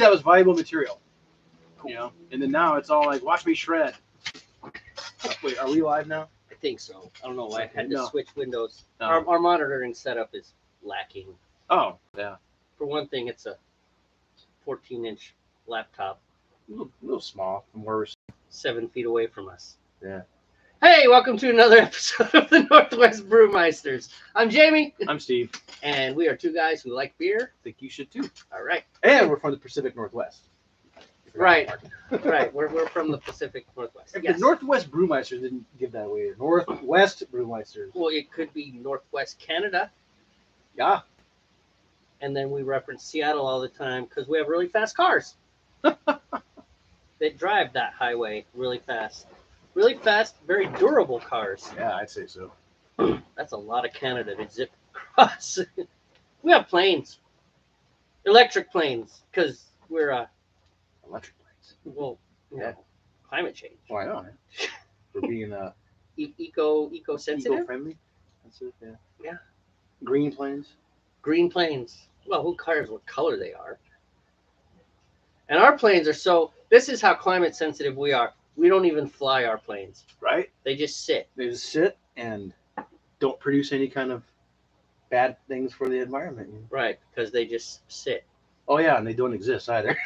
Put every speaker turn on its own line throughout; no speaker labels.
that was valuable material.
Cool.
You know, and then now it's all like, watch me shred. Wait, are we live now?
I think so. I don't know why I had to
No.
switch windows.
No.
Our monitoring setup is lacking.
Oh, yeah.
For one thing, it's a 14-inch laptop,
A little small from where we're.
7 feet away from us.
Yeah.
Hey, welcome to another episode of the Northwest Brewmeisters. I'm Jamie,
I'm Steve.
and we are two guys who like beer.
I think you should too.
All right.
And we're from the Pacific Northwest.
Right. Right. We're from the Pacific Northwest.
If
Yes.
the Northwest Brewmeisters didn't give that away. Northwest Brewmeisters.
Well, it could be Northwest Canada,
Yeah.
and then we reference Seattle all the time because we have really fast cars. They drive that highway really fast. Really fast, very durable cars.
Yeah, I'd say so.
That's a lot of Canada to zip across. We have planes, electric planes, because we're
Electric planes.
well, you know,
Yeah.
climate change,
Why not? For being
eco sensitive.
eco-friendly. That's it. Yeah.
Yeah.
Green planes.
Green planes. Well, who cares what color they are? And our planes are so. This is how climate sensitive we are. We don't even fly our planes.
Right.
They just sit.
They just sit and don't produce any kind of bad things for the environment.
Right, because they just sit.
Oh yeah, and they don't exist either.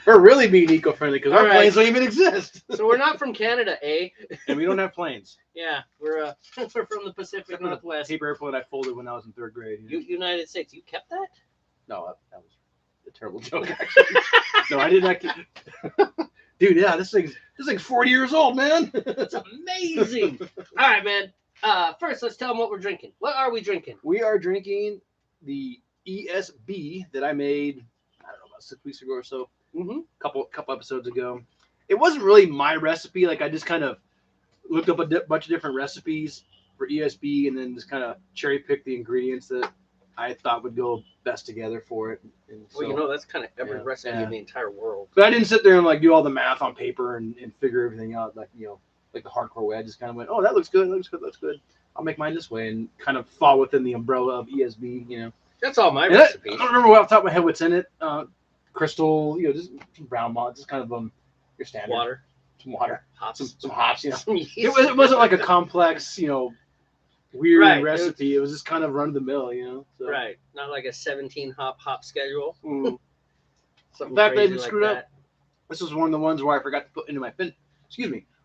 We're really being eco-friendly because our
All right.
planes don't even exist,
So we're not from Canada, eh?
and we don't have planes.
Yeah, we're we're from the Pacific
Except for the
Northwest.
paper airplane I folded when I was in 3rd grade.
United States. You kept that?
No, that was a terrible joke. Actually, no, I didn't. Dude, yeah, this thing's 40 years old, man.
It's amazing. All right, man. First, let's tell them what we're drinking. What are we drinking?
We are drinking the ESB that I made, I don't know, about 6 weeks ago or so.
Mm-hmm.
Couple episodes ago. It wasn't really my recipe. Like I just kind of looked up a bunch of different recipes for ESB and then just kind of cherry picked the ingredients that I thought would go best together for it. And
Well,
so,
you know, that's kind of every
yeah,
recipe
yeah.
in the entire world.
but I didn't sit there and like do all the math on paper and figure everything out like like the hardcore way. I just kind of went, oh, that looks good, looks good. I'll make mine this way and kind of fall within the umbrella of ESB.
That's all my
And
recipes.
I don't remember off the top of my head what's in it. Crystal, just some brown malt, just kind of your standard
Water,
some water,
hops,
some hops.
some yeast.
It wasn't like a complex, weird
Right,
recipe. It was just kind of run of the mill, So.
Right, not like a 17 hop schedule.
Mm.
Something
In fact, I
crazy
even
like
screwed
that.
up. This was one of the ones where I forgot to put into my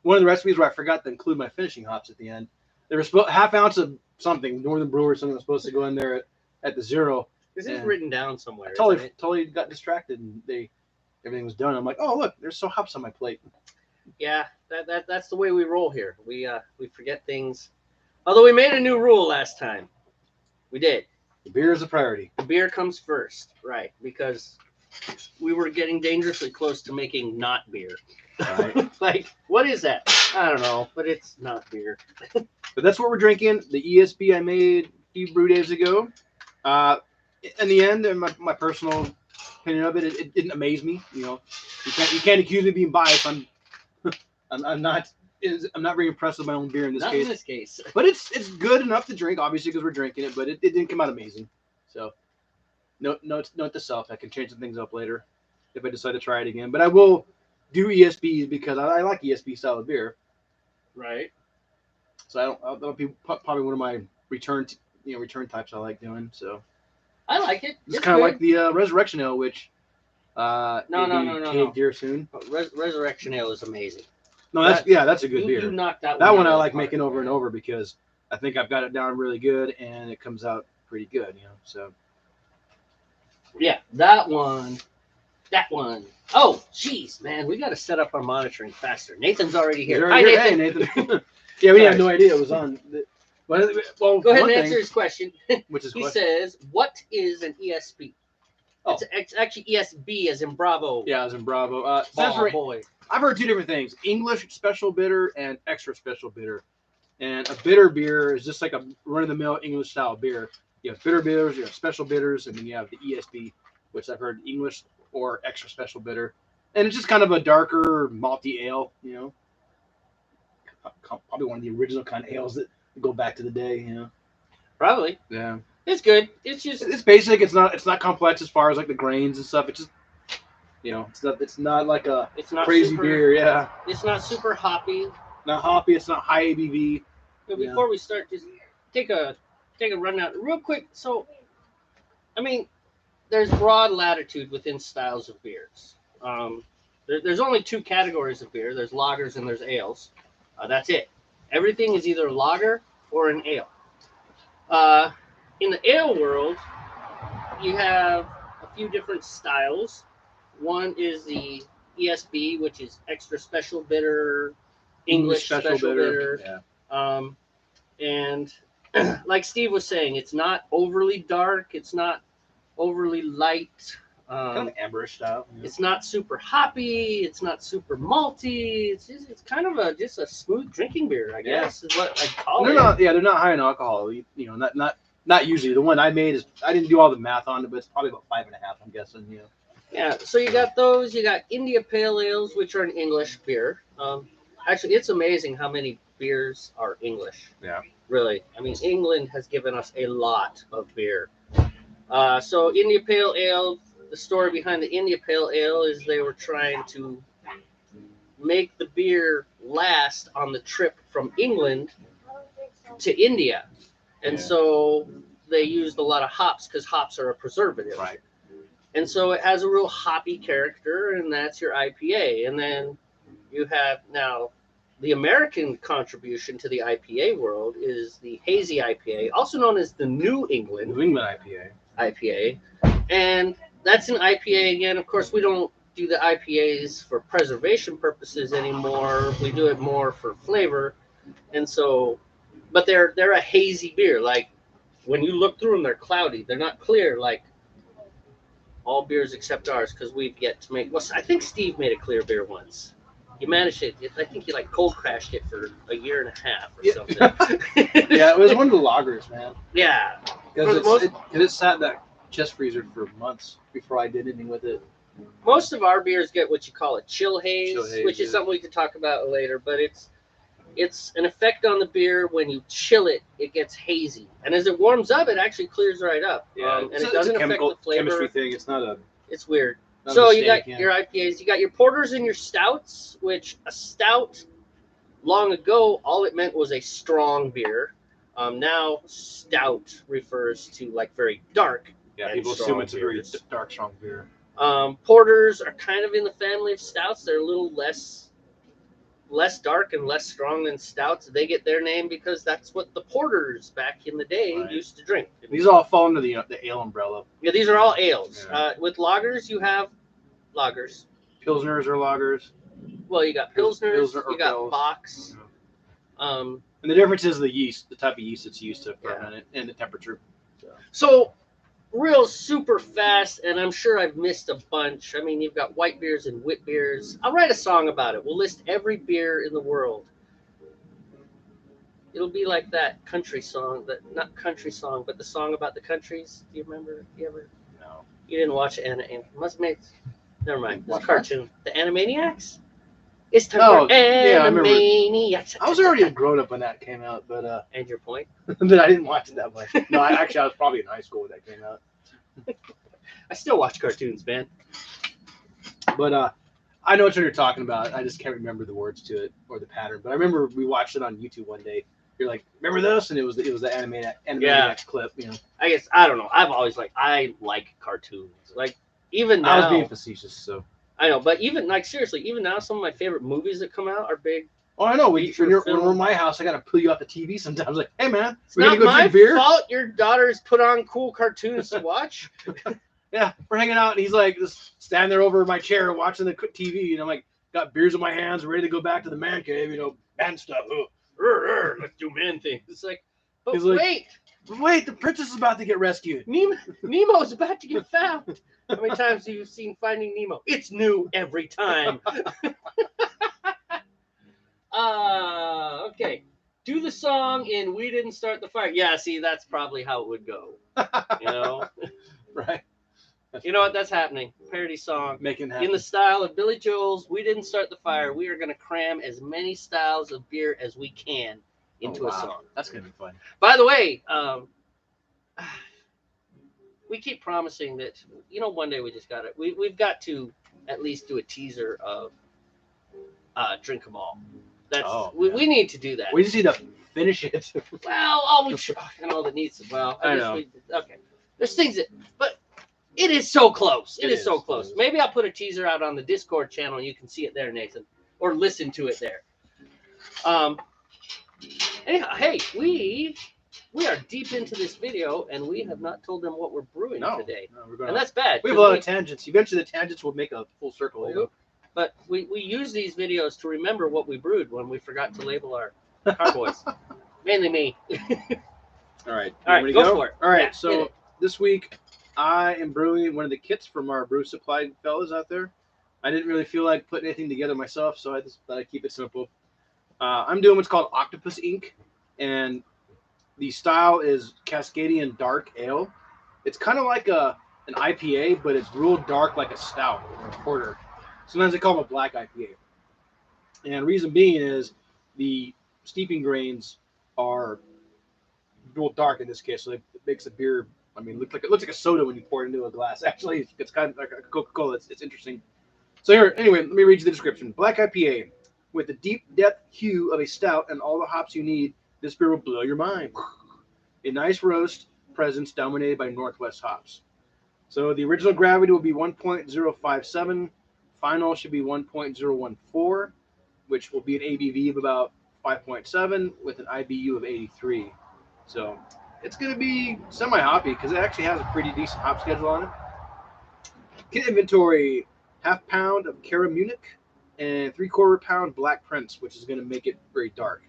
one of the recipes where I forgot to include my finishing hops at the end. There was half ounce of something, Northern Brewer, something was supposed to go in there at the 0.
This is
Yeah.
written down somewhere.
I
isn't it?
totally got distracted and everything was done. I'm like, oh look, there's some hops on my plate.
Yeah, that's the way we roll here. We forget things. Although we made a new rule last time. We did.
The beer is a priority.
The beer comes first, right? Because we were getting dangerously close to making not beer.
Right.
Like, what is that? I don't know, but it's not beer.
But that's what we're drinking. The ESB I made a few brew days ago. In the end, and my personal opinion of it, it didn't amaze me. You can't accuse me of being biased. I'm not very impressed with my own beer in this
Not
case.
in this case.
But it's good enough to drink, obviously, because we're drinking it. But it didn't come out amazing. So, note to self: I can change some things up later if I decide to try it again. But I will do ESBs because I like ESB style of beer.
Right.
So that'll be probably one of my return types I like doing. So.
I like it.
It's kind of like the Resurrection Ale, which
No.
caved here soon.
Resurrection Ale is amazing.
No, that's a good beer.
You knocked that
That one I
out of
like
the park,
making over and
man.
over because I think I've got it down really good and it comes out pretty good, So
Yeah, that one. Oh, jeez, man, we got to set up our monitoring faster. Nathan's already here. Hi,
Hey,
Nathan.
Nathan. Yeah, we had no idea it was on. Well,
Go ahead
one
and
thing,
answer his question.
which is
He
question.
says, "What is an ESB?"
Oh.
It's actually ESB as in Bravo.
Yeah, I was in Bravo.
Ball boy.
I've heard two different things: English special bitter and extra special bitter. And a bitter beer is just like a run-of-the-mill English style beer. You have bitter bitters, you have special bitters, and then you have the ESB, which I've heard English or extra special bitter. And it's just kind of a darker malty ale, Probably one of the original kind of ales that go back to the day,
Probably.
Yeah.
It's good. It's just
It's basic. It's not complex as far as like the grains and stuff. It's just it's not like a
it's not
crazy
super,
beer. Yeah,
It's not super hoppy.
not hoppy. It's not high ABV.
But before we start, just take a rundown real quick. So, I mean, there's broad latitude within styles of beers. There's only two categories of beer. There's lagers and there's ales. That's it. Everything is either a lager or an ale. In the ale world, you have a few different styles. One is the ESB, which is extra special bitter, English special bitter.
Yeah.
And like Steve was saying, it's not overly dark. It's not overly light.
Kind of amberish style. Yeah.
It's not super hoppy. It's not super malty. It's kind of just a smooth drinking beer, I guess, is what I'd call it.
They're not high in alcohol. Not usually. The one I made is, I didn't do all the math on it, but it's probably about 5.5. I'm guessing.
Yeah. So you got those. You got India Pale Ales, which are an English beer. Actually, it's amazing how many beers are English.
Yeah.
Really. I mean, England has given us a lot of beer. So India Pale Ale, the story behind the India Pale Ale is they were trying to make the beer last on the trip from England to India. And so they used a lot of hops because hops are a preservative.
Right.
And so it has a real hoppy character, and that's your IPA. And then you have now the American contribution to the IPA world is the hazy IPA, also known as the New England IPA. And that's an IPA again. Of course, we don't do the IPAs for preservation purposes anymore. We do it more for flavor. And so, but they're a hazy beer. Like when you look through them, they're cloudy. They're not clear like all beers except ours, because we've yet to make. Well, I think Steve made a clear beer once. He managed it. I think he like cold crashed it for a year and a half or something.
Yeah, it was one of the lagers, man.
Yeah,
because it sat in that chest freezer for months before I did anything with it.
Most of our beers get what you call a chill haze, which is something we could talk about later. But it's an effect on the beer. When you chill it, it gets hazy, and as it warms up, it actually clears right up.
Yeah,
and it doesn't affect the flavor.
Chemistry thing. It's not a.
It's weird. So you got your IPAs, you got your porters and your stouts. Which a stout, long ago, all it meant was a strong beer. Now stout refers to like very dark.
Yeah, people assume it's a very dark, strong beer.
Porters are kind of in the family of stouts. They're a little less dark and less strong than stouts. They get their name because that's what the porters back in the day used to drink.
These all fall under the ale umbrella.
Yeah, these are all ales.
Yeah.
With lagers, you have lagers.
Pilsners are lagers.
Well, you got pilsners, you got bocks.
Yeah. And the difference is the yeast, the type of yeast that's used to ferment it, and the temperature.
So real super fast, and I'm sure I've missed a bunch. I mean, you've got white beers and wit beers. I'll write a song about it. We'll list every beer in the world. It'll be like that country song, not country song, but the song about the countries. Do you remember?
No.
You didn't watch Never mind. It's a cartoon. The Animaniacs? It's time for Animaniacs.
I was already a grown up when that came out, but
and your point?
But I didn't watch it that much. No, I was probably in high school when that came out.
I still watch cartoons, man.
But I know what you're talking about. I just can't remember the words to it or the pattern. But I remember we watched it on YouTube one day. You're like, remember this? And it was the Animaniacs clip.
I guess I don't know. I've always I like cartoons. Like even now,
I was being facetious, so.
I know, but even seriously, even now, some of my favorite movies that come out are big.
Oh, I know. When we're in my house, I gotta pull you off the TV sometimes. Like, hey man,
we're gonna go drink beer. It's not my fault your daughter's put on cool cartoons to watch.
Yeah, we're hanging out, and he's like just standing there over my chair watching the TV, and I'm like, got beers in my hands, ready to go back to the man cave, man stuff.
Let's do man things. It's like, but
he's wait, the princess is about to get rescued.
Nemo's about to get found. How many times have you seen Finding Nemo? It's new every time. Okay. Do the song in We Didn't Start the Fire. Yeah, see, that's probably how it would go.
Right.
You know what? That's happening. Parody song.
Make it happen.
In the style of Billy Joel's We Didn't Start the Fire, we are going to cram as many styles of beer as we can into a song.
That's going to be fun.
By the way, we keep promising that, you know, one day we just got it. We've got to at least do a teaser of Drink 'em All. We need to do that.
We just need to finish it.
Well, all we try and all that needs to. Well,
I know.
Okay, there's things that, but it is so close. It is so close.
close.
Maybe I'll put a teaser out on the Discord channel, and you can see it there, Nathan, or listen to it there. Anyhow, hey, we are deep into this video, and we have not told them what we're brewing today, and that's bad.
We have a lot of tangents. Eventually, the tangents will make a full circle. You know?
But we use these videos to remember what we brewed when we forgot to label our carboys. Mainly me.
All right.
All right, go for it.
All right.
Yeah,
so this week, I am brewing one of the kits from our brew supply fellas out there. I didn't really feel like putting anything together myself, so I just thought I'd keep it simple. I'm doing what's called Octopus Ink, and the style is Cascadian Dark Ale. It's kind of like an IPA, but it's real dark, like a stout or a porter. Sometimes they call them a black IPA. And reason being is the steeping grains are real dark in this case, so it makes the beer. I mean, it looks like a soda when you pour it into a glass. Actually, it's kind of like a Coca-Cola. It's interesting. So here, anyway, let me read you the description. Black IPA with the deep depth hue of a stout and all the hops you need. This beer will blow your mind. A nice roast presence dominated by Northwest hops. So the original gravity will be 1.057. Final should be 1.014, which will be an ABV of about 5.7 with an IBU of 83. So it's going to be semi-hoppy because it actually has a pretty decent hop schedule on it. Kit inventory, half pound of Cara Munich and 3/4 pound Black Prince, which is going to make it very dark.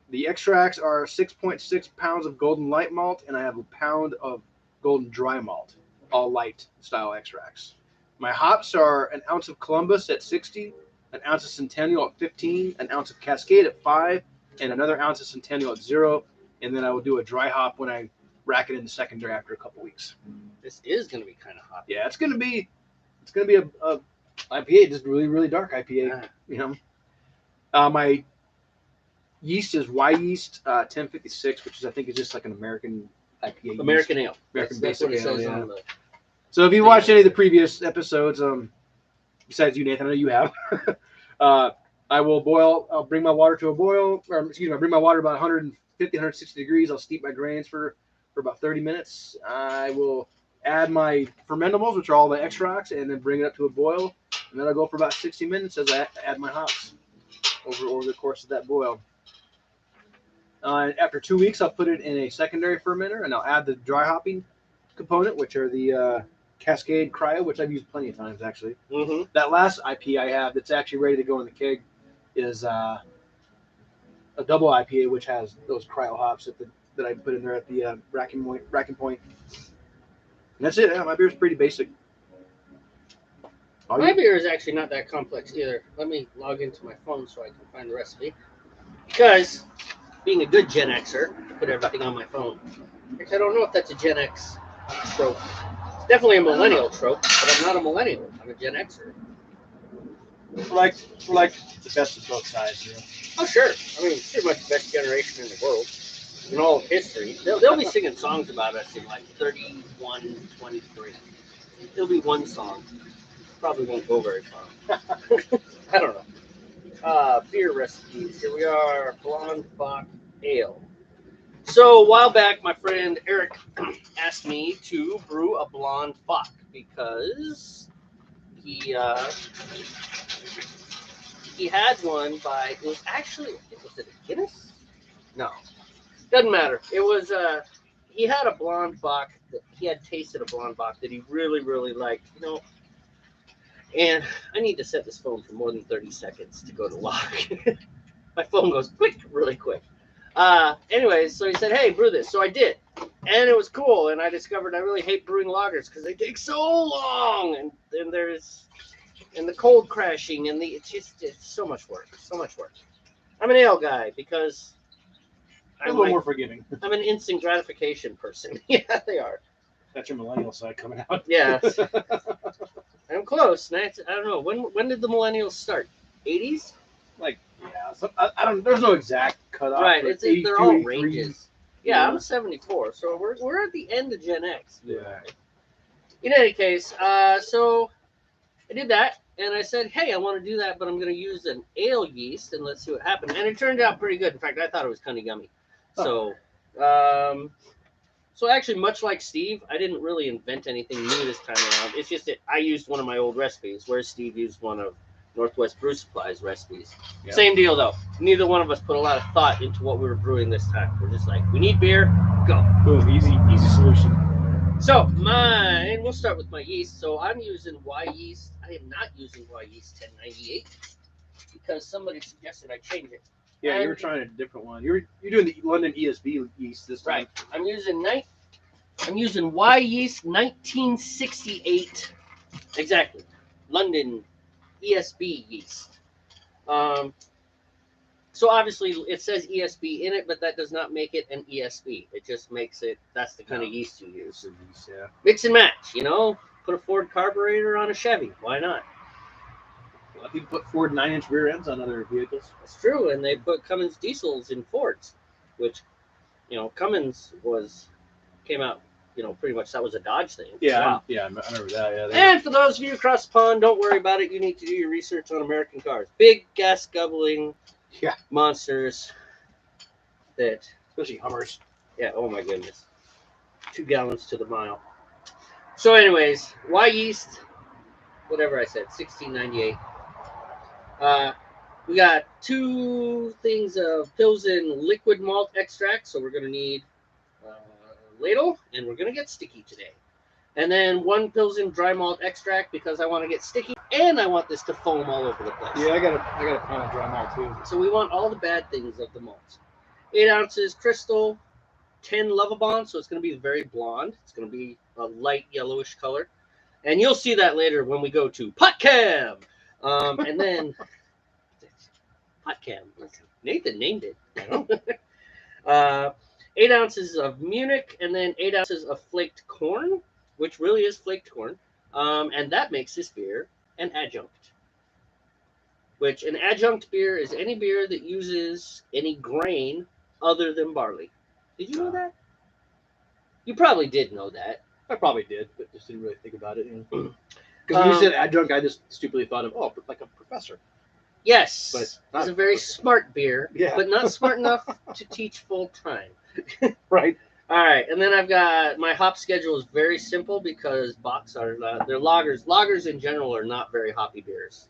The extracts are 6.6 pounds of golden light malt, and I have a pound of golden dry malt, all light style extracts. My hops are an ounce of Columbus at 60, an ounce of Centennial at 15, an ounce of Cascade at 5, and another ounce of Centennial at 0. And then I will do a dry hop when I rack it in the secondary after a couple weeks.
This is going to be kind of hot.
Yeah, it's going to be a IPA, just really, really dark IPA. You know, my yeast is Y yeast 1056, which is I think is just like an American IPA.
American ale.
American
That's what it
basic ale.
says
Yeah.
on the.
So if you watched any of the previous episodes, besides you, Nathan, I know you have. I will boil. I'll bring my water to a boil, or excuse me, I bring my water about 150, 160 degrees. I'll steep my grains for about 30 minutes. I will add my fermentables, which are all the extracts, and then bring it up to a boil. And then I'll go for about 60 minutes as I add my hops over the course of that boil. After 2 weeks, I'll put it in a secondary fermenter, and I'll add the dry hopping component, which are the Cascade Cryo, which I've used plenty of times, actually.
Mm-hmm.
That last IP I have that's actually ready to go in the keg is a double IPA, which has those cryo hops that I put in there at the racking point. And that's it. Yeah, my beer's pretty basic.
My beer is actually not that complex either. Let me log into my phone so I can find the recipe. Because, being a good Gen Xer, I put everything on my phone. I don't know if that's a Gen X trope. It's definitely a millennial trope, but I'm not a millennial. I'm a Gen Xer.
We're like the best of both sides, you know?
Oh, sure. I mean, pretty much the best generation in the world. In all of history. They'll be singing songs about us in like 31, 23. There'll be one song. Probably won't go very far. I don't know. Beer recipes. Here we are. Blonde Bock Ale. So a while back, my friend Eric asked me to brew a Blonde Bock because he had one by, it was actually, was it a Guinness? No. Doesn't matter. It was, he had a Blonde Bock, he had tasted a Blonde Bock that he really, really liked, you know. And I need to set this phone for more than 30 seconds to go to lock. My phone goes quick, really quick. Anyways, so he said, hey, brew this. So I did. And it was cool. And I discovered I really hate brewing lagers because they take so long. And there's, and the cold crashing. And it's so much work. So much work. I'm an ale guy because
I'm a little more forgiving.
I'm an instant gratification person. Yeah, they are.
That's your millennial side coming out.
Yeah. I'm close. I don't know. When did the millennials start? 80s?
Like, yeah. So I don't. There's no exact cutoff.
Right. They're all ranges. Yeah, I'm 74, so we're at the end of Gen X.
Yeah.
In any case, so I did that, and I said, hey, I want to do that, but I'm going to use an ale yeast, and let's see what happens. And it turned out pretty good. In fact, I thought it was kind of yummy.
Oh.
So actually, much like Steve, I didn't really invent anything new this time around. It's just that I used one of my old recipes, whereas Steve used one of NW Brewer Supply's recipes.
Yeah.
Same deal, though. Neither one of us put a lot of thought into what we were brewing this time. We're just like, we need beer, go.
Boom, easy solution.
So mine, we'll start with my yeast. So I'm using Y yeast. I am not using Y yeast 1098 because somebody suggested I change it.
Yeah, you were trying a different one. You're doing the London ESB yeast this time.
Right. I'm using Y yeast 1968. Exactly. London ESB yeast. So obviously it says ESB in it, but that does not make it an ESB. It just makes it, that's the kind of yeast you use.
Yeah.
Mix and match, you know? Put a Ford carburetor on a Chevy. Why not?
A lot of people put Ford 9-inch rear ends on other vehicles.
That's true, and they put Cummins diesels in Fords, which, you know, Cummins came out, you know, pretty much that was a Dodge thing.
Yeah,
Wow.
I remember that. Yeah.
And for those of you across the pond, don't worry about it. You need to do your research on American cars. Big gas gubbling monsters that,
especially Hummers.
yeah, oh my goodness. 2 gallons to the mile. So anyways, Y yeast, whatever I said, 1698. We got 2 things of Pilsen liquid malt extract, so we're going to need a ladle, and we're going to get sticky today. And then 1 Pilsen dry malt extract because I want to get sticky, and I want this to foam all over the place.
Yeah, I got a pound of dry malt too.
So we want all the bad things of the malts. 8 ounces crystal, 10 Lovabond, so it's going to be very blonde. It's going to be a light yellowish color. And you'll see that later when we go to PotCam. And then PotCam. Nathan named it. 8 ounces of Munich, and then 8 ounces of flaked corn, which really is flaked corn. And that makes this beer an adjunct. Which an adjunct beer is any beer that uses any grain other than barley. Did you know that? You probably did know that.
I probably did, but just didn't really think about it. Because when you said adjunct, I just stupidly thought of, like a professor.
Yes,
but
it's a very smart beer, but not smart enough to teach full time.
Right.
All right, and then I've got my hop schedule is very simple because Bocks are they're lagers. Lagers in general are not very hoppy beers.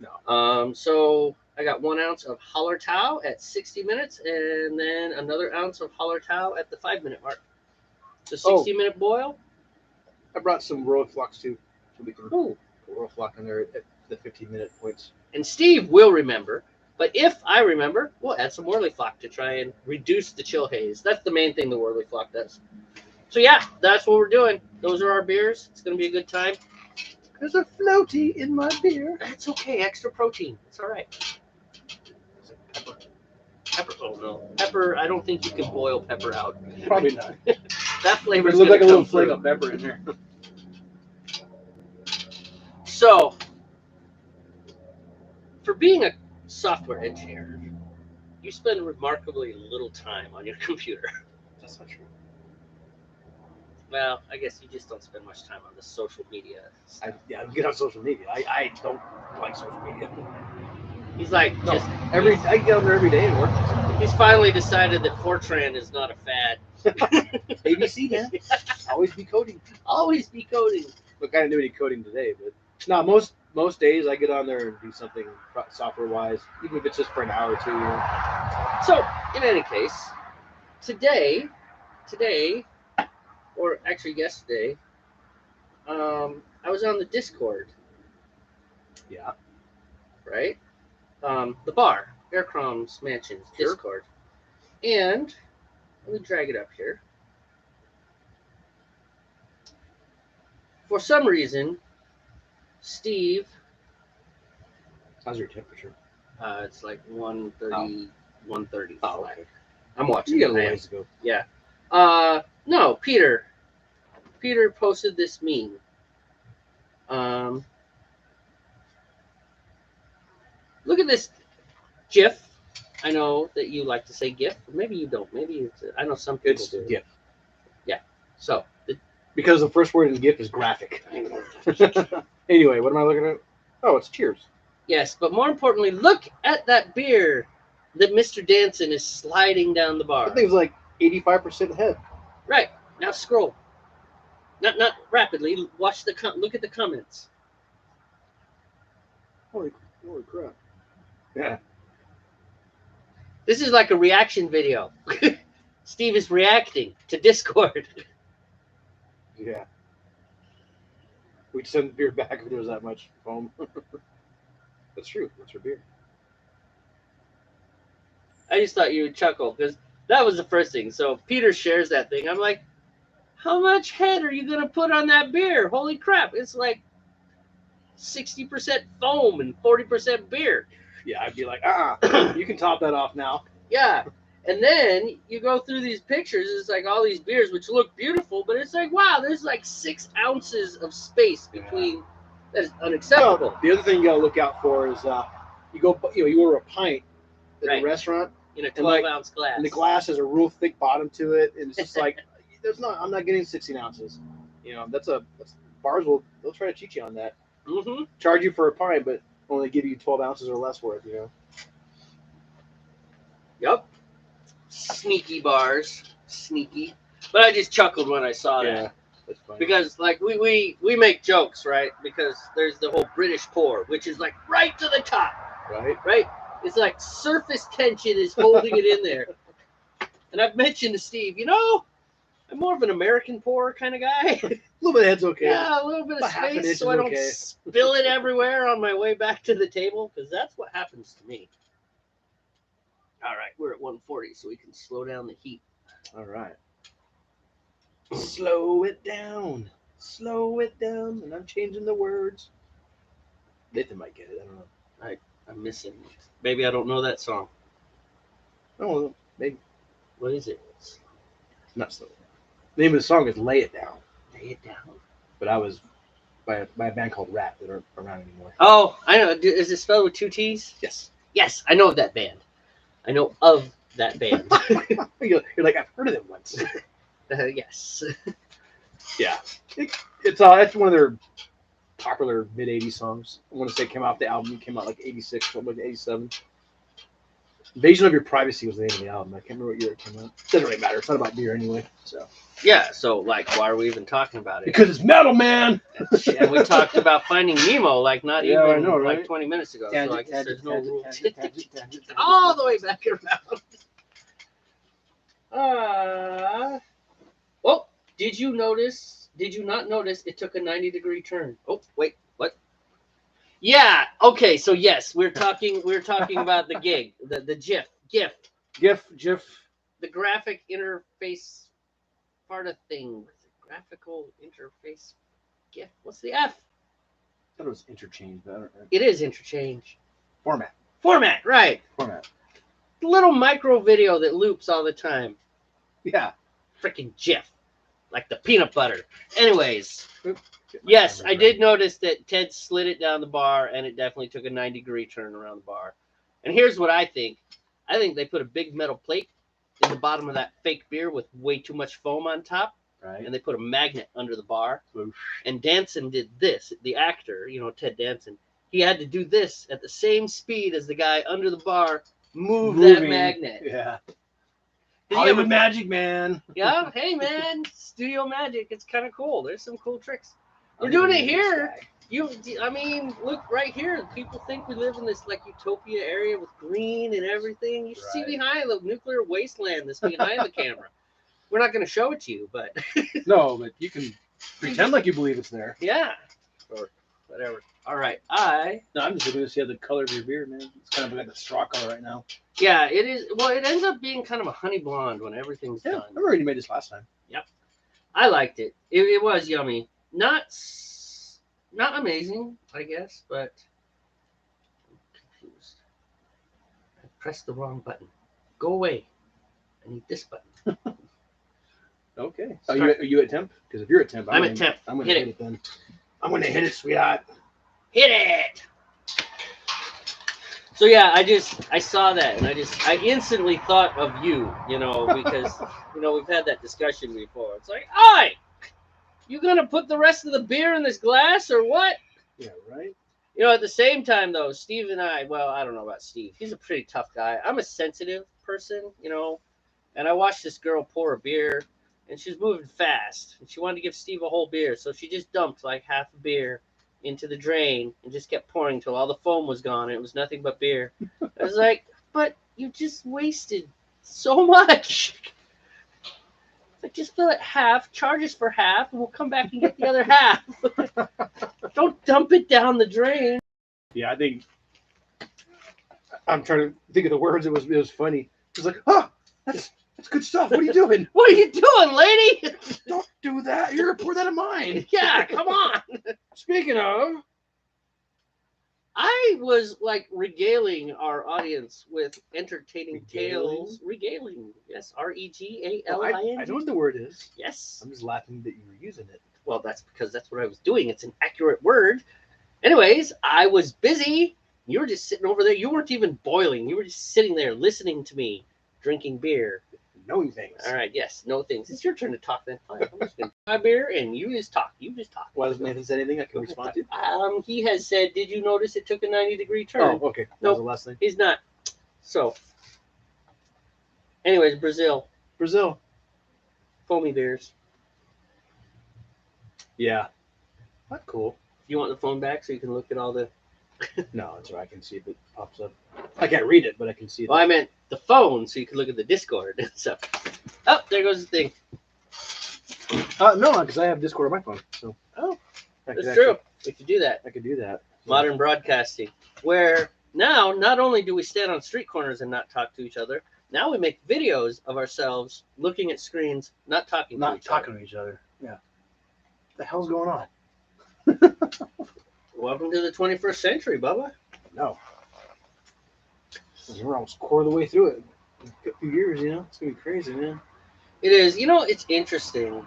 No.
So I got 1 ounce of Hallertau at 60 minutes, and then another ounce of Hallertau at the 5-minute mark. It's a 60-minute boil.
I brought some Royal Flux too, so we can
Royal
Flux in there at the 15-minute points.
And Steve will remember, but if I remember, we'll add some Whirly Flock to try and reduce the chill haze. That's the main thing the Whirly Flock does. So yeah, that's what we're doing. Those are our beers. It's going to be a good time.
There's a floaty in my beer.
That's okay. Extra protein. It's all right. Pepper. Oh no. Pepper. I don't think you can boil pepper out.
Probably not.
That flavor
looks like a little flake of pepper in there.
So, for being a software engineer, you spend remarkably little time on your computer.
That's not true.
Well, I guess you just don't spend much time on the social media stuff.
I get on social media. I don't like social media.
He's like,
I get on there every day and work.
He's finally decided that Fortran is not a fad.
ABC, man. Always be coding.
Always be coding.
Look, I didn't do any coding today, but no, most days I get on there and do something software-wise, even if it's just for an hour or two.
So, in any case, today, or actually yesterday, I was on the Discord.
Yeah.
Right? The bar, Aircroms Mansions Discord. And let me drag it up here. For some reason, Steve.
How's your temperature?
It's like 130, 130.
Oh, okay.
I'm watching.
You got a ways to go.
Yeah. No, Peter. Peter posted this meme. Look at this GIF. I know that you like to say GIF, but maybe you don't. Maybe it's, I know some people
It's
do.
GIF.
Yeah. So
because the first word in GIF is graphic. Anyway, what am I looking at? Oh, it's Cheers.
yes, but more importantly, look at that beer that Mr. Danson is sliding down the bar.
That thing's like 85% ahead.
Right. Now scroll. Not rapidly. Watch the look at the comments.
Holy crap. Yeah.
This is like a reaction video. Steve is reacting to Discord.
Yeah. We'd send the beer back if there was that much foam. That's true. That's for beer.
I just thought you would chuckle because that was the first thing. So Peter shares that thing. I'm like, how much head are you going to put on that beer? Holy crap. It's like 60% foam and 40% beer.
Yeah, I'd be like, you can top that off now.
Yeah. And then you go through these pictures. It's like all these beers, which look beautiful, but it's like, wow, there's like 6 ounces of space between. Yeah. That is unacceptable.
Well, the other thing you got to look out for is you order a pint at a restaurant
in a 12-ounce glass.
And the glass has a real thick bottom to it. And it's just like, I'm not getting 16 ounces. Bars they'll try to cheat you on that.
Mm-hmm.
Charge you for a pint, but only give you 12 ounces or less worth,
Yep. Sneaky bars. Sneaky. But I just chuckled when I saw that.
That's funny.
Because like we make jokes, right? Because there's the whole British pour, which is like right to the top. Right? It's like surface tension is holding it in there. And I've mentioned to Steve, I'm more of an American pour kind of guy.
A little bit of head's okay.
Yeah, a little bit of space so I don't spill it everywhere on my way back to the table, because that's what happens to me. All right, we're at 140, so we can slow down the heat.
All right. Slow it down. Slow it down. And I'm changing the words. Nathan might get it. I don't know.
I'm missing. Maybe I don't know that song.
Oh, maybe.
What is it?
Not slow. The name of the song is Lay It Down.
Lay It Down.
But I was by a band called Rat that aren't around anymore.
Oh, I know. Is it spelled with 2 T's?
Yes.
Yes, I know of that band. I know of that band.
You're like, I've heard of them once.
Yes.
Yeah. It's one of their popular mid-'80s songs. I want to say the album came out like 86, something like 87. Invasion of Your Privacy was the name of the album. I can't remember what year it came out. Doesn't really matter. It's not about beer anyway. So.
Yeah, so like, why are we even talking about it?
Because it's metal, man.
And we talked about Finding Nemo like not even
I know, right?
like 20 minutes ago.
Tangent,
so I guess there's no rule.
tangent.
All the way back around. Well, did you not notice it took a 90-degree turn? Oh, wait, what? Yeah, okay, so yes, we're talking about the gig, the GIF. The graphic interface part of thing. Graphical interface GIF. What's the F?
I thought it was interchange, but I don't know.
It is interchange.
Format,
right.
Format.
The little micro video that loops all the time.
Yeah.
Freaking GIF. Like the peanut butter. Anyways. Yes, I did notice that Ted slid it down the bar, and it definitely took a 90-degree turn around the bar. And here's what I think. I think they put a big metal plate in the bottom of that fake beer with way too much foam on top.
Right.
And they put a magnet under the bar.
Oof.
And Danson did this. The actor, Ted Danson, he had to do this at the same speed as the guy under the bar moving that magnet.
Yeah. Hollywood magic, man.
Yeah, hey, man. Studio magic. It's kind of cool. There's some cool tricks. We're doing it here. Look right here. People think we live in this like utopia area with green and everything. You see behind the nuclear wasteland that's behind the camera. We're not going to show it to you, but
no, but you can pretend like you believe it's there.
Yeah, or whatever. All right,
No, I'm just looking to see how the color of your beer, man. It's kind of like a straw color right now.
Yeah, it is. Well, it ends up being kind of a honey blonde when everything's done.
I already made this last time.
Yep, I liked it. It was yummy. Not amazing, I guess, but I'm confused. I pressed the wrong button. Go away. I need this button.
Okay. Are you at temp? Because if you're at temp,
I'm at temp.
I'm going to hit it then. I'm going to hit it, sweetheart.
Hit it! So yeah, I saw that and I instantly thought of you, because we've had that discussion before. It's like, "Oi, you gonna put the rest of the beer in this glass or what?"
Yeah, right.
At the same time though, Steve and well, I don't know about Steve. He's a pretty tough guy. I'm a sensitive person, and I watched this girl pour a beer and she was moving fast and she wanted to give Steve a whole beer, so she just dumped like half a beer into the drain and just kept pouring till all the foam was gone and it was nothing but beer. I was like, but you just wasted so much. Like, just fill it half, charge us for half, and we'll come back and get the other half. Don't dump it down the drain.
Yeah, I think I'm trying to think of the words. It was funny. It's like, oh, that's good stuff. What are you doing?
What are you doing, lady?
Don't do that. You're gonna pour that in mine.
Yeah, come on.
Speaking of,
I was like regaling our audience with entertaining tales. Regaling, yes, REGALING.
I know what the word is.
Yes.
I'm just laughing that you were using it.
Well, that's because that's what I was doing. It's an accurate word. Anyways, I was busy. You were just sitting over there. You weren't even boiling. You were just sitting there listening to me drinking beer.
Knowing things.
All right, yes, no things. It's your turn to talk then. Fine, I'm just going to my beer and you just talk.
Why doesn't Nathan say anything I can respond to?
He has said, did you notice it took a 90-degree turn?
Oh, okay. That
Nope.
was the last thing.
He's not. So, anyways, Brazil. Foamy beers.
Yeah. Not cool.
You want the phone back so you can look at all the...
No, it's right. I can see if it pops up. I can't read it, but I can see it.
Well, I meant the phone so you can look at the Discord and stuff. Oh, there goes the thing.
No, because I have Discord on my phone. So.
Oh, that's true. We could do that.
I could do that.
Modern broadcasting, where now not only do we stand on street corners and not talk to each other, now we make videos of ourselves looking at screens, not talking to each other.
Yeah. What the hell's going on?
Welcome to the 21st century, Bubba.
No. We're almost a quarter of the way through it. A few years, it's gonna be crazy, man.
It is. It's interesting.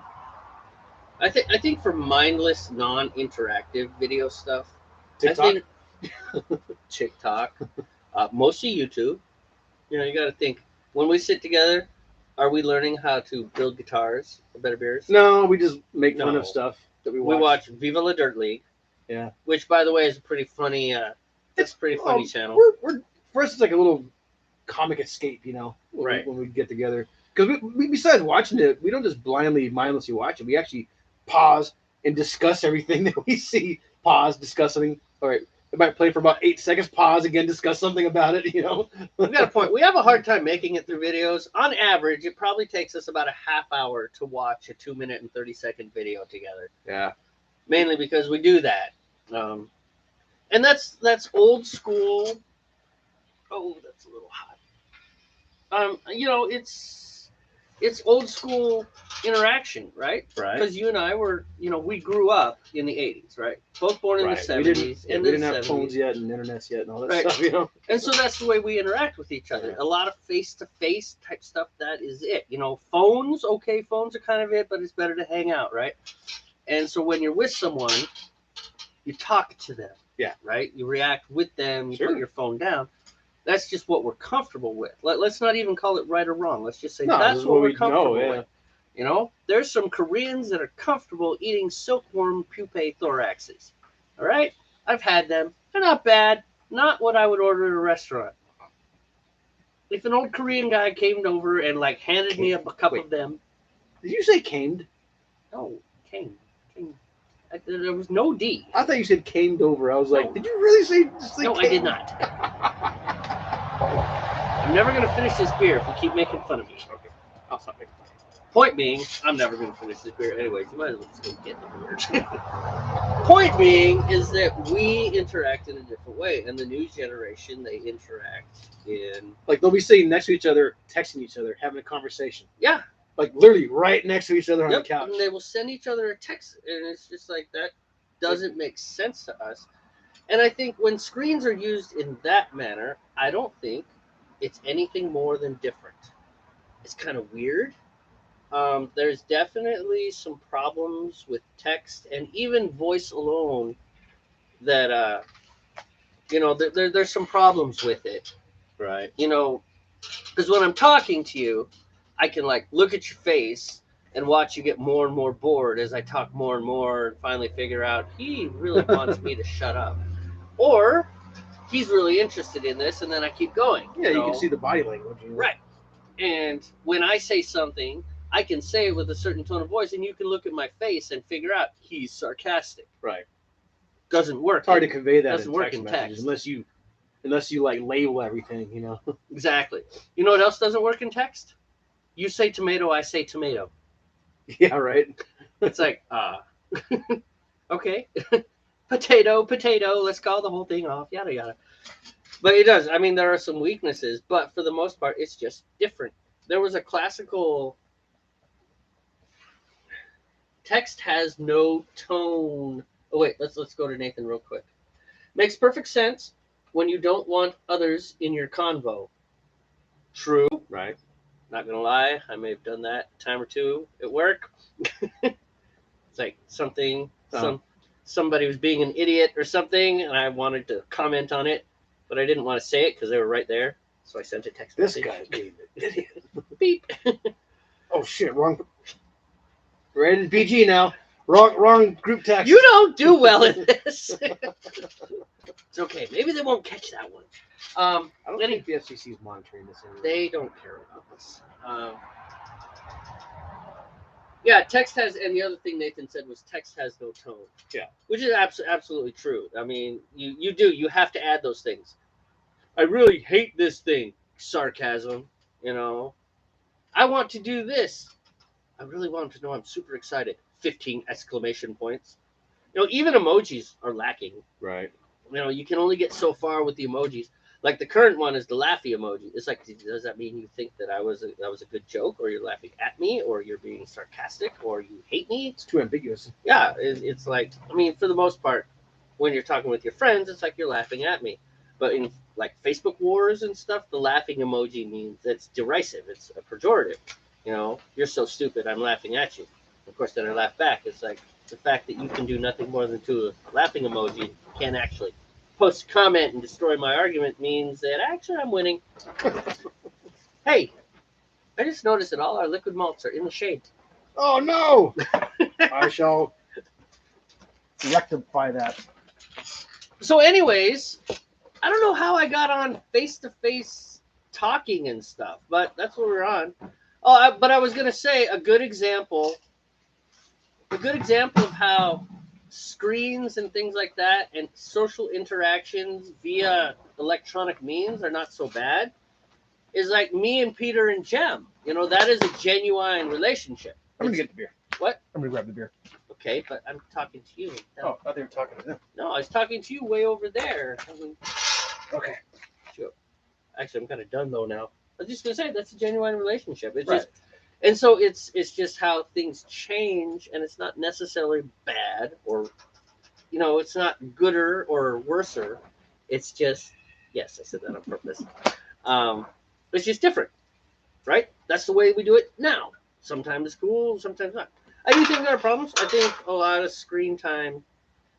I think for mindless, non-interactive video stuff,
TikTok,
TikTok, mostly YouTube. You got to think when we sit together. Are we learning how to build guitars for better beers?
No, we just make fun of stuff that we watch.
We watch Viva La Dirt League.
Yeah.
Which, by the way, is a pretty funny. It's a pretty funny channel.
We're for us, it's like a little comic escape,
Right.
When we get together, because we besides watching it, we don't just blindly, mindlessly watch it. We actually pause and discuss everything that we see. Pause, discuss something. All right, it might play for about 8 seconds. Pause again, discuss something about it.
We've got a point. We have a hard time making it through videos. On average, it probably takes us about a half hour to watch a 2-minute and 30-second video together.
Yeah. Mainly
because we do that. And that's old school. Oh, that's a little hot. It's old school interaction, right?
Right.
Because you and I were, we grew up in the 80s, right? Both born in the 70s.
We didn't have phones yet and internets yet and all that stuff,
And so that's the way we interact with each other. A lot of face-to-face type stuff, that is it. Phones are kind of it, but it's better to hang out, right? And so when you're with someone, you talk to them.
Yeah.
Right? You react with them, you
Sure.
put your phone down. That's just what we're comfortable with. Let's not even call it right or wrong. Let's just say that's what we're comfortable with. There's some Koreans that are comfortable eating silkworm pupae thoraxes. All right? I've had them. They're not bad. Not what I would order at a restaurant. If an old Korean guy came over and handed me up a cup of them.
Did you say caned?
No, came. There was no D.
I thought you said caned over. I was like,
No.
did you really say?
No, I did not. I'm never going to finish this beer if you keep making fun of me.
Okay, I'll stop making fun.
Point being, I'm never going to finish this beer. Anyways, you might as well just go get the beer. Point being is that we interact in a different way. And the new generation, they interact in...
They'll be sitting next to each other, texting each other, having a conversation.
Yeah.
Literally right next to each other on the couch.
And they will send each other a text. And it's just that doesn't make sense to us. And I think when screens are used in that manner, I don't think it's anything more than different. It's kind of weird. There's definitely some problems with text and even voice alone that You know, there's some problems with it.
Right.
You know, because when I'm talking to you, I can like look at your face and watch you get more and more bored as I talk more and more and finally figure out he really wants me to shut up. Or he's really interested in this, and then I keep going.
Yeah, you
know?
can see the body language. You know?
Right. And when I say something, I can say it with a certain tone of voice, and you can look at my face and figure out he's sarcastic.
Right.
Doesn't work.
It's hard to convey that
doesn't
in
work
text
in
messages
text.
unless you like label everything, you know.
Exactly. You know what else doesn't work in text? You say tomato, I say tomato.
Yeah, right.
It's like, okay. Potato, let's call the whole thing off, yada yada. But it does. I mean, there are some weaknesses, but for the most part, it's just different. There was a classical text has no tone. Oh wait, let's go to Nathan real quick. Makes perfect sense when you don't want others in your convo. True.
Right.
Not gonna lie, I may have done that a time or two at work. It's like somebody was being an idiot or something, and I wanted to comment on it, but I didn't want to say it because they were right there. So I sent a text
This
message.
guy's being an idiot.
Beep.
Oh shit! Wrong. Rated PG now. Wrong group text.
You don't do well in this. It's okay. Maybe they won't catch that one.
I don't think the FCC is monitoring this anymore.
They don't care about this. Yeah, text has, and the other thing Nathan said was text has no tone.
Yeah.
Which is absolutely true. I mean, you have to add those things. I really hate this thing. Sarcasm, you know. I want to do this. I really want them to know I'm super excited. 15 exclamation points. You know, even emojis are lacking.
Right.
You know, you can only get so far with the emojis. Like the current one is the laughy emoji. It's like, does that mean you think that that was a good joke, or you're laughing at me, or you're being sarcastic, or you hate me?
It's too ambiguous.
Yeah, it's like, I mean, for the most part, when you're talking with your friends, it's like you're laughing at me. But in like Facebook wars and stuff, the laughing emoji means it's derisive. It's a pejorative. You know, you're so stupid, I'm laughing at you. Of course, then I laugh back. It's like the fact that you can do nothing more than to a laughing emoji, can't actually post a comment and destroy my argument, means that actually I'm winning. Hey, I just noticed that all our liquid malts are in the shade.
Oh no! I shall rectify that.
So anyways, I don't know how I got on face-to-face talking and stuff, but that's what we're on. Oh, but I was going to say a good example of how screens and things like that and social interactions via electronic means are not so bad is like me and Peter and Jem. You know, that is a genuine relationship.
I'm gonna get the beer.
What?
I'm gonna grab the beer.
Okay, but I'm talking to you.
Oh, I thought they were talking to them.
No, I was talking to you way over there. I mean,
okay.
Sure. Actually, I'm kind of done though now. I was just gonna say that's a genuine relationship. It's
Right.
just, and so it's just how things change, and it's not necessarily bad or, you know, it's not gooder or worser. It's just, yes, I said that on purpose. It's just different, right? That's the way we do it now. Sometimes it's cool, sometimes not. I do think there are problems. I think a lot of screen time,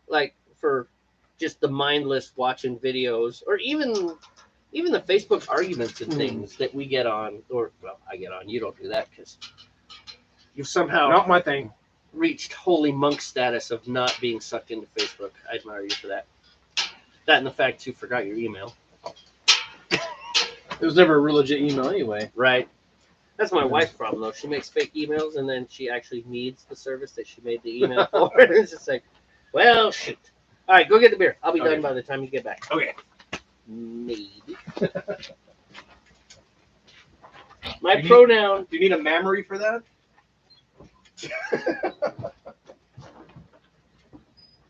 like for just the mindless watching videos, or even the Facebook arguments and things that we get on, or well, I get on. You don't do that because you've somehow
Not my thing.
reached holy monk status of not being sucked into Facebook. I admire you for that. That and the fact you forgot your email.
It was never a real legit email anyway.
Right. That's my wife's problem though. She makes fake emails and then she actually needs the service that she made the email for. It's just like, well, shoot. All right, go get the beer. I'll be done by the time you get back.
Okay.
Maybe. My pronoun.
Do you need a memory for that?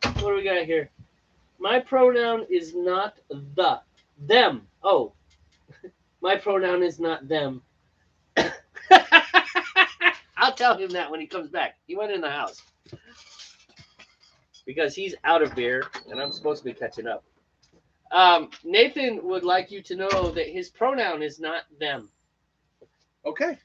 What do we got here? My pronoun is not the. Them. Oh. My pronoun is not them. I'll tell him that when he comes back. He went in the house. Because he's out of beer, and I'm supposed to be catching up. Nathan would like you to know that his pronoun is not them.
Okay.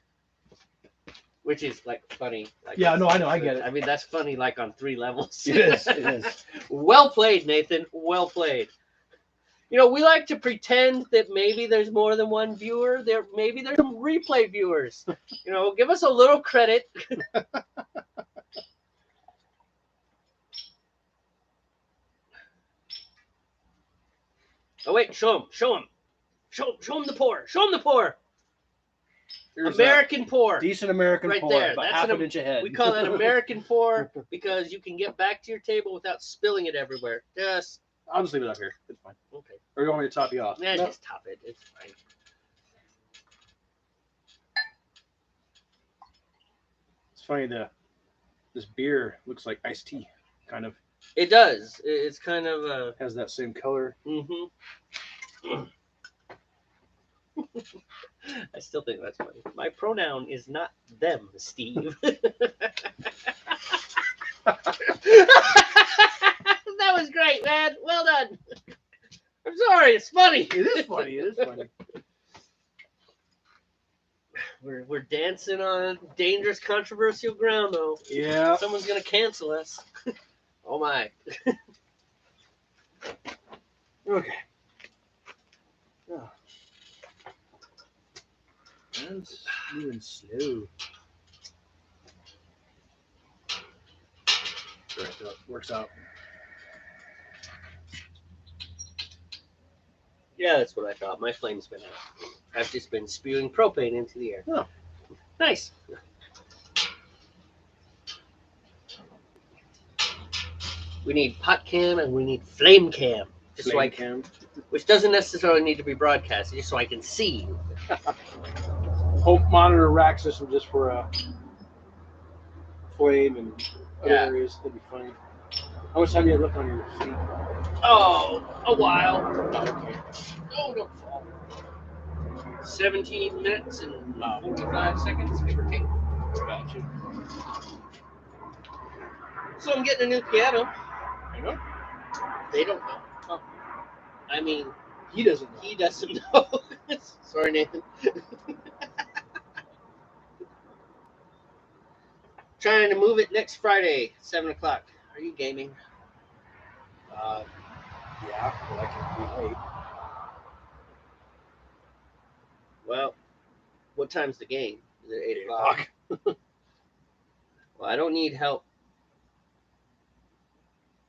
Which is like funny. Like,
yeah, no, I know, I get it.
I mean, that's funny like on 3 levels.
It is.
Well played, Nathan. Well played. You know, we like to pretend that maybe there's more than one viewer. Maybe there's some replay viewers. You know, give us a little credit. Oh wait, show him the pour. Show him the pour.
Here's
American pour.
Decent American
Right
pour,
there.
about
That's
half an inch ahead.
We call that American pour because you can get back to your table without spilling it everywhere. Just
I'll just leave it up here. It's fine.
okay.
Or you want me to top you off?
Yeah,
No.
just top it. It's fine.
It's funny this beer looks like iced tea, kind of.
It does. It's kind of
Has that same color.
Mm-hmm. I still think that's funny. My pronoun is not them, Steve. That was great, man. Well done. I'm sorry. It's funny.
It is funny. It is funny.
We're dancing on dangerous, controversial ground, though.
Yeah.
Someone's gonna cancel us. Oh my.
Okay. Oh. And moving slow. Right, that works out.
Yeah, that's what I thought. My flame's been out. I've just been spewing propane into the air.
Oh.
Nice. We need pot cam and we need flame cam. Just so I can, which doesn't necessarily need to be broadcasted, just so I can see.
Home monitor rack system just for flame and other areas. That'd be funny. How much time do you have left on your feet?
Oh, a while.
Okay.
Oh, don't fall. 17 minutes and 45 seconds, give or take.
Gotcha.
So I'm getting a new piano.
I know.
They don't know. Oh. I mean,
He doesn't know.
he doesn't know. Sorry, Nathan. Trying to move it next Friday, 7 o'clock. Are you gaming?
Yeah, but I can be late.
Well, what time's the game? Is it 8
8
o'clock?
o'clock.
Well, I don't need help.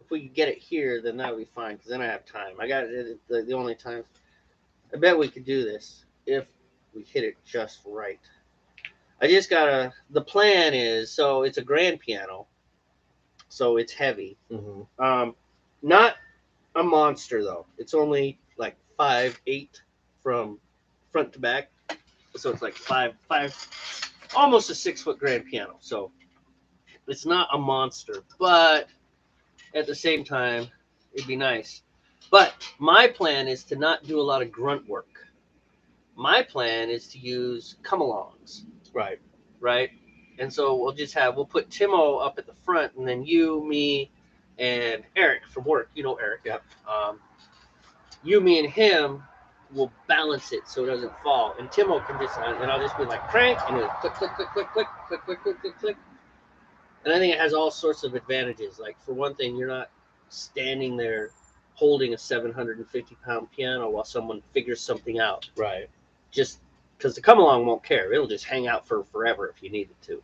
If we could get it here, then that would be fine, because then I have time. I got it the only time. I bet we could do this if we hit it just right. I just gotta. The plan is, so it's a grand piano, so it's heavy.
Mm-hmm.
Not a monster though. It's only like 5'8" from front to back, so it's like five, almost a 6-foot grand piano. So it's not a monster, but at the same time, it'd be nice. But my plan is to not do a lot of grunt work. My plan is to use come-alongs. Right? And so we'll put Timo up at the front, and then you, me, and Eric from work. You know Eric.
Yep.
You, me, and him will balance it so it doesn't fall. And Timo can and I'll just be like crank, and it'll click, click, click, click, click, click, click, click, click, click. And I think it has all sorts of advantages. Like, for one thing, you're not standing there holding a 750-pound piano while someone figures something out.
Right.
Just because the come-along won't care. It'll just hang out for forever if you need it to.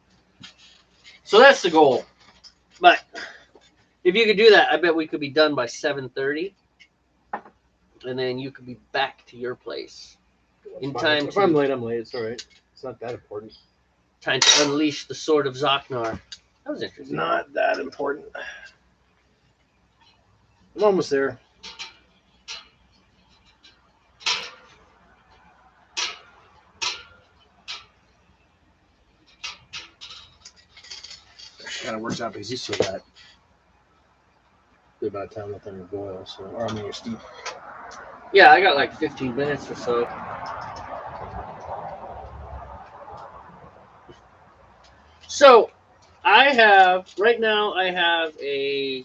So that's the goal. But if you could do that, I bet we could be done by 7:30. And then you could be back to your place in time.
If I'm late, I'm late. It's all right. It's not that important.
Time to unleash the sword of Zaknar. That was interesting.
Not that important. I'm almost there. Kind of works out because you still got about time left on your boil, so or I mean your steep.
Yeah, I got like 15 minutes or so. So I have I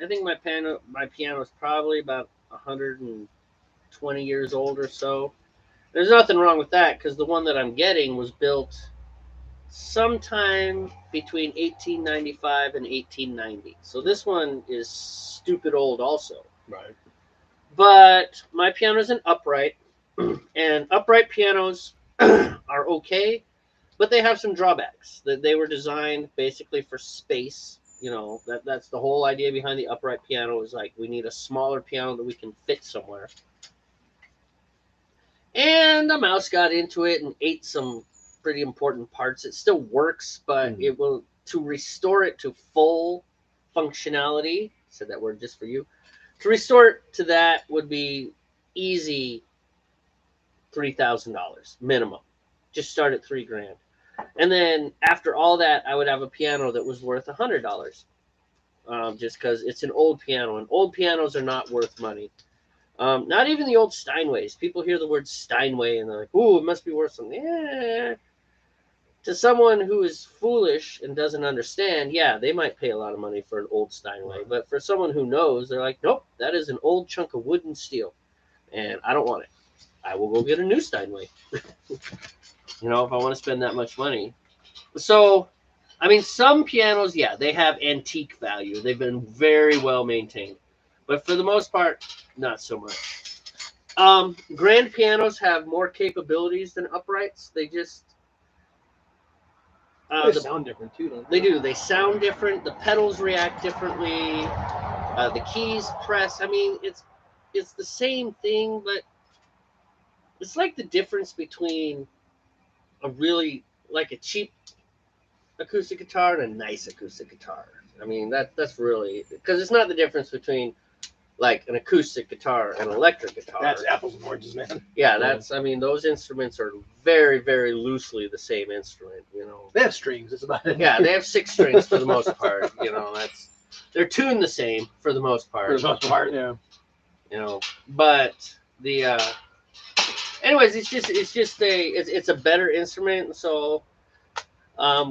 think my piano is probably about 120 years old or so. There's nothing wrong with that, because the one that I'm getting was built sometime between 1895 and 1890. So this one is stupid old also.
Right.
But my piano is an upright, and upright pianos are okay, but they have some drawbacks. That they were designed basically for space. You know, that's the whole idea behind the upright piano is like we need a smaller piano that we can fit somewhere. And the mouse got into it and ate some pretty important parts. It still works, but it will to restore it to full functionality. Said that word just for you. To restore it to that would be easy $3,000 minimum. Just start at $3,000. And then after all that, I would have a piano that was worth $100, just because it's an old piano, and old pianos are not worth money. Not even the old Steinways. People hear the word Steinway and they're like, "Ooh, it must be worth something." Yeah. To someone who is foolish and doesn't understand, yeah, they might pay a lot of money for an old Steinway. But for someone who knows, they're like, "Nope, that is an old chunk of wood and steel, and I don't want it. I will go get a new Steinway." You know, if I want to spend that much money. So, I mean, some pianos, yeah, they have antique value. They've been very well maintained. But for the most part, not so much. Grand pianos have more capabilities than uprights. They just
They sound different too, don't
they do. They sound different. The pedals react differently. The keys press. I mean, it's the same thing, but it's like the difference between a really like a cheap acoustic guitar and a nice acoustic guitar. I mean, that's really because it's not the difference between like an acoustic guitar and an electric guitar.
That's apples and oranges, man.
Yeah, that's. I mean, those instruments are very, very loosely the same instrument. You know,
They have strings. That's about it.
yeah, they have 6 strings for the most part. You know, they're tuned the same for the most part.
For the most part, yeah.
You know, but the anyways, it's a better instrument. So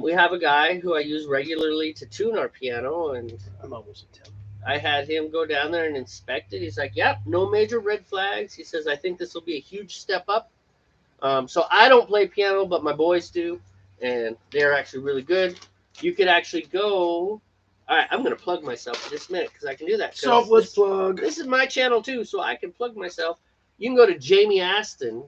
we have a guy who I use regularly to tune our piano, and
I'm almost at 10.
I had him go down there and inspect it. He's like, "Yep, no major red flags." He says, "I think this will be a huge step up." So I don't play piano, but my boys do, and they're actually really good. You could actually go. All right, I'm going to plug myself for this minute because I can do that.
Selfless plug.
This is my channel too, so I can plug myself. You can go to Jamey Aston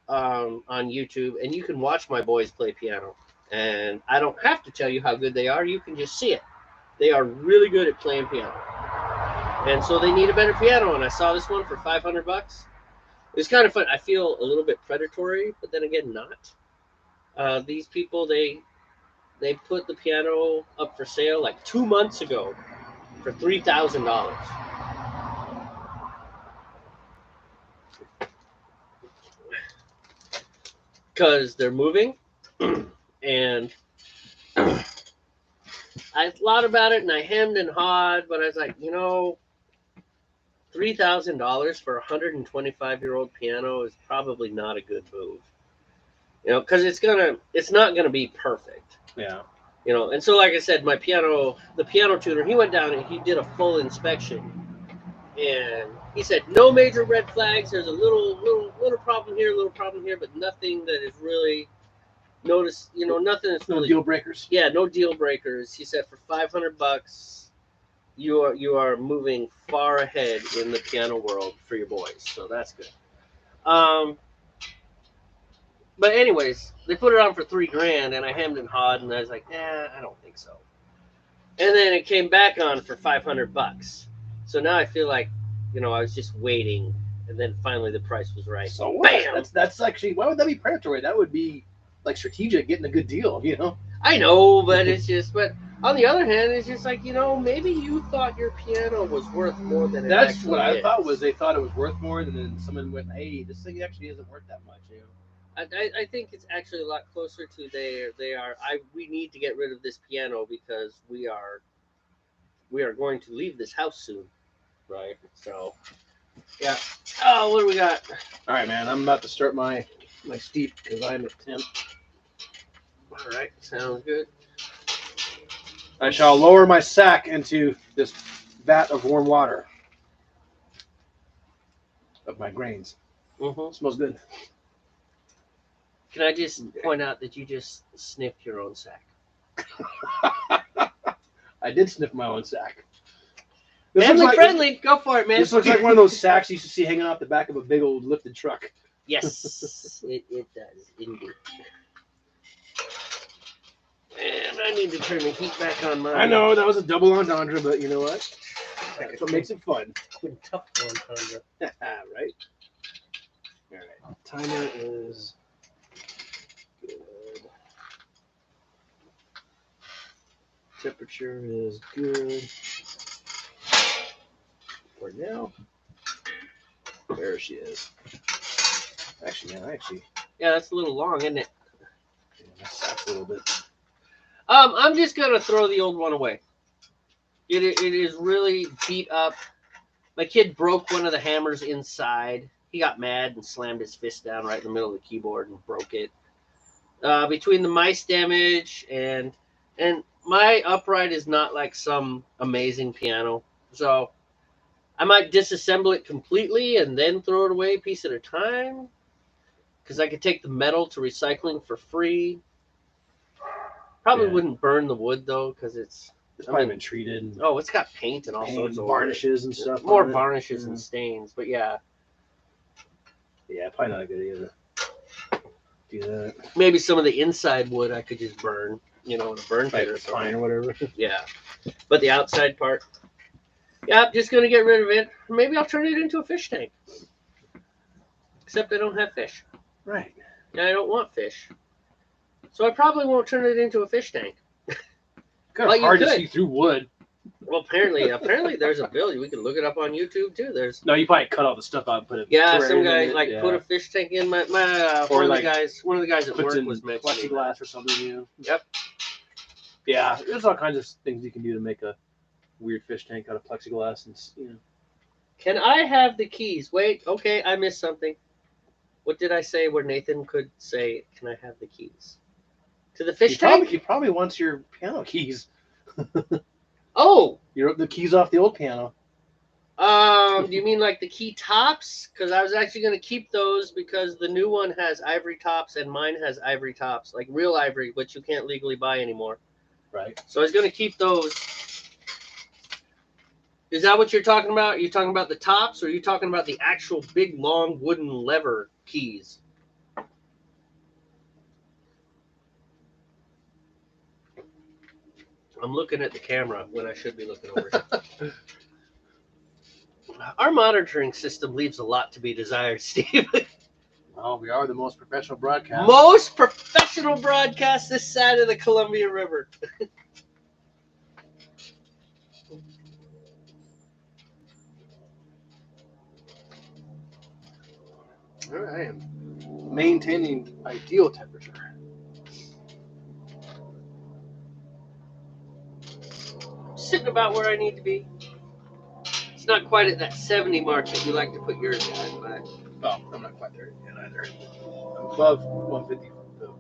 on YouTube, and you can watch my boys play piano. And I don't have to tell you how good they are. You can just see it. They are really good at playing piano. And so they need a better piano. And I saw this one for $500. It's kind of fun. I feel a little bit predatory, but then again, not. These people, they put the piano up for sale like 2 months ago for $3,000. Because they're moving, and I thought about it and I hemmed and hawed, but I was like, $3,000 for a 125-year-old piano is probably not a good move. Because it's not gonna be perfect.
Yeah.
And so like I said, the piano tuner, he went down and he did a full inspection, and he said no major red flags. There's a little problem here, but nothing that is really noticed. Nothing that's
No
really
deal breakers.
Yeah, no deal breakers. He said for $500, you are moving far ahead in the piano world for your boys. So that's good. But anyways, they put it on for $3,000, and I hemmed and hawed, and I was like, I don't think so. And then it came back on for $500. So now I feel like, I was just waiting, and then finally the price was right.
So what?
Bam!
That's actually, why would that be predatory? That would be like strategic, getting a good deal,
I know, but it's just, but on the other hand, it's just like, maybe you thought your piano was worth more than it
That's
actually
what I
is.
thought was they thought it was worth more, and then someone went, "Hey, this thing actually isn't worth that much."
I think it's actually a lot closer to we need to get rid of this piano because we are going to leave this house soon. Right. So yeah. Oh, what do we got?
All right, man. I'm about to start my steep because I'm at 10.
All right, sounds good.
I shall lower my sack into this vat of warm water of my grains.
Mm-hmm.
Smells good.
Can I just point out that you just sniffed your own sack?
I did sniff my own sack.
Family friendly. Go for it, man.
This looks like one of those sacks you used to see hanging off the back of a big old lifted truck.
Yes, it does indeed. And I need to turn the heat back on mine.
I know that was a double entendre, but you know what? That's what makes it fun.
Tough entendre.
Right? All right. Timer is good. Temperature is good. For now. There she is. Actually,
Yeah, that's a little long, isn't it?
That's a little bit.
I'm just gonna throw the old one away. It is really beat up. My kid broke one of the hammers inside. He got mad and slammed his fist down right in the middle of the keyboard and broke it. Between the mice damage and my upright is not like some amazing piano, so I might disassemble it completely and then throw it away a piece at a time, because I could take the metal to recycling for free. Probably wouldn't burn the wood though, because it's
probably been treated.
Oh, it's got paint and all sorts of
varnishes and stuff.
More varnishes and stains, but yeah.
Yeah, probably not a good idea to do that.
Maybe some of the inside wood I could just burn, in a burn pit or something.
Fine or whatever.
Yeah, but the outside part, yeah, I'm just gonna get rid of it. Maybe I'll turn it into a fish tank. Except I don't have fish.
Right.
And I don't want fish, so I probably won't turn it into a fish tank.
Kind of hard to see through wood.
Well, apparently there's a build. We can look it up on YouTube too.
No, you probably cut all the stuff out and put it.
Yeah, some guy put a fish tank in. One of the guys at work was making
plexiglass or something.
Yep.
Yeah, there's all kinds of things you can do to make a weird fish tank out of plexiglass and.
Can I have the keys? Wait, okay, I missed something. What did I say where Nathan could say, "Can I have the keys?" To the fish tank?
He probably wants your piano keys.
Oh!
The keys off the old piano.
Do you mean like the key tops? Because I was actually going to keep those because the new one has ivory tops and mine has ivory tops. Like real ivory, which you can't legally buy anymore.
Right.
So I was going to keep those. Is that what you're talking about? Are you talking about the tops or are you talking about the actual big, long wooden lever keys? I'm looking at the camera when I should be looking over here. Our monitoring system leaves a lot to be desired, Steve.
Well, we are the most professional broadcast.
Most professional broadcast this side of the Columbia River.
I am maintaining ideal temperature.
Sitting about where I need to be. It's not quite at that 70 mark that you like to put yours at, but
I'm not quite there yet either. I'm above 150 though.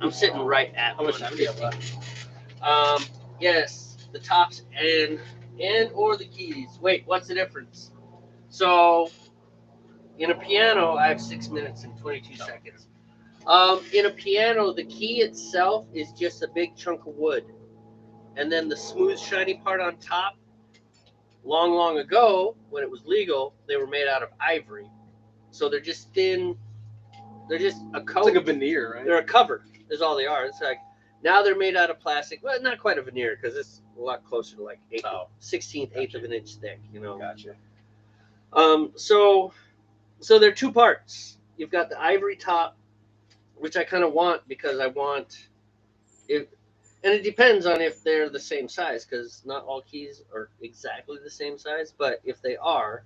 I'm sitting right at
how much
150. Yes, the tops and or the keys. Wait, what's the difference? So in a piano, I have 6 minutes and 22 seconds. In a piano, the key itself is just a big chunk of wood. And then the smooth, shiny part on top, long ago, when it was legal, they were made out of ivory. So they're just thin. They're just a coat.
It's like a veneer, right?
They're a cover, is all they are. It's like, now they're made out of plastic. Well, not quite a veneer, because it's a lot closer to like 16th of an inch thick,
Gotcha.
So they're two parts. You've got the ivory top, which I kind of want because I want it. And it depends on if they're the same size, because not all keys are exactly the same size. But if they are,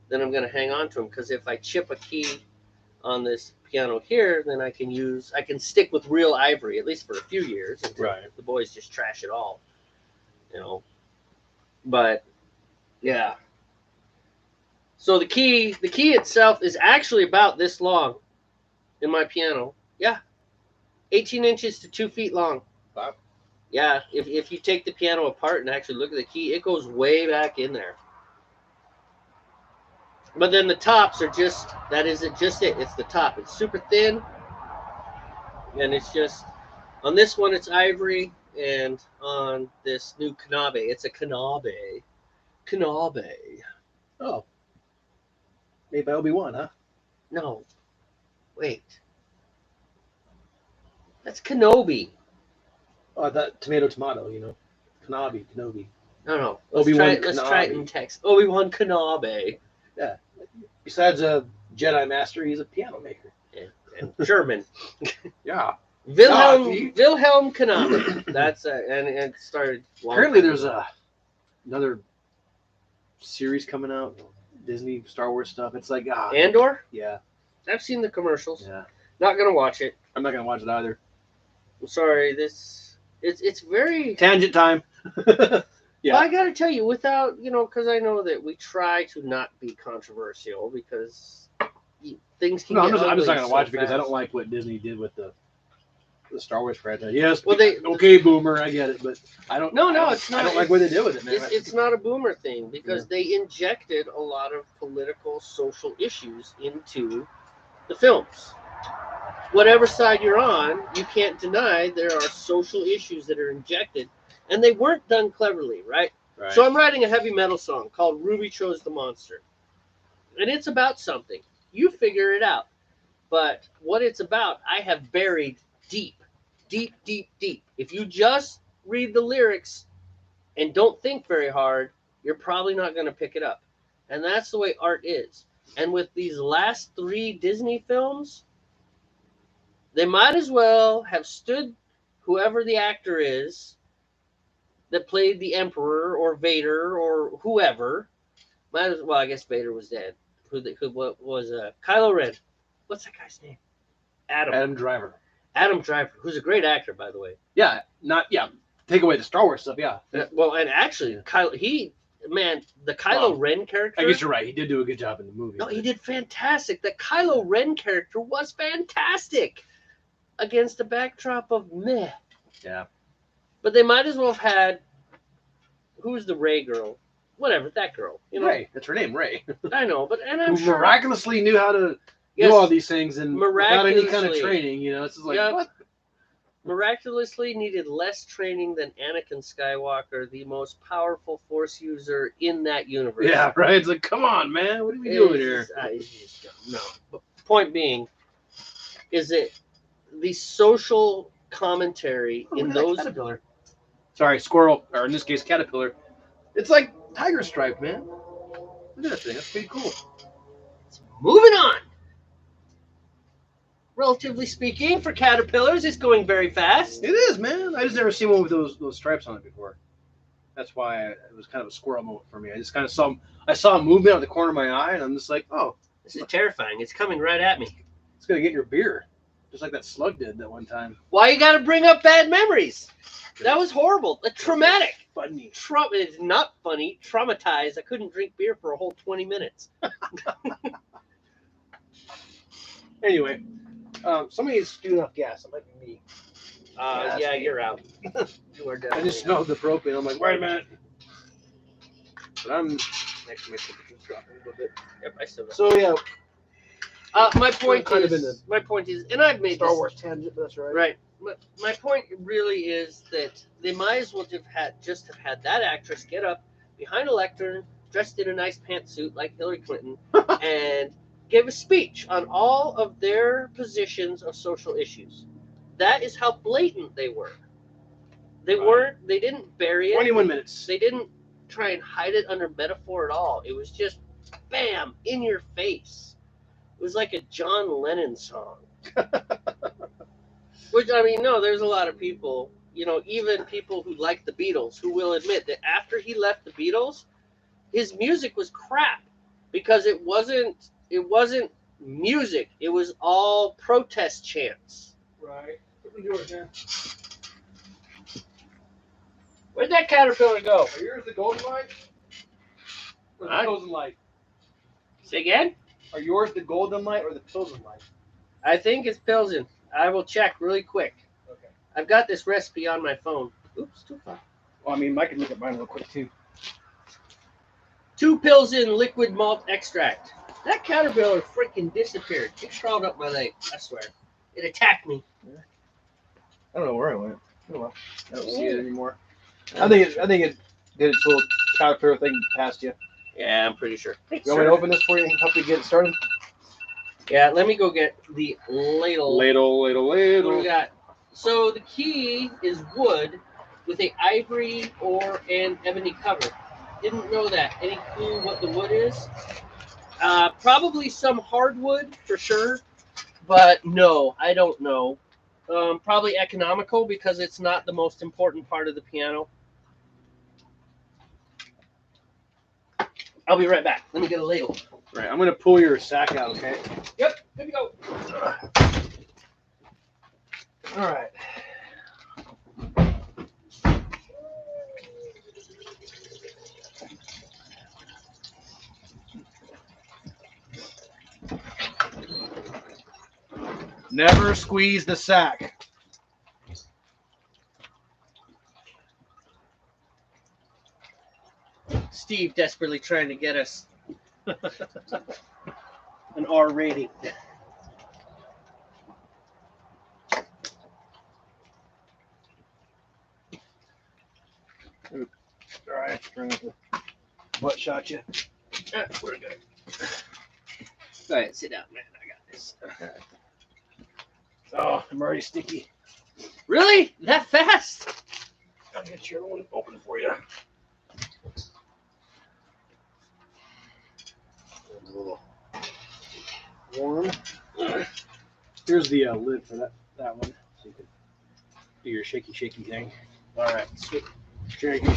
then I'm going to hang on to them. Because if I chip a key on this piano here, then I can stick with real ivory, at least for a few years.
Right.
The boys just trash it all, But, yeah. So the key itself is actually about this long in my piano. Yeah. 18 inches to 2 feet long.
Wow.
Yeah, if you take the piano apart and actually look at the key, it goes way back in there. But then the tops are just, that isn't just it. It's the top. It's super thin. And it's just, on this one, it's ivory. And on this new Kanabe, it's a Kanabe. Kenobi.
Oh. Made by Obi-Wan, huh?
No. Wait. That's Kenobi.
Oh, I thought tomato, you know. Kenobi.
No.
Obi-Wan
Let's try it in text. Obi-Wan Kenobi.
Yeah. Besides a Jedi Master, he's a piano maker.
Yeah. And German.
Yeah.
Wilhelm Kenobi. That's and it started.
Apparently, there's another series coming out. Disney Star Wars stuff. It's like
Andor.
Yeah.
I've seen the commercials.
Yeah.
Not gonna watch it.
I'm not gonna watch it either.
I'm sorry. It's very
tangent time. Yeah.
Well, I gotta tell you, without because I know that we try to not be controversial because things can.
I'm
get
just not gonna
so
watch it because
fast.
I don't like what Disney did with the Star Wars franchise. Yes.
Well,
okay, boomer, I get it, but I don't.
No, it's not.
I don't like what they did with it, man.
It's not a boomer thing because they injected a lot of political, social issues into the films. Whatever side you're on, you can't deny there are social issues that are injected, and they weren't done cleverly, right?
Right.
So I'm writing a heavy metal song called Ruby Chose the Monster. And it's about something. You figure it out. But what it's about, I have buried deep. If you just read the lyrics and don't think very hard, you're probably not going to pick it up. And that's the way art is. And with these last 3 Disney films, they might as well have stood whoever the actor is that played the Emperor or Vader or whoever. Well, I guess Vader was dead. Who was Kylo Ren? What's that guy's name?
Adam Driver.
Adam Driver, who's a great actor, by the way.
Yeah, take away the Star Wars stuff, yeah.
Well, and actually, the Kylo Ren character.
I guess you're right. He did do a good job in the movie.
No, he did fantastic. The Kylo Ren character was fantastic against a backdrop of meh.
Yeah.
But they might as well have had who's the Rey girl? Whatever, that girl.
Rey. That's her name, Rey.
I know, but I'm
who
sure
miraculously knew how to do all these things and without any kind of training, It's just like what?
Miraculously needed less training than Anakin Skywalker, the most powerful Force user in that universe.
Yeah, right. It's like, come on, man, what are we doing here?
No. But point being, is that the social commentary in those.
Caterpillar. Sorry, squirrel, or in this case, caterpillar. It's like tiger stripe, man. Look at that thing. That's pretty cool.
Moving on. Relatively speaking, for caterpillars, it's going very fast.
It is, man. I just never seen one with those stripes on it before. That's why it was kind of a squirrel moment for me. I just kind of saw a movement out the corner of my eye, and I'm just like, oh,
this is terrifying. It's coming right at me.
It's gonna get your beer, just like that slug did that one time.
Why you got to bring up bad memories? That was horrible. Traumatic.
Funny.
It's not funny. Traumatized. I couldn't drink beer for a whole 20 minutes.
Anyway, somebody's spewing off gas. It might be me.
Yeah, you're out. You are definitely
I just smelled the propane. I'm like, wait a minute. But I'm actually my temperature's dropping a little bit.
Yep, I still got
So yeah.
My point is, and I've made
Star Wars tangent. But that's right.
Right. My point really is that they might as well have had that actress get up behind a lectern, dressed in a nice pantsuit like Hillary Clinton, and give a speech on all of their positions of social issues. That is how blatant they were. They didn't bury it.
21 minutes.
They didn't try and hide it under metaphor at all. It was just bam, in your face. It was like a John Lennon song. Which, I mean, no, there's a lot of people, even people who like the Beatles, who will admit that after he left the Beatles, his music was crap because it wasn't music. It was all protest chants.
Right. What are we doing, man?
Where'd that caterpillar go?
Are yours the golden light? Or the Pilsen light?
Say again?
Are yours the golden light or the Pilsen light?
I think it's Pilsen. I will check really quick.
Okay.
I've got this recipe on my phone. Oops, too far.
Well, I mean, I can look at mine real quick, too.
2 Pilsen liquid malt extract. That caterpillar freaking disappeared. It crawled up my leg, I swear. It attacked me.
Yeah. I don't know where I went. Oh well. I don't see it anymore. I think it did its little Caterpillar thing past you.
Yeah, I'm pretty sure.
You want me to open this for you and help you get it started?
Yeah, let me go get the ladle.
Ladle.
What do we got? So the key is wood with a ivory or an ebony cover. Didn't know that. Any clue what the wood is? Probably some hardwood for sure, but no, I don't know. Probably economical because it's not the most important part of the piano. I'll be right back. Let me get a ladle.
Right, I'm gonna pull your sack out, okay?
Yep, here we go. All right.
Never squeeze the sack.
Steve desperately trying to get us an R rating.
All right, bring up the butt shot you.
We're good. All right, sit down, man. I got this.
Oh, I'm already sticky.
Really? That fast?
I'll get your one open for you. A little warm. Here's the lid for that one, so you can do your shaky thing.
All right, sweet.
Shaky.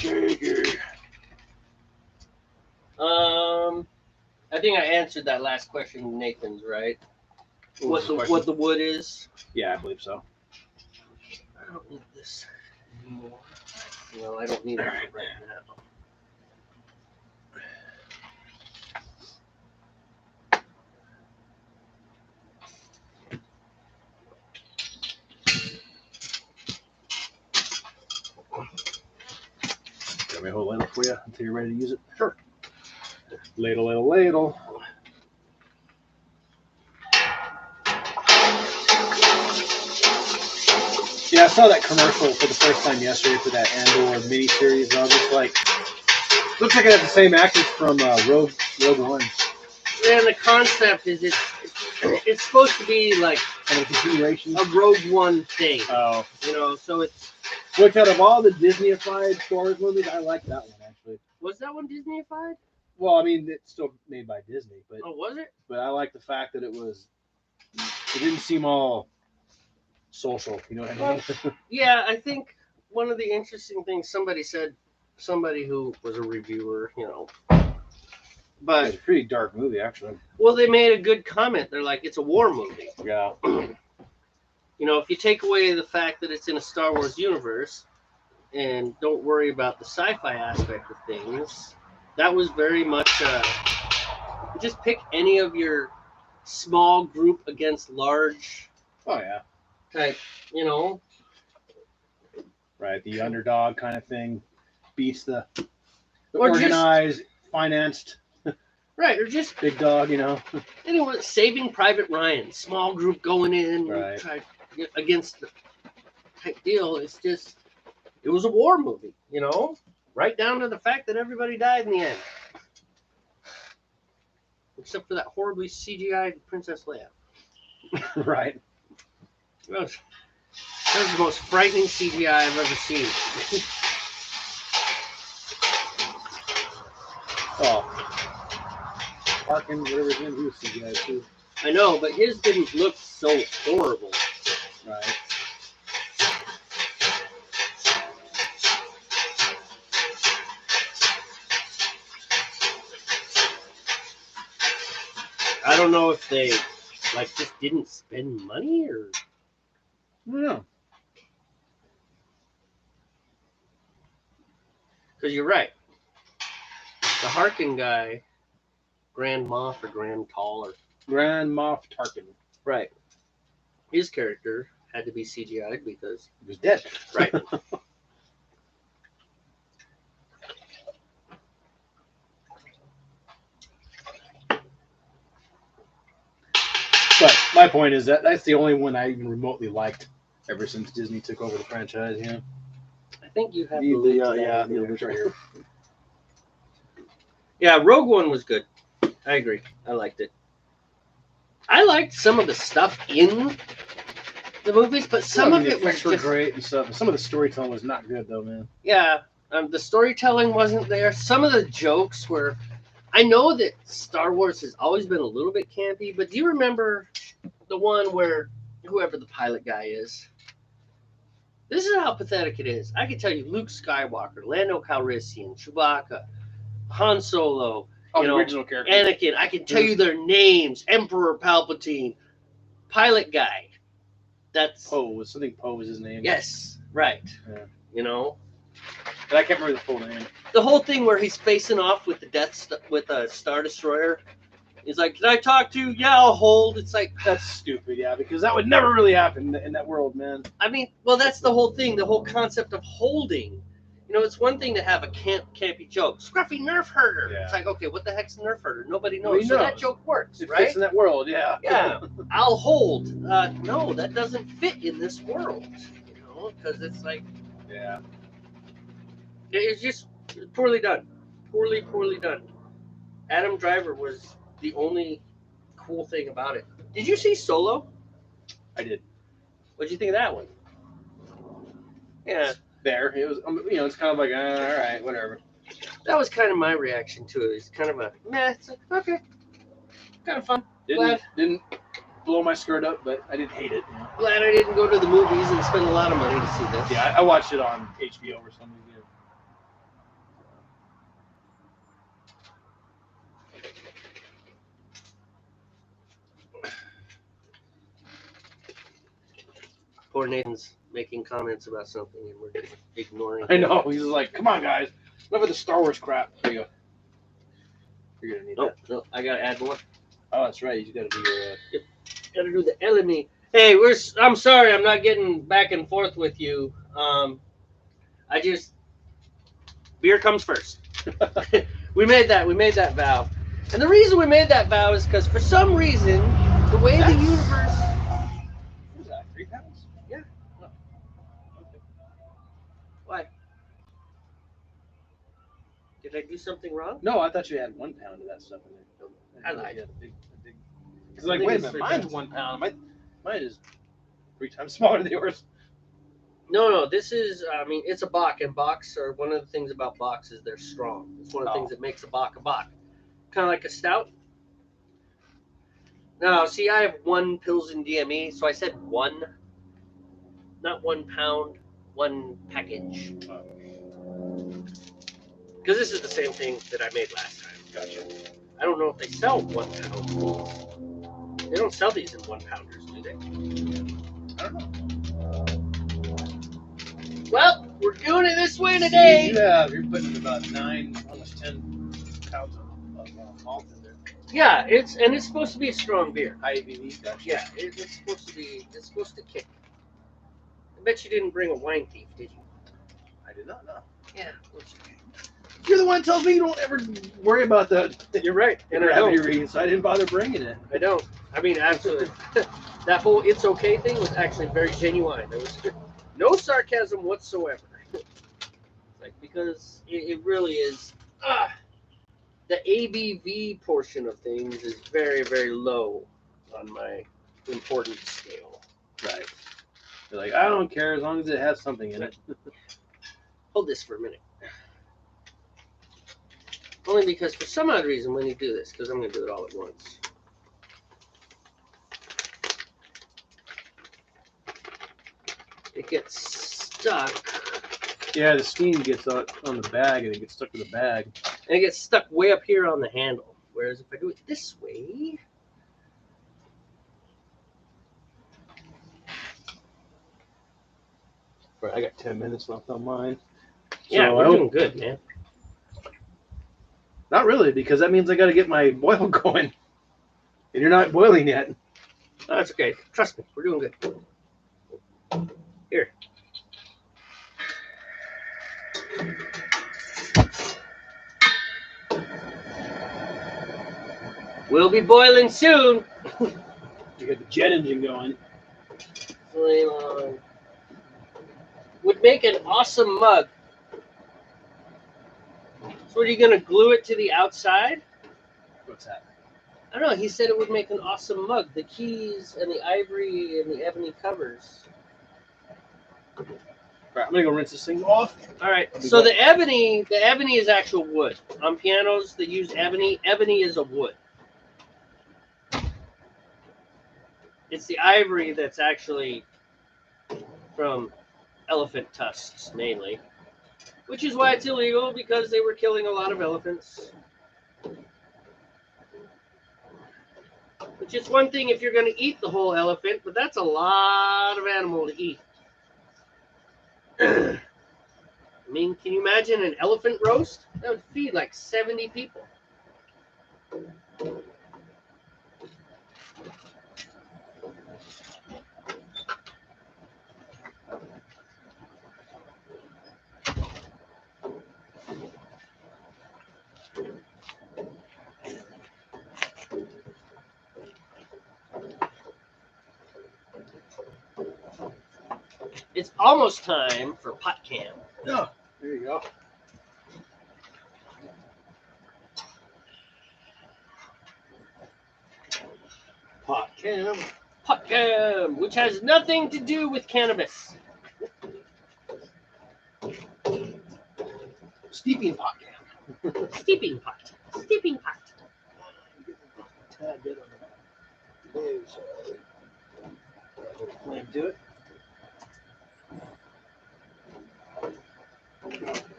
I think I answered that last question, Nathan's, right? What the wood is?
Yeah, I believe so.
I don't need this anymore. No, I don't need it right now.
Got me a whole ladle for you until you're ready to use it.
Sure.
Ladle. Yeah, I saw that commercial for the first time yesterday for that Andor miniseries. I was just like, looks like it has the same actors from Rogue One.
And the concept is it's supposed to be like
And a continuation.
a Rogue One thing.
Oh.
You know, so it's...
Which out of all the Disney-ified Star Wars movies, I like that one, actually.
Was that one Disney-ified?
Well, I mean, it's still made by Disney, but
Oh, was it?
I like the fact that it didn't seem all social, you know what I mean?
Yeah, I think one of the interesting things somebody who was a reviewer, you know, but
It's a pretty dark movie, actually.
well, they made a good comment. They're like, it's a war movie.
Yeah.
You know, if you take away the fact that it's in a Star Wars universe and don't worry about the sci-fi aspect of things, that was very much just pick any of your small group against large
Oh, yeah.
type, you know.
Right, the underdog kind of thing beats the
Or just-
organized, financed
Right, or just
big dog, you know.
anyone. Saving Private Ryan, small group going in,
Right.
try to get against the type deal. It's just, it was a war movie, you know, right down to the fact that everybody died in the end, except for that horribly CGI Princess Leia.
Right.
That was the most frightening CGI I've ever seen.
Oh. Parkin, whatever his name, he was CGI too.
I know, but his didn't look so horrible.
Right.
I don't know if they like just didn't spend money or
I don't know.
because you're right. The Harkin guy, Grand Moff or Grand Tall or
Grand Moff Tarkin.
right, his character had to be CGI'd because
He was dead.
right.
But my point is that's the only one I even remotely liked ever since Disney took over the franchise, you know.
I think you have
The
the lid to
yeah,
that
the
over
lid's
there.
right here.
Yeah, Rogue One was good. I agree. I liked it. I liked some of the stuff in the movies, but some of it was just
great and stuff. Some of the storytelling was not good though, man.
yeah. The storytelling wasn't there. Some of the jokes were. I know that Star Wars has always been a little bit campy, but do you remember the one where whoever the pilot guy is? This is how pathetic it is. I can tell you Luke Skywalker, Lando Calrissian, Chewbacca, Han Solo,
Oh,
you
the
know,
original character.
Anakin. I can tell you their names. Emperor Palpatine, pilot guy. That's
Poe was his name.
yes, right.
Yeah.
You know,
But I can't remember the full name.
the whole thing where he's facing off with with a Star Destroyer. He's like, "Can I talk to you?" Yeah, I'll hold. It's like
That's stupid, yeah, because that would never really happen in that world, man.
I mean, well, that's the whole thing. The whole concept of holding. You know, it's one thing to have a campy joke. Scruffy Nerf herder.
Yeah.
It's like, okay, what the heck's a Nerf herder? Nobody knows.
Nobody
So
knows.
that joke works,
It
right?
fits in that world, yeah.
Yeah, I'll hold. No, that doesn't fit in this world. You know, because it's like
Yeah.
it's just poorly done. Poorly done. Adam Driver was the only cool thing about it. Did you see Solo?
I did.
What'd you think of that one? Yeah,
There. It was, it's kind of like, all right, whatever.
that was kind of my reaction to it. It's kind of a meh. It's like, okay, kind of fun.
Didn't blow my skirt up, but I didn't hate it. You know?
Glad I didn't go to the movies and spend a lot of money to see this.
Yeah, I watched it on HBO or something. Yeah.
Poor Nathan's making comments about something and we're just ignoring
I
him.
know. He's like, come on, guys. Enough of the Star Wars crap. There you go. You're going to need
Nope,
that.
no, I gotta add more.
Oh, that's right. You got to do your...
Gotta do the LME. Hey, I'm sorry, I'm not getting back and forth with you. Beer comes first. we made that vow, and the reason we made that vow is because for some reason the way the universe.
What is that, 3 pounds?
Yeah.
Oh, okay.
Why? Did I do something wrong?
No, I thought you had 1 pound of that stuff in there.
I lied.
Because like, wait a minute, mine's 1 pound. Mine is 3 times smaller than yours.
No, this is, I mean, it's a Bock, and Bocks are, one of the things about Bocks is they're strong. It's one of the things that makes a Bock a Bock. Kind of like a stout. No, see, I have 1 Pilsen DME, so I said 1, not 1 pound, 1 package. Because this is the same thing that I made last time.
Gotcha.
I don't know if they sell 1 pound. They don't sell these in 1 pounders, do they?
I don't know.
Well, we're doing it this way today.
Yeah, you're putting about 9, almost 10 pounds of malt in there.
Yeah, it's supposed to be a strong beer.
High ABV, gotcha.
Yeah, it's supposed to kick. I bet you didn't bring a wine thief, did you?
I did not know.
Yeah.
You're the one who tells me you don't ever worry about that.
You're right, and I don't.
Reading, so I didn't bother bringing it.
I don't. I mean, absolutely. That whole "it's okay" thing was actually very genuine. There was no sarcasm whatsoever. Like, because it really is. The ABV portion of things is very, very low on my importance scale.
Right. You're like, I don't care as long as it has something in it.
Hold this for a minute. Only because for some odd reason when you do this, because I'm going to do it all at once. It gets stuck.
Yeah, the steam gets on the bag and it gets stuck to the bag.
And it gets stuck way up here on the handle. Whereas if I do it this way.
Right, I got 10 minutes left on mine.
Yeah,
So
we're doing good, man.
Not really, because that means I got to get my boil going. And you're not boiling yet.
No, that's okay. Trust me, we're doing good. Here. We'll be boiling soon.
You got the jet engine going.
Would make an awesome mug. So are you going to glue it to the outside?
What's that?
I don't know. He said it would make an awesome mug. The keys and the ivory and the ebony covers.
All right, I'm gonna go rinse this thing off.
All right. So the ebony is actual wood. On pianos, they use ebony. Ebony is a wood. It's the ivory that's actually from elephant tusks, mainly. Which is why it's illegal, because they were killing a lot of elephants. Which is one thing if you're going to eat the whole elephant, but that's a lot of animal to eat. I mean, can you imagine an elephant roast? That would feed like 70 people. It's almost time for pot cam.
Oh, there you go. Pot cam.
Pot cam, which has nothing to do with cannabis.
Steeping pot cam.
Steeping pot. Steeping pot.
Tad bit on the flame to it.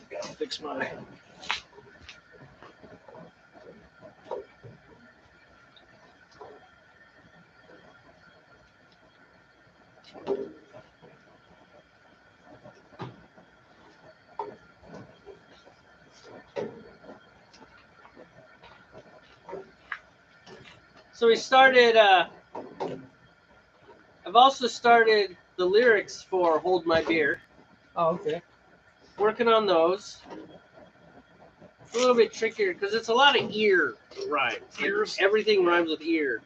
Gotta fix my.
So we started, I've also started the lyrics for Hold My Beer.
Oh, okay.
Working on those. It's a little bit trickier because it's a lot of ear rhymes.
Ears?
Everything rhymes with ear.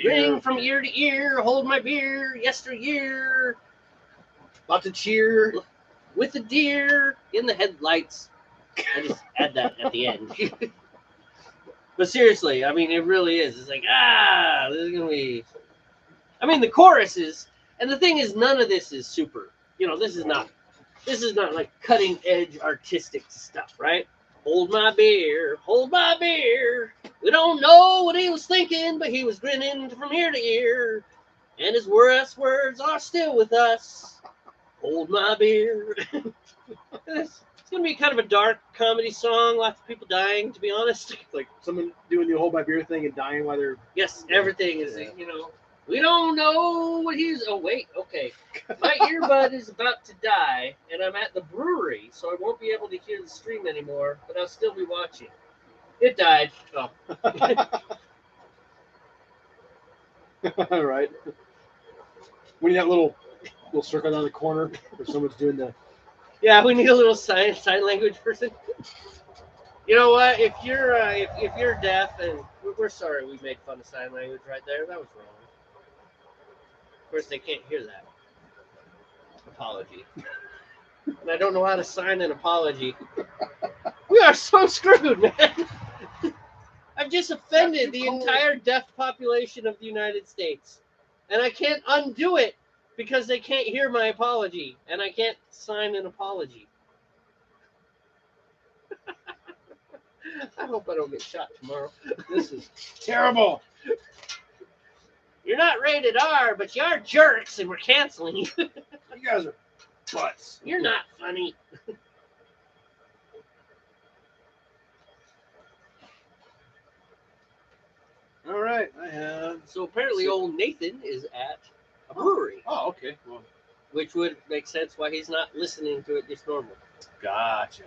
Ring from ear to ear, hold my beer, yesteryear.
About to cheer.
With a deer in the headlights. I just add that at the end. But seriously, I mean, it really is. It's like, this is going to be... I mean, the chorus is... And the thing is, none of this is super... this is not like cutting edge artistic stuff, right? Hold my beer, hold my beer. We don't know what he was thinking, but he was grinning from ear to ear. And his worst words are still with us. Hold my beer. It's going to be kind of a dark comedy song. Lots of people dying, to be honest.
Like someone doing the hold my beer thing and dying while they're...
Yes, everything is, we don't know what he's... Oh, wait, okay. My earbud is about to die, and I'm at the brewery, so I won't be able to hear the stream anymore, but I'll still be watching. It died. Oh.
All right. We need that little circle down the corner where someone's doing the...
Yeah, we need a little sign language person. You know what? If you're deaf, and we're sorry we made fun of sign language right there. That was wrong. Of course, they can't hear that. Apology. And I don't know how to sign an apology. We are so screwed, man. I've just offended the entire deaf population of the United States. And I can't undo it because they can't hear my apology. And I can't sign an apology. I hope I don't get shot tomorrow.
This is terrible.
You're not rated R, but you are jerks, and we're canceling you.
You guys are butts.
You're not funny.
All right, I have...
So apparently old Nathan is at a brewery.
Oh, okay. Well,
which would make sense why he's not listening to it just normal.
Gotcha.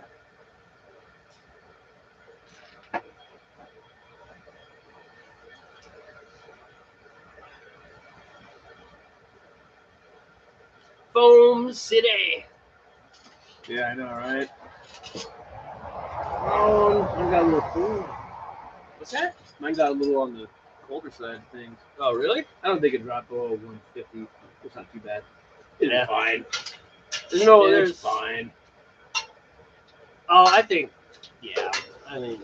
Foam City.
Yeah, I know, right? Oh, mine got a little cool.
What's that?
Mine got a little on the colder side of things.
Oh, really?
I don't think it dropped below 150. It's not too bad. It's fine.
No,
it's fine.
Oh, I think Yeah, I mean,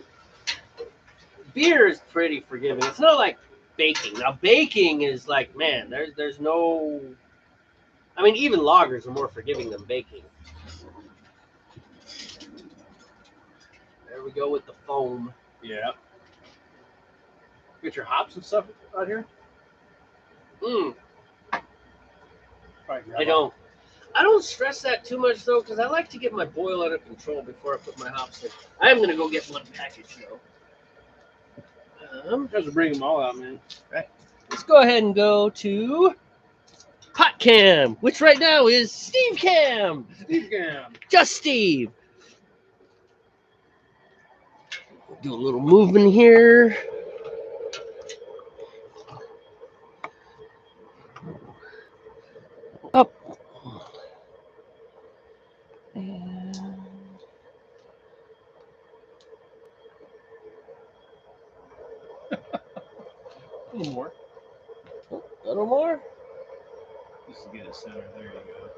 beer is pretty forgiving. It's not like baking. Now, baking is like, man, there's no. I mean, even lagers are more forgiving than baking. There we go with the foam.
Yeah. Get your hops and stuff out here.
I don't. I don't stress that too much though, because I like to get my boil under control before I put my hops in. I am gonna go get one package though.
You guys are bringing them all out, man.
Right. Let's go ahead and go to Hot Cam, which right now is Steve Cam.
Steve Cam.
Just Steve. Do a little movement here. Up. And
A little more.
a little more.
Just to get it centered. There you go.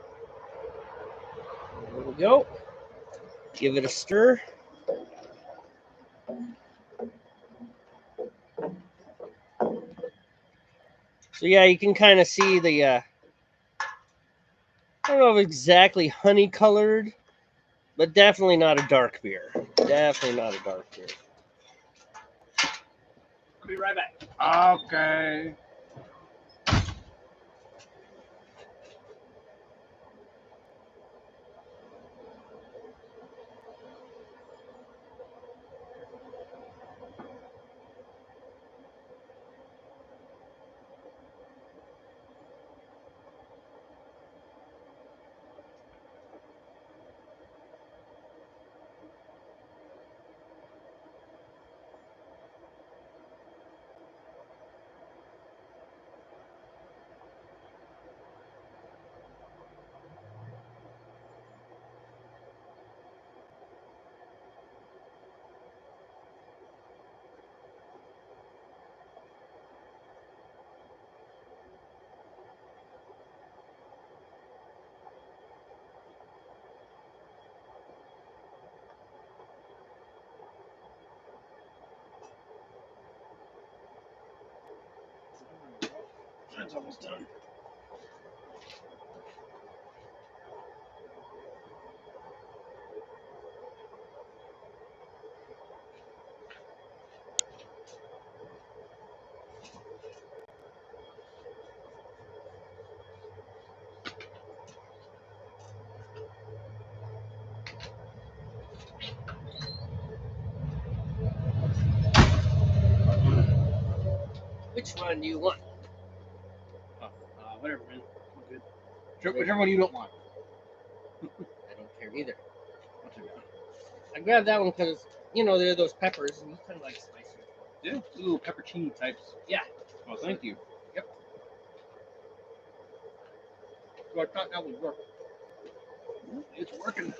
There we go. Give it a stir. So yeah, you can kind of see the, I don't know if exactly honey colored, but definitely not a dark beer. Definitely not a dark beer. I'll be right back.
Okay. That's almost done.
Which one do you want?
Whatever, man. Good. Whichever one you don't want.
I don't care either.
I'll take it.
I grabbed that one because, you know, there are those peppers, and you kind of like spicy.
Yeah, little peppercini types.
Yeah.
Oh, thank you.
Yep.
So I thought that would work. It's working.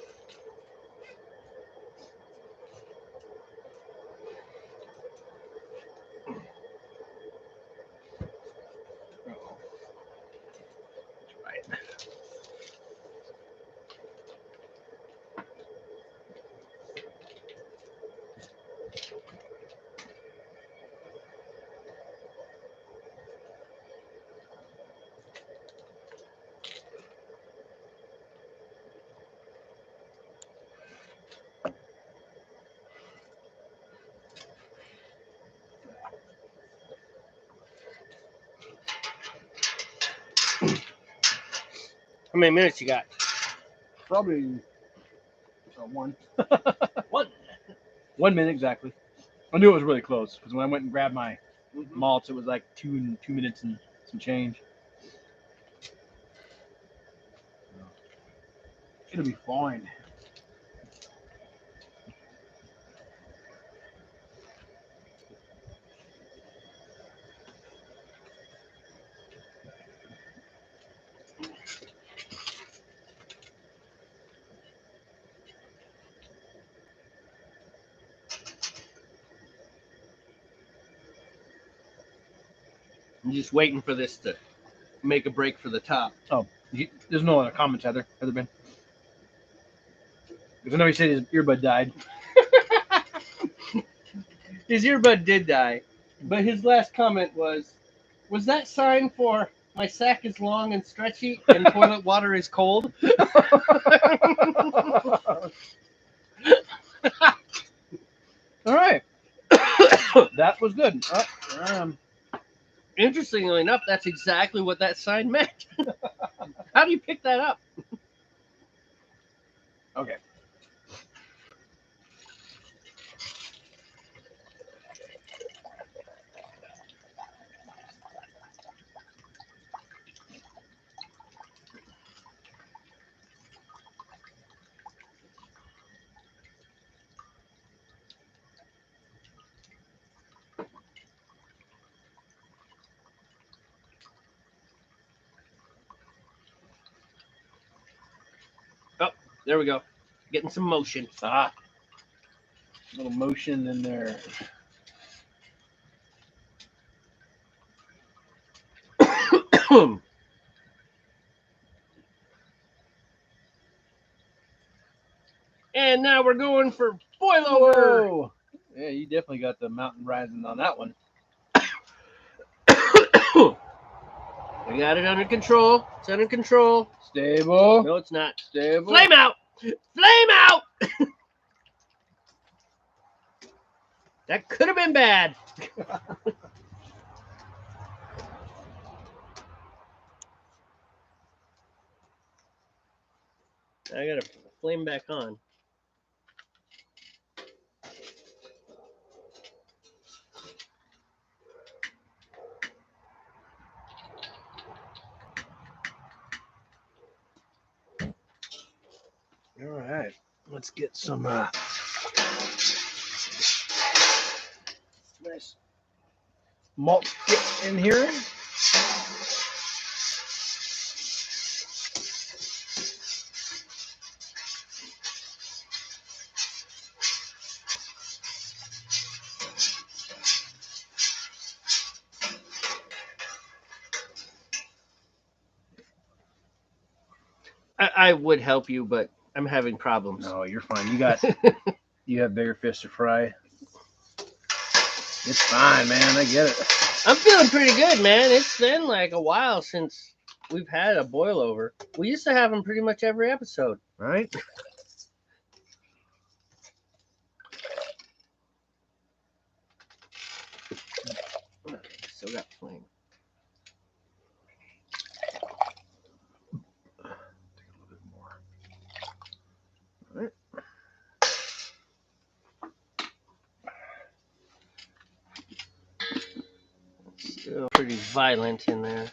Uh-oh. That's right.
How many minutes you got?
Probably one.
One.
1 minute exactly. I knew it was really close because when I went and grabbed my malts, it was like 2 minutes and some change. It'll be fine.
I'm just waiting for this to make a break for the top.
Oh, there's no other comments, has there been? Because I know he said his earbud died.
His earbud did die, but his last comment was that sign for my sack is long and stretchy and toilet water is cold?
All right. That was good.
Interestingly enough, that's exactly what that sign meant. How do you pick that up?
Okay.
There we go. Getting some motion.
A little motion in there.
And now we're going for boil over.
Whoa. Yeah, you definitely got the mountain rising on that one.
We got it under control. It's under control.
Stable.
No, it's not.
Stable.
Flame out! Flame out! That could have been bad. I gotta flame back on.
All right. Let's get some nice malt dip in here.
I would help you, but I'm having problems.
No, you're fine. You have bigger fish to fry. It's fine, man. I get it.
I'm feeling pretty good, man. It's been like a while since we've had a boil over. We used to have them pretty much every episode.
Right?
Still got flame. Still pretty violent in there.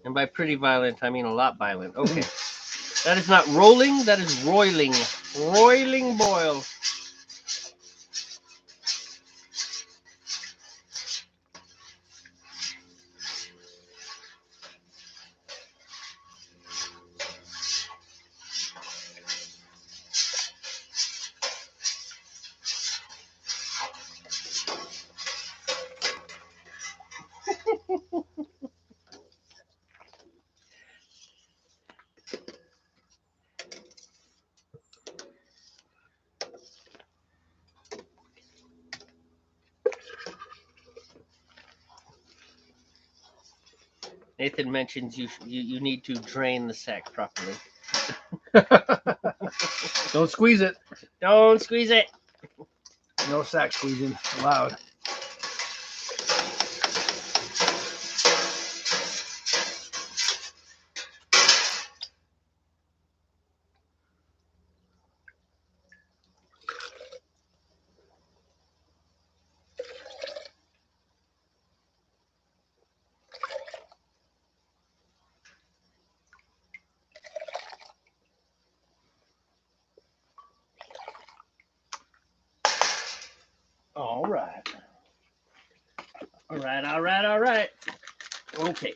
And by pretty violent, I mean a lot violent. Okay. That is not rolling, that is roiling. Roiling boil. Nathan mentions you need to drain the sack properly.
Don't squeeze it.
Don't squeeze it.
No sack squeezing allowed. All right.
All right. Okay.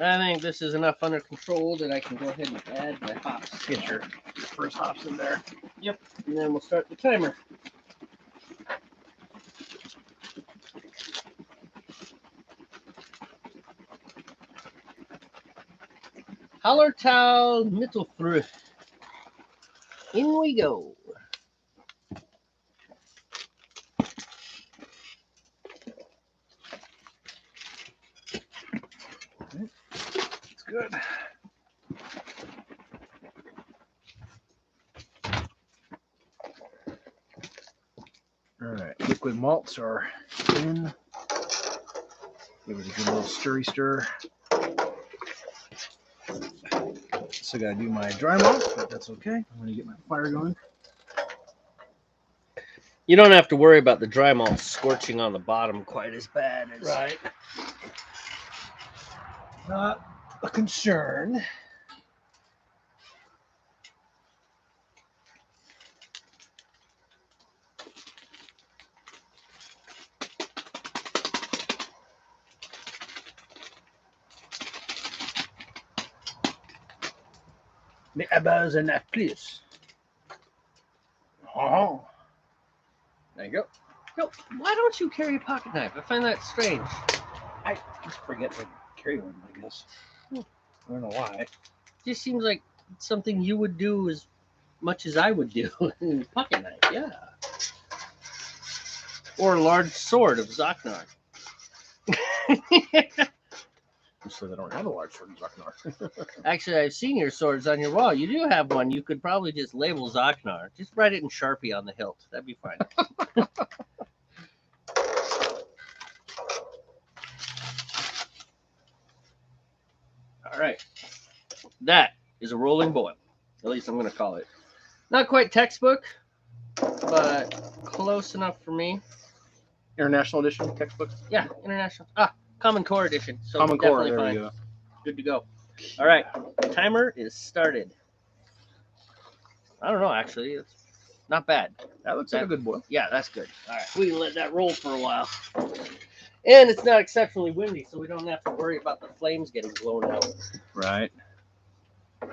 I think this is enough under control that I can go ahead and add my hops.
Get your first hops in there.
Yep. And then we'll start the timer. Hallertau Mittelfrüh. In we go.
good. All right, liquid malts are in. Give it a good little stir. Still gotta do my dry malt, but that's okay. I'm gonna get my fire going.
You don't have to worry about the dry malt scorching on the bottom quite as bad as
Right. Not a concern. The abbas and please. Oh. There you go.
No, why don't you carry a pocket knife? I find that strange.
I just forget to carry one, I guess. I don't know why.
It just seems like something you would do as much as I would do. Pocket knife, yeah. Or a large sword of Zaknar.
So they don't have a large sword in Zaknar.
Actually, I've seen your swords on your wall. You do have one. You could probably just label Zaknar. Just write it in Sharpie on the hilt. That'd be fine. All right. That is a rolling boil. At least I'm going to call it. Not quite textbook, but close enough for me.
International edition textbook.
Yeah, international. Common Core edition. So
Common Core.
definitely
There
fine.
we go.
Good to go. All right. Timer is started. I don't know, actually. It's not bad.
That looks like a good boil.
Yeah, that's good. All right. We can let that roll for a while. And it's not exceptionally windy, so we don't have to worry about the flames getting blown out.
Right. All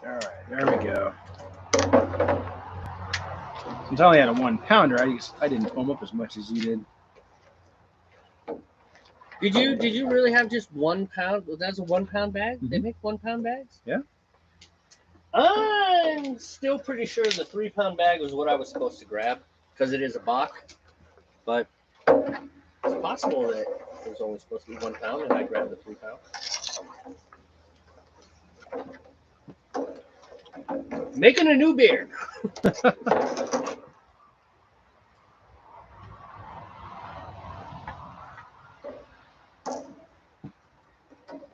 right, there we go. Since I only had a 1 pounder, I didn't foam up as much as you did.
Did you really have just 1 pound? That's a 1 pound bag?
Mm-hmm.
They make 1 pound bags?
Yeah.
I'm still pretty sure the 3 pound bag was what I was supposed to grab because it is a Bock. But it's possible that it was only supposed to be 1 pound and I grabbed the 3 pound. Making a new beer.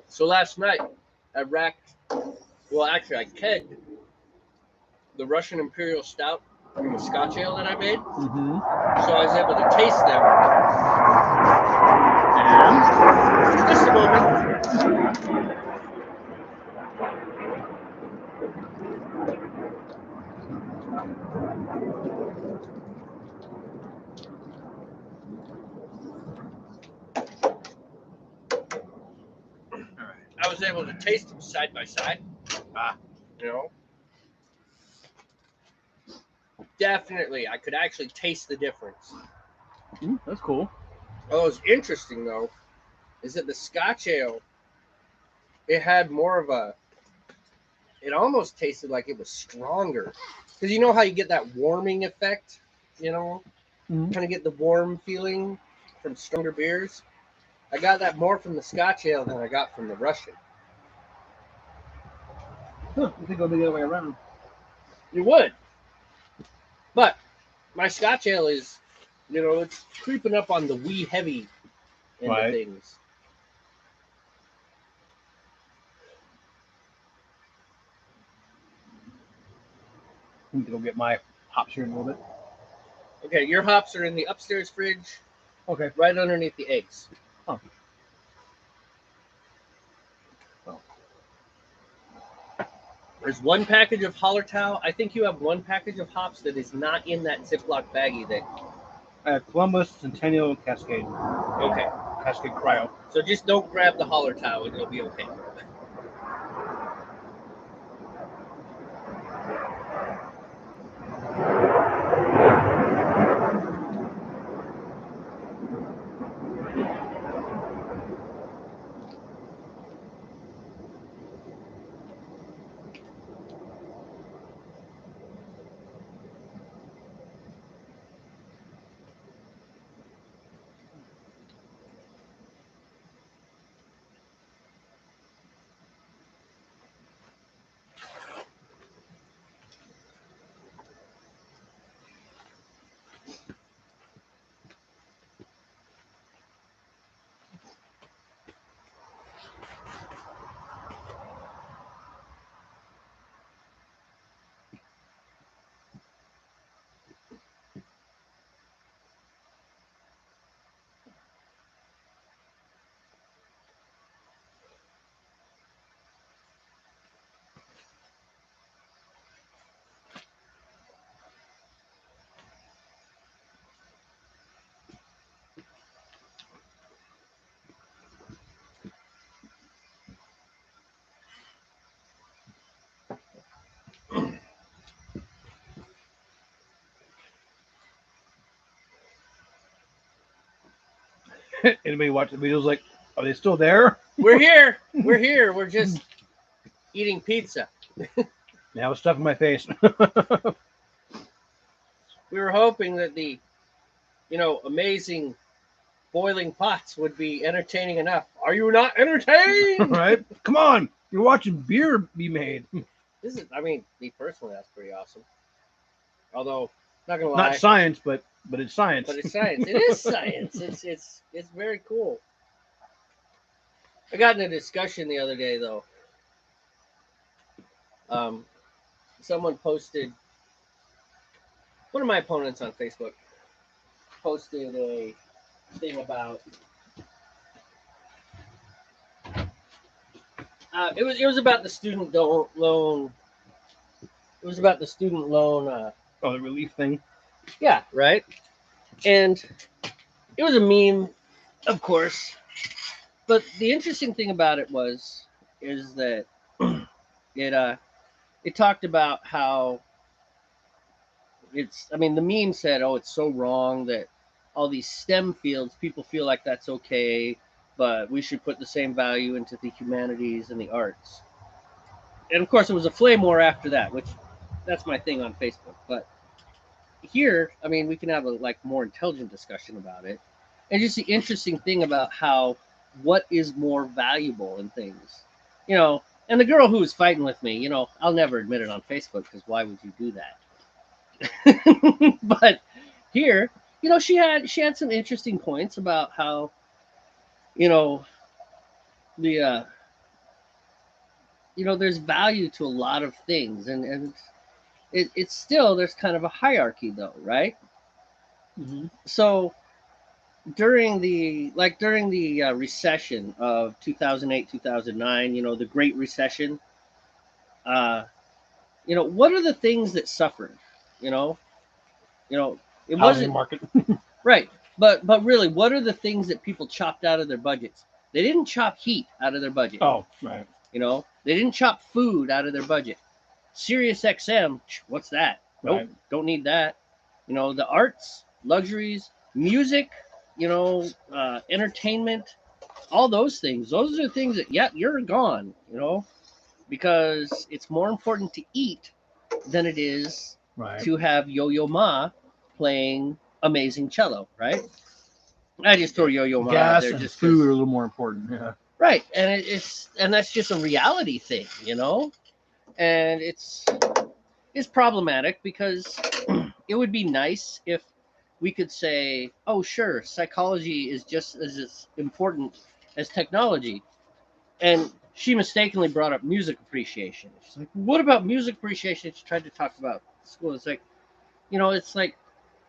So last night, I kegged the Russian Imperial Stout from the Scotch Ale that I made.
Mm-hmm.
So I was able to taste them.
And
Just a moment. I was able to taste them side by side. You know, definitely, I could actually taste the difference.
that's cool.
What was interesting though is that the Scotch Ale, it had more of a. It almost tasted like it was stronger, because you know how you get that warming effect. You know, kind of get the warm feeling from stronger beers. I got that more from the Scotch Ale than I got from the Russian.
Huh, I think it'll be the other way around.
You would. But my Scotch Ale is, it's creeping up on the wee heavy end of things.
I need to go get my hops here in a little bit.
Okay, your hops are in the upstairs fridge.
Okay.
Right underneath the eggs.
Oh.
There's 1 package of Hallertau. I think you have 1 package of hops that is not in that Ziploc baggie that.
I have Columbus, Centennial, and Cascade.
Okay.
Cascade Cryo.
So just don't grab the Hallertau and it'll be okay.
Anybody watch the videos like, are they still there?
We're here. We're here. We're just eating pizza.
Yeah, I was stuffing my face.
We were hoping that the, amazing boiling pots would be entertaining enough. Are you not entertained?
Right? Come on. You're watching beer be made.
This is, me personally, that's pretty awesome. Although, not gonna lie,
Not science, but it's science.
but it's science. It is science. It's very cool. I got in a discussion the other day though. Someone posted. One of my opponents on Facebook posted a thing about. It was about the student loan. It was about the student loan.
Oh, the relief thing.
Yeah, right. And it was a meme, of course. But the interesting thing about it is that it talked about how the meme said, oh, it's so wrong that all these STEM fields, people feel like that's okay, but we should put the same value into the humanities and the arts. And of course, it was a flame war after that, which that's my thing on Facebook. But here, we can have a more intelligent discussion about it. And just the interesting thing about what is more valuable in things, and the girl who was fighting with me, I'll never admit it on Facebook because why would you do that? But here, she had some interesting points about how, there's value to a lot of things, and it's still, there's kind of a hierarchy though, right?
Mm-hmm.
So during the recession of 2008, 2009, the Great Recession, what are the things that suffered? It
Housing
wasn't
market.
right, but really, what are the things that people chopped out of their budgets? They didn't chop heat out of their budget.
Oh, right.
They didn't chop food out of their budget. Sirius XM, what's that? Nope,
Right.
don't need that. The arts, luxuries, music, entertainment, all those things. Those are the things that, you're gone, because it's more important to eat than it is to have Yo-Yo Ma playing amazing cello, right? I just throw Yo-Yo Ma out
Gas
there
and
just
food are a little more important. Yeah.
right, and and that's just a reality thing, and it's problematic because it would be nice if we could say, oh, sure, psychology is just as important as technology. And she mistakenly brought up music appreciation. She's like, what about music appreciation? She tried to talk about school. It's like, it's like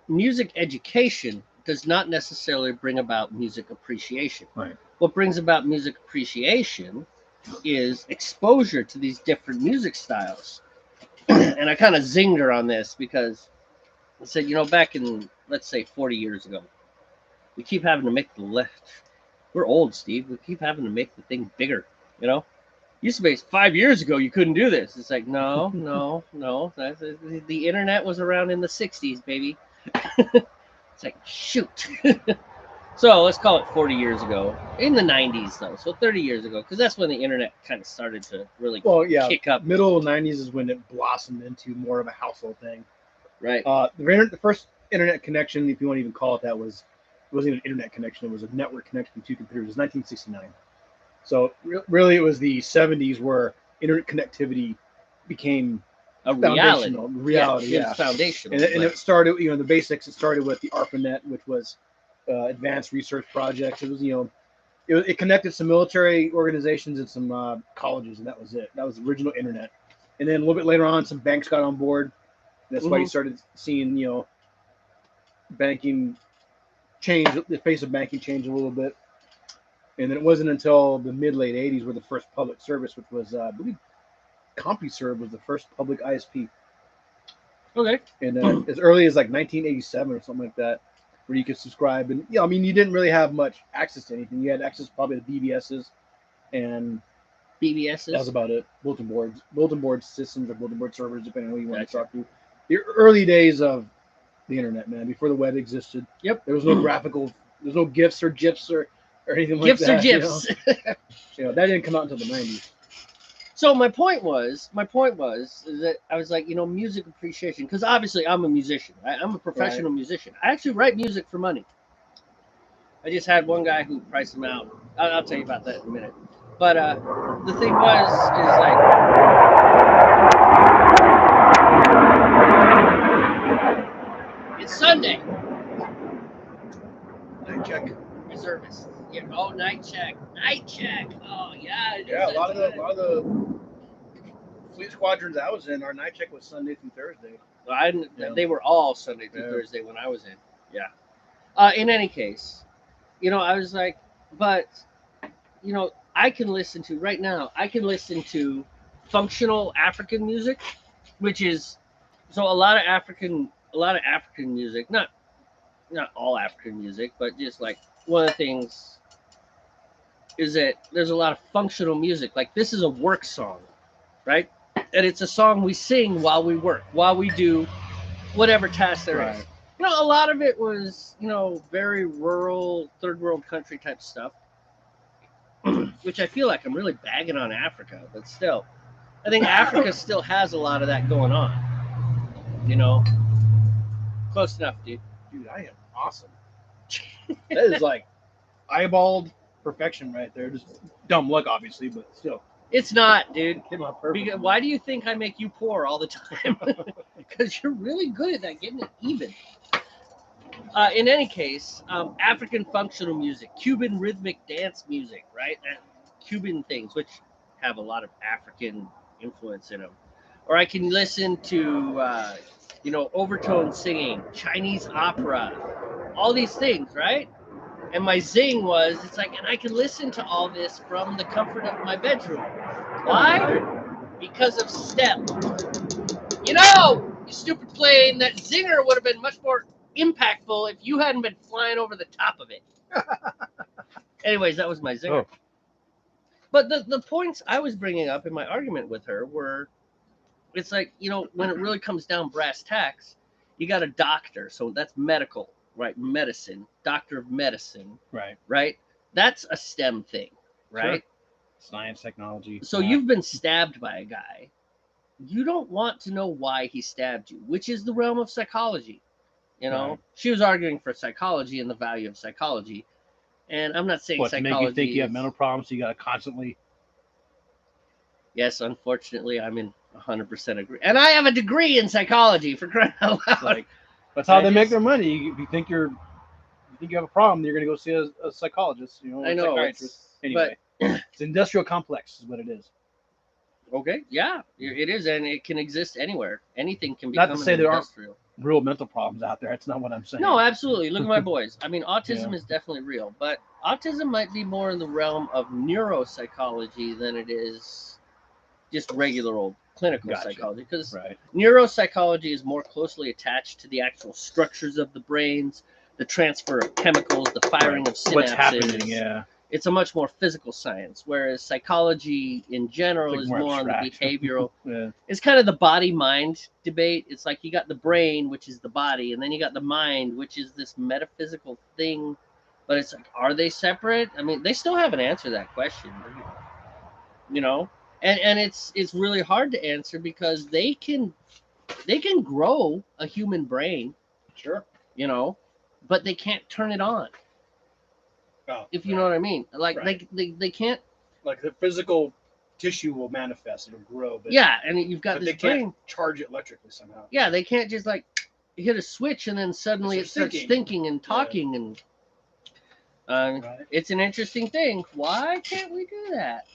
music education does not necessarily bring about music appreciation.
Right.
What brings about music appreciation is exposure to these different music styles. And I kind of zinged her on this because I said, back in, let's say, 40 years ago, we keep having to make the left. We're old, Steve. We keep having to make the thing bigger, Used to be 5 years ago, you couldn't do this. It's like, no. The internet was around in the 60s, baby. It's like, shoot. So let's call it 40 years ago. In the 90s, though. So 30 years ago, because that's when the internet kind of started to really kick up.
Middle 90s is when it blossomed into more of a household thing.
Right.
The first internet connection, if you want to even call it that, it wasn't even an internet connection. It was a network connection between two computers. It was 1969. So really, it was the 70s where internet connectivity became
a reality.
Yeah.
Foundational.
And it started, the basics. It started with the ARPANET, which was advanced research projects. It was, it connected some military organizations and some colleges, and that was it. That was the original internet. And then a little bit later on, some banks got on board. That's why you started seeing, banking change, the face of banking change a little bit. And then it wasn't until the mid-late 80s where the first public service, which was, I believe, CompuServe was the first public ISP.
Okay.
And as early as 1987 or something like that, where you could subscribe. And, you didn't really have much access to anything. You had access probably to BBSs and
BBSs?
That was about it. Bulletin board systems or bulletin board servers, depending on who you want to talk to. The early days of the internet, man, before the web existed.
Yep.
There was no graphical There's no gifts or gyps or anything like
Gifts
that.
or gifs.
That didn't come out until the 90s.
So my point was is that I was like, music appreciation, because obviously I'm a musician, right? I'm a professional musician. I actually write music for money. I just had one guy who priced them out. I'll tell you about that in a minute. But the thing is like, it's Sunday.
Night check.
Reservist. Yeah. Oh, night check. Night check. Oh, yeah.
Yeah, a lot of the fleet squadrons I was in, our night check was Sunday through Thursday.
Well, I didn't.
Yeah.
They were all Sunday through Thursday when I was in. Yeah. In any case, I was like, but, I can listen to right now. I can listen to functional African music, which is so a lot of African music, not all African music, but just like one of the things is that there's a lot of functional music. Like this is a work song, right? And it's a song we sing while we work, while we do whatever task there is. A lot of it was, very rural, third world country type stuff, which I feel like I'm really bagging on Africa, but still, I think Africa still has a lot of that going on. Close enough, dude.
Dude, I am awesome. That is like eyeballed perfection right there. Just dumb luck, obviously, but still.
It's not, dude.
Came out perfect.
Because, why do you think I make you pour all the time? Because you're really good at that, getting it even. In any case, African functional music, Cuban rhythmic dance music, right? Cuban things, which have a lot of African influence in them. Or I can listen to, overtone singing, Chinese opera, all these things, right? And my zing was, it's like, and I can listen to all this from the comfort of my bedroom. Why? Because of STEM. You stupid plane, that zinger would have been much more impactful if you hadn't been flying over the top of it. Anyways, that was my zinger. Oh. But the points I was bringing up in my argument with her were, it's like, when it really comes down brass tacks, you got a doctor, so that's medical, right? Medicine, doctor of medicine, right? That's a STEM thing, right?
Sure. Science, technology.
So you've been stabbed by a guy. You don't want to know why he stabbed you, which is the realm of psychology. She was arguing for psychology and the value of psychology. And I'm not saying psychology
to make you think you have mental problems, so you got to constantly.
Yes, unfortunately, I'm in 100% agree. And I have a degree in psychology, for crying out loud.
That's how they make their money. If you think you have a problem, you're going to go see a psychologist,
I know,
psychiatrist. Anyway, it's industrial complex is what it is.
Okay, yeah, it is, and it can exist anywhere. Anything can become
not to say there
industrial.
aren't real mental problems out there. That's not what I'm saying.
No, absolutely. Look at my boys. I mean, autism is definitely real, but autism might be more in the realm of neuropsychology than it is just regular old clinical psychology. Because neuropsychology is more closely attached to the actual structures of the brains, the transfer of chemicals, the firing of synapses.
What's happening, yeah.
It's a much more physical science, whereas psychology in general is more on the behavioral. It's kind of the body-mind debate. It's like you got the brain, which is the body, and then you got the mind, which is this metaphysical thing. But it's like, are they separate? I mean, they still haven't answered that question. And it's really hard to answer because they can grow a human brain.
Sure.
But they can't turn it on.
Oh,
if you know what I mean. Like they can't.
Like the physical tissue will manifest, it'll grow. But,
and you've got this
brain.
Can't
charge it electrically somehow.
Yeah, they can't just like hit a switch and then suddenly it starts thinking and talking and. It's an interesting thing. Why can't we do that?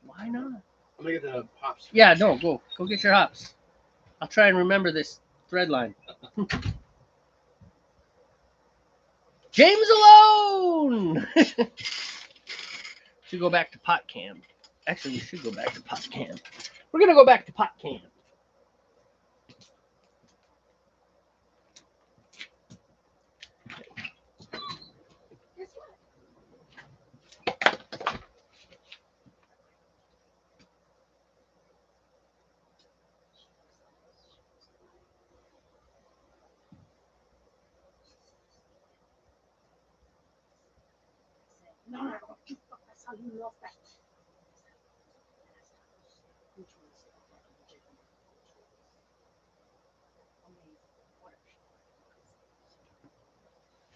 Why not?
I'm gonna get the hops.
Yeah, no, go get your hops. I'll try and remember this thread line. James alone. Should go back to pot can. Actually, we should go back to pot can. We're gonna go back to pot can.
how you love that.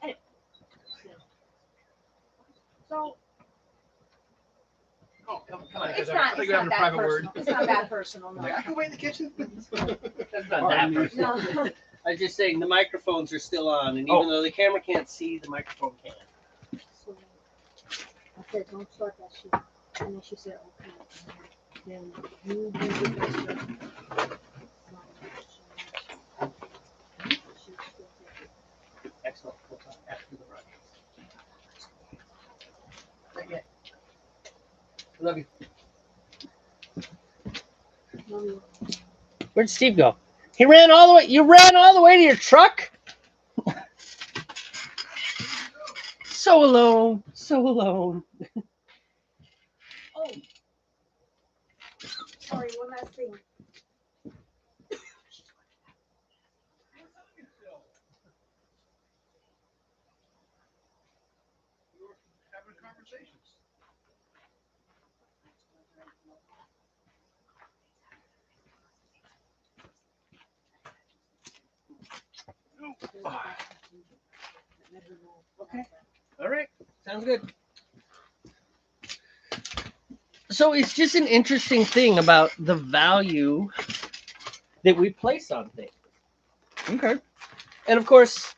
Anyway, so
Oh, come on.
it's
I
not,
think
it's
we're
not
having a
that
private
personal.
word.
It's not that personal, no.
Like, I can wait in the kitchen.
That's not that personal.
No.
I was just saying the microphones are still on, and
Oh.
even though the camera can't see, the microphone can.
So I said, don't start that shit. And then she said, okay. Then you do the best job.
Excellent. We'll talk after the run. Not yet. Love you. Where'd Steve go? He ran all the way. You ran all the way to your truck? So alone. So alone.
Oh. Sorry, one last thing.
Having conversations.
Okay. All right. Sounds good. So it's just an interesting thing about the value that we place on things.
Okay.
And of course,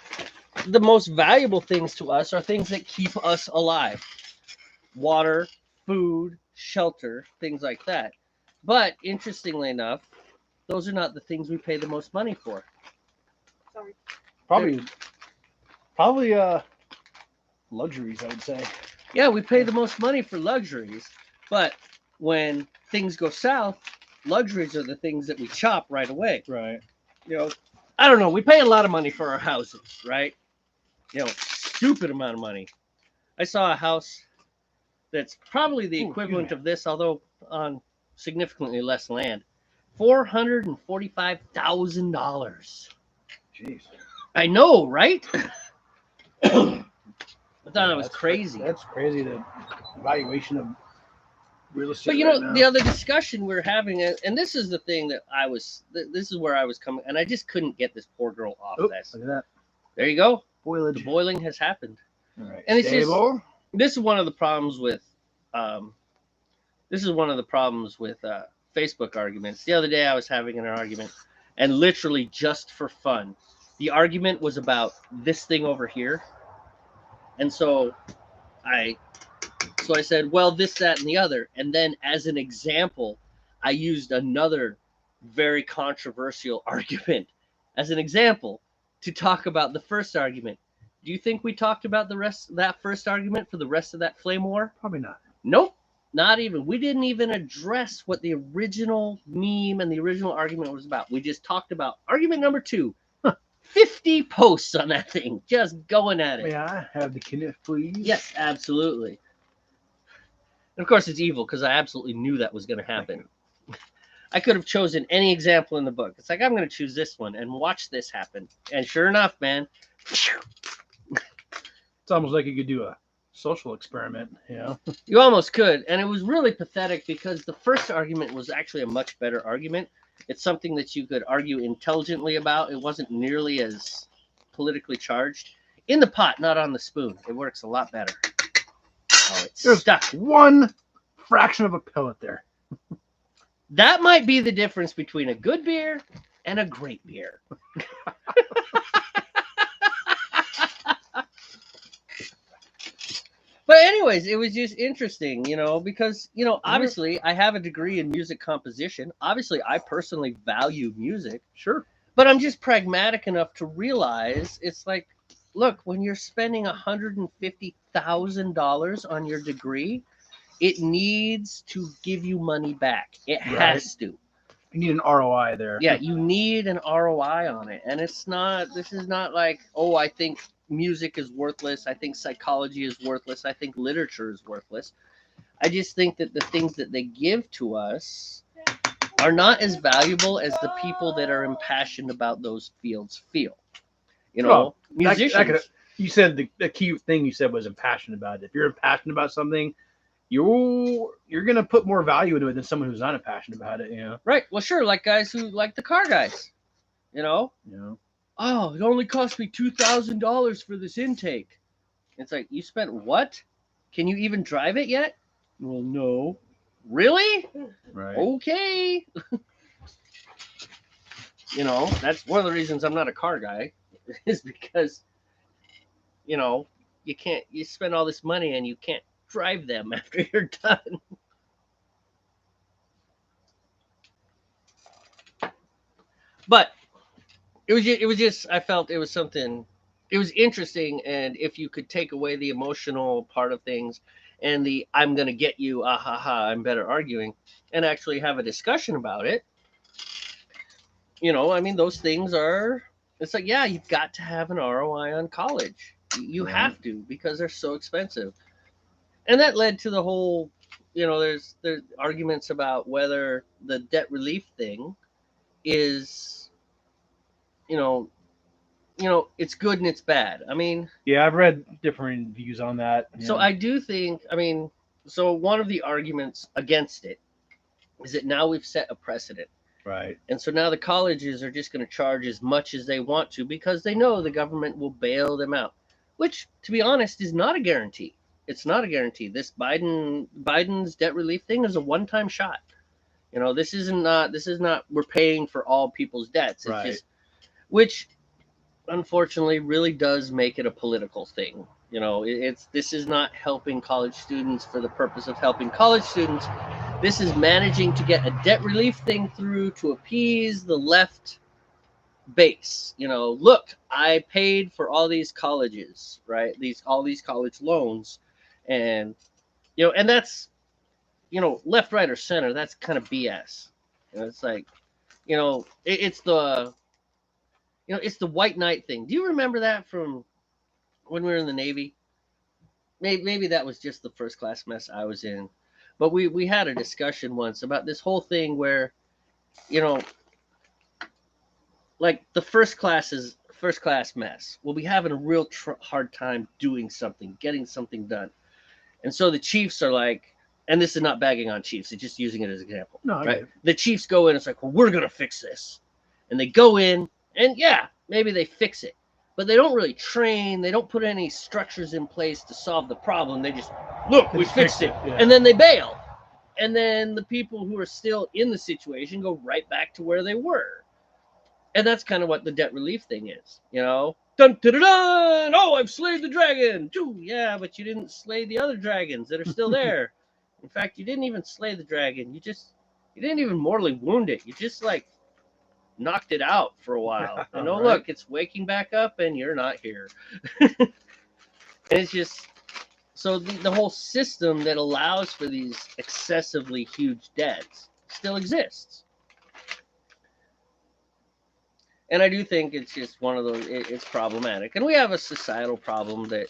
the most valuable things to us are things that keep us alive. Water, food, shelter, things like that. But interestingly enough, those are not the things we pay the most money for.
Sorry.
Probably luxuries, I would say.
Yeah, we pay the most money for luxuries, but when things go south, luxuries are the things that we chop right away.
Right.
You know, I don't know. We pay a lot of money for our houses, right? You know, stupid amount of money. I saw a house that's probably the equivalent of this, although on significantly less land. $445,000.
Jeez.
I know, right? I thought that was crazy.
That's crazy. The valuation of real estate.
But you know, the other discussion we're having, and this is the thing that this is where I was coming, and I just couldn't get this poor girl off this.
Look at that.
There you go.
Boilage.
The boiling has happened.
All right.
And it's just,
Stable.
this is one of the problems with, Facebook arguments. The other day I was having an argument, and literally just for fun, the argument was about this thing over here. And so I said, well, this, that, and the other. And then as an example, I used another very controversial argument as an example to talk about the first argument. Do you think we talked about that first argument for the rest of that flame war?
Probably not.
Nope. Not even. We didn't even address what the original meme and the original argument was about. We just talked about argument number 2. 50 posts on that thing, just going at it.
May I have the kniff, please?
Yes, absolutely. And of course, it's evil because I absolutely knew that was going to happen. I could have chosen any example in the book. It's like, I'm going to choose this one and watch this happen. And sure enough, man.
It's almost like you could do a social experiment, you know?
You almost could. And it was really pathetic because the first argument was actually a much better argument. It's something that you could argue intelligently about. It wasn't nearly as politically charged. In the pot, not on the spoon. It works a lot better. Oh, it's stuck.
One fraction of a pellet there.
That might be the difference between a good beer and a great beer. But anyways, it was just interesting, you know, because, you know, obviously I have a degree in music composition. Obviously, I personally value music.
Sure.
But I'm just pragmatic enough to realize it's like, look, when you're spending $150,000 on your degree, it needs to give you money back. It has to.
You need an ROI there.
Yeah, you need an ROI on it. And this is not like, oh, I think music is worthless. I think psychology is worthless. I think literature is worthless. I just think that the things that they give to us are not as valuable as the people that are impassioned about those fields feel. You know, musicians.
You said the key thing you said was impassioned about it. If you're impassioned about something, you're gonna put more value into it than someone who's not passionate about it. You know.
Right. Well, sure. Like guys who like the car guys. You know.
Yeah.
Oh, it only cost me $2,000 for this intake. It's like, you spent what? Can you even drive it yet? Well, no. Really?
Right.
Okay. You know, that's one of the reasons I'm not a car guy, is because, you know, you spend all this money and you can't drive them after you're done. But it was just, I felt it was something, it was interesting. And if you could take away the emotional part of things and the I'm going to get you, ah ha ha, I'm better arguing, and actually have a discussion about it, you know, I mean, those things are, it's like, yeah, you've got to have an ROI on college. You
Right.
have to, because they're so expensive. And that led to the whole, you know, there's arguments about whether the debt relief thing is, you know, it's good and it's bad. I mean,
Yeah, I've read different views on that.
so
Yeah.
I do think, I mean, so one of the arguments against it is that now we've set a precedent.
Right.
And so now the colleges are just going to charge as much as they want to because they know the government will bail them out, which, to be honest, is not a guarantee. It's not a guarantee. This Biden's debt relief thing is a one-time shot. You know, this is not we're paying for all people's debts. It's
Right.
just, which unfortunately really does make it a political thing. You know, this is not helping college students for the purpose of helping college students. This is managing to get a debt relief thing through to appease the left base. You know, look, I paid for all these colleges, right? All these college loans, and you know, and that's, you know, left, right, or center. That's kind of BS. You know, it's like, you know, it's the, you know, it's the white knight thing. Do you remember that from when we were in the Navy? Maybe that was just the first class mess I was in, but we had a discussion once about this whole thing where, you know, like the first class mess will be having a real hard time doing something, getting something done, and so the chiefs are like, and this is not bagging on chiefs, it's just using it as an example.
No,
right? The chiefs go in, it's like, well, we're gonna fix this, and they go in, and yeah, maybe they fix it, but they don't really train. They don't put any structures in place to solve the problem. They just, look, we fixed it.
Yeah.
And then they bail. And then the people who are still in the situation go right back to where they were. And that's kind of what the debt relief thing is, you know? Dun, dun, dun, dun! Oh, I've slayed the dragon. Yeah, but you didn't slay the other dragons that are still there. In fact, you didn't even slay the dragon. You didn't even mortally wound it. You just, like, knocked it out for a while. And oh,
Right.
look, it's waking back up and you're not here. And it's just, so the whole system that allows for these excessively huge debts still exists. And I do think it's just one of those, it's problematic. And we have a societal problem that,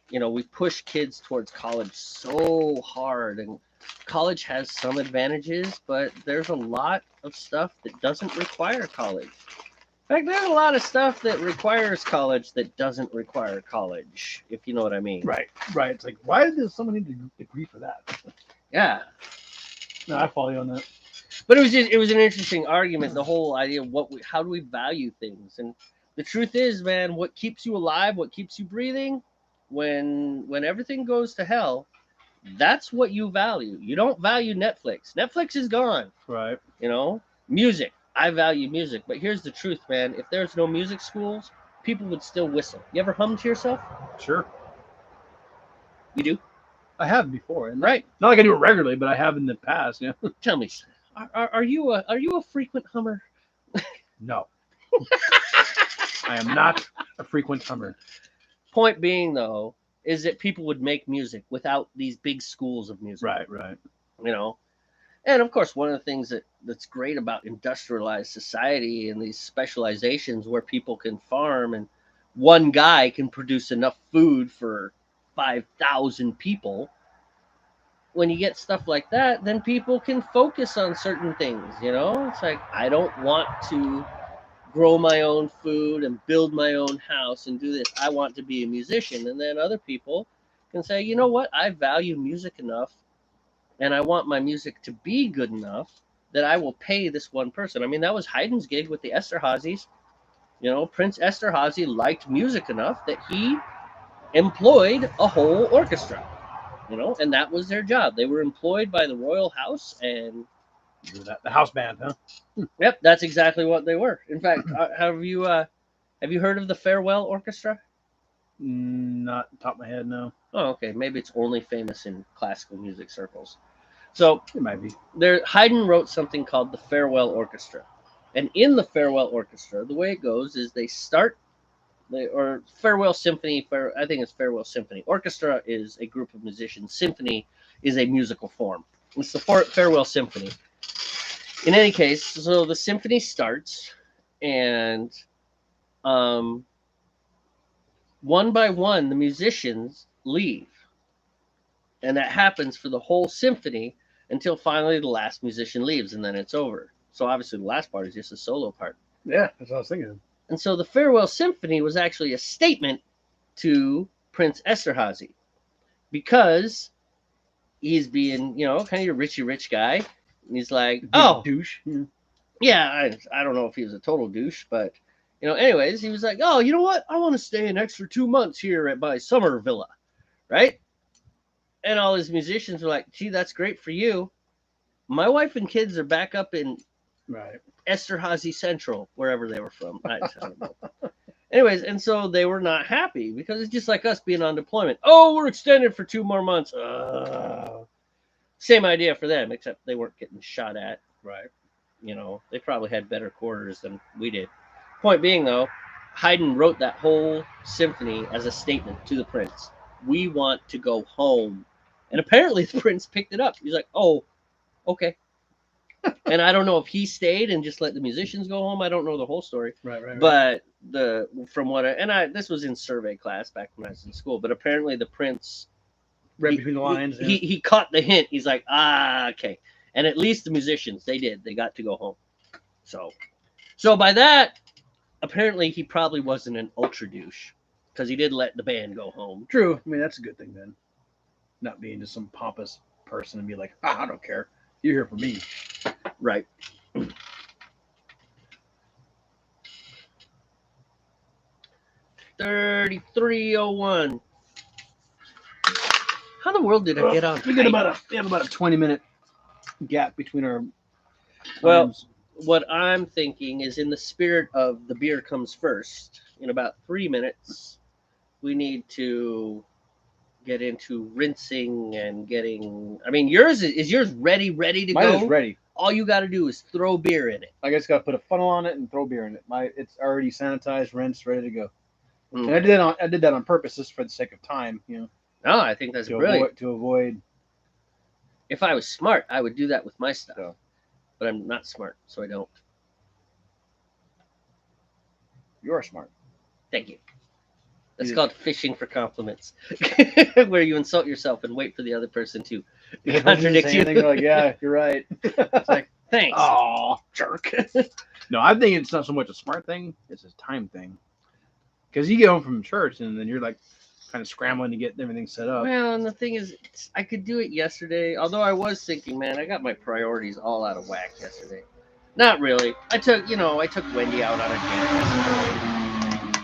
you know, we push kids towards college so hard, and college has some advantages, but there's a lot of stuff that doesn't require college. In fact, there's a lot of stuff that requires college that doesn't require college, if you know what I mean.
Right. It's like, why does someone need to agree for that?
Yeah.
No, I follow you on that.
But it was an interesting argument, the whole idea of how do we value things. And the truth is, man, what keeps you alive, what keeps you breathing, when everything goes to hell, that's what you value. You don't value Netflix. Netflix is gone.
Right.
You know, music. I value music, but here's the truth, man. If there's no music schools, people would still whistle. You ever hum to yourself?
Sure.
You do?
I have before, and
Right.
not like I do it regularly, but I have in the past. Yeah.
Tell me, are you a frequent hummer?
No. I am not a frequent hummer.
Point being, though, is that people would make music without these big schools of music.
Right.
You know, and of course, one of the things that's great about industrialized society and these specializations where people can farm and one guy can produce enough food for 5,000 people. When you get stuff like that, then people can focus on certain things. You know, it's like, I don't want to grow my own food and build my own house and do this. I want to be a musician. And then other people can say, you know what, I value music enough, and I want my music to be good enough that I will pay this one person. I mean, that was Haydn's gig with the Esterházys. You know, Prince Esterházy liked music enough that he employed a whole orchestra. You know, and that was their job. They were employed by the royal house, and
The house band, huh?
yep, that's exactly what they were. In fact, have you heard of the Farewell Orchestra?
Not top of my head, no.
Oh, okay. Maybe it's only famous in classical music circles. So
It might be.
Haydn wrote something called the Farewell Orchestra, and in the Farewell Orchestra, the way it goes is they start, or Farewell Symphony. I think it's Farewell Symphony. Orchestra is a group of musicians. Symphony is a musical form. It's the Farewell Symphony. In any case, so the symphony starts, and one by one, the musicians leave. And that happens for the whole symphony until finally the last musician leaves, and then it's over. So obviously the last part is just a solo part.
Yeah, that's what I was thinking.
And so the Farewell Symphony was actually a statement to Prince Esterházy, because he's being, you know, kind of your richy rich guy. And he's like, oh,
douche.
yeah, I don't know if he was a total douche, but, you know, anyways, he was like, oh, you know what? I want to stay an extra 2 months here at my summer villa, right? And all his musicians were like, gee, that's great for you. My wife and kids are back up in Esterházy Central, wherever they were from. I don't know. Anyways, and so they were not happy, because it's just like us being on deployment. Oh, we're extended for 2 more months. Same idea for them, except they weren't getting shot at.
Right.
You know, they probably had better quarters than we did. Point being, though, Haydn wrote that whole symphony as a statement to the prince. We want to go home. And apparently the prince picked it up. He's like, oh, okay. And I don't know if he stayed and just let the musicians go home. I don't know the whole story.
Right.
But this was in survey class back when I was in school, but apparently the prince
read between the lines.
He caught the hint. He's like, okay. And at least the musicians, they got to go home. So by that, apparently he probably wasn't an ultra douche, because he did let the band go home.
True. I mean, that's a good thing then. Not being just some pompous person and be like, I don't care. You're here for me.
Right. $33.01. How in the world did I get on?
We have about a 20-minute gap between our.
Well,
times.
What I'm thinking is, in the spirit of the beer comes first, in about 3 minutes, we need to get into rinsing and getting. I mean, yours is yours ready to
Mine
go?
is ready.
All you got to do is throw beer in it.
I just got to put a funnel on it and throw beer in it. It's already sanitized, rinsed, ready to go.
Mm.
And I did that on purpose, just for the sake of time, you know.
No, I think that's brilliant.
To avoid.
If I was smart, I would do that with my stuff.
So.
But I'm not smart, so I don't.
You're smart.
Thank you. That's
Yeah.
called fishing for compliments, where you insult yourself and wait for the other person to contradict you.
You're like, yeah, you're right. It's like,
thanks.
oh, jerk. No, I think it's not so much a smart thing; it's a time thing. Because you get home from church and then you're like kind of scrambling to get everything set up.
Well, and the thing is, I could do it yesterday. Although I was thinking, man, I got my priorities all out of whack yesterday. Not really. I took Wendy out on a date yesterday.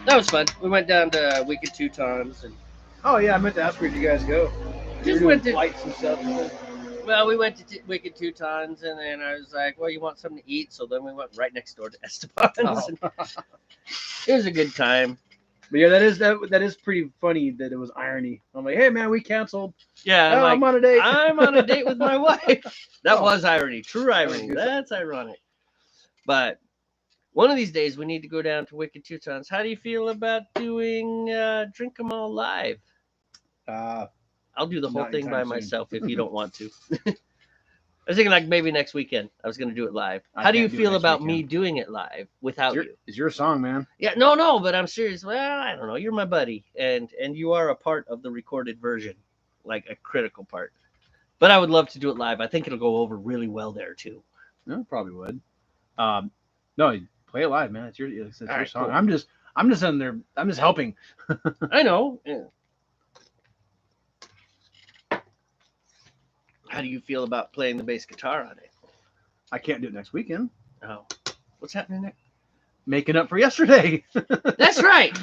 That was fun. We went down to Wicked Teutons and.
Oh yeah, I meant to ask where did you guys go?
Just went to
flights and stuff.
Well, we went to Wicked Teutons, and then I was like, well, you want something to eat? So then we went right next door to Esteban's.
Oh.
It was a good time.
But yeah, that is pretty funny that it was irony. I'm like, hey man, we canceled.
Yeah,
I'm on a date.
I'm on a date with my wife. That was irony, true irony.
Good.
That's ironic. But one of these days we need to go down to Wicked Teutons. How do you feel about doing Drink 'Em All live? I'll do the whole
Not
thing by
anytime soon.
myself if you don't want to. I was thinking like maybe next weekend. I was going to do it live.
I
How do you
can't do it
feel
next
about
weekend.
me doing it live without you?
It's your song, man.
Yeah, no, but I'm serious. Well, I don't know. You're my buddy, and you are a part of the recorded version, like a critical part. But I would love to do it live. I think it'll go over really well there too.
No, probably would. No, play it live, man. It's your
right,
song.
cool.
I'm just in there. I'm just helping.
I know. Yeah. How do you feel about playing the bass guitar on it?
I can't do it next weekend.
Oh, what's happening there?
Making up for yesterday.
That's right.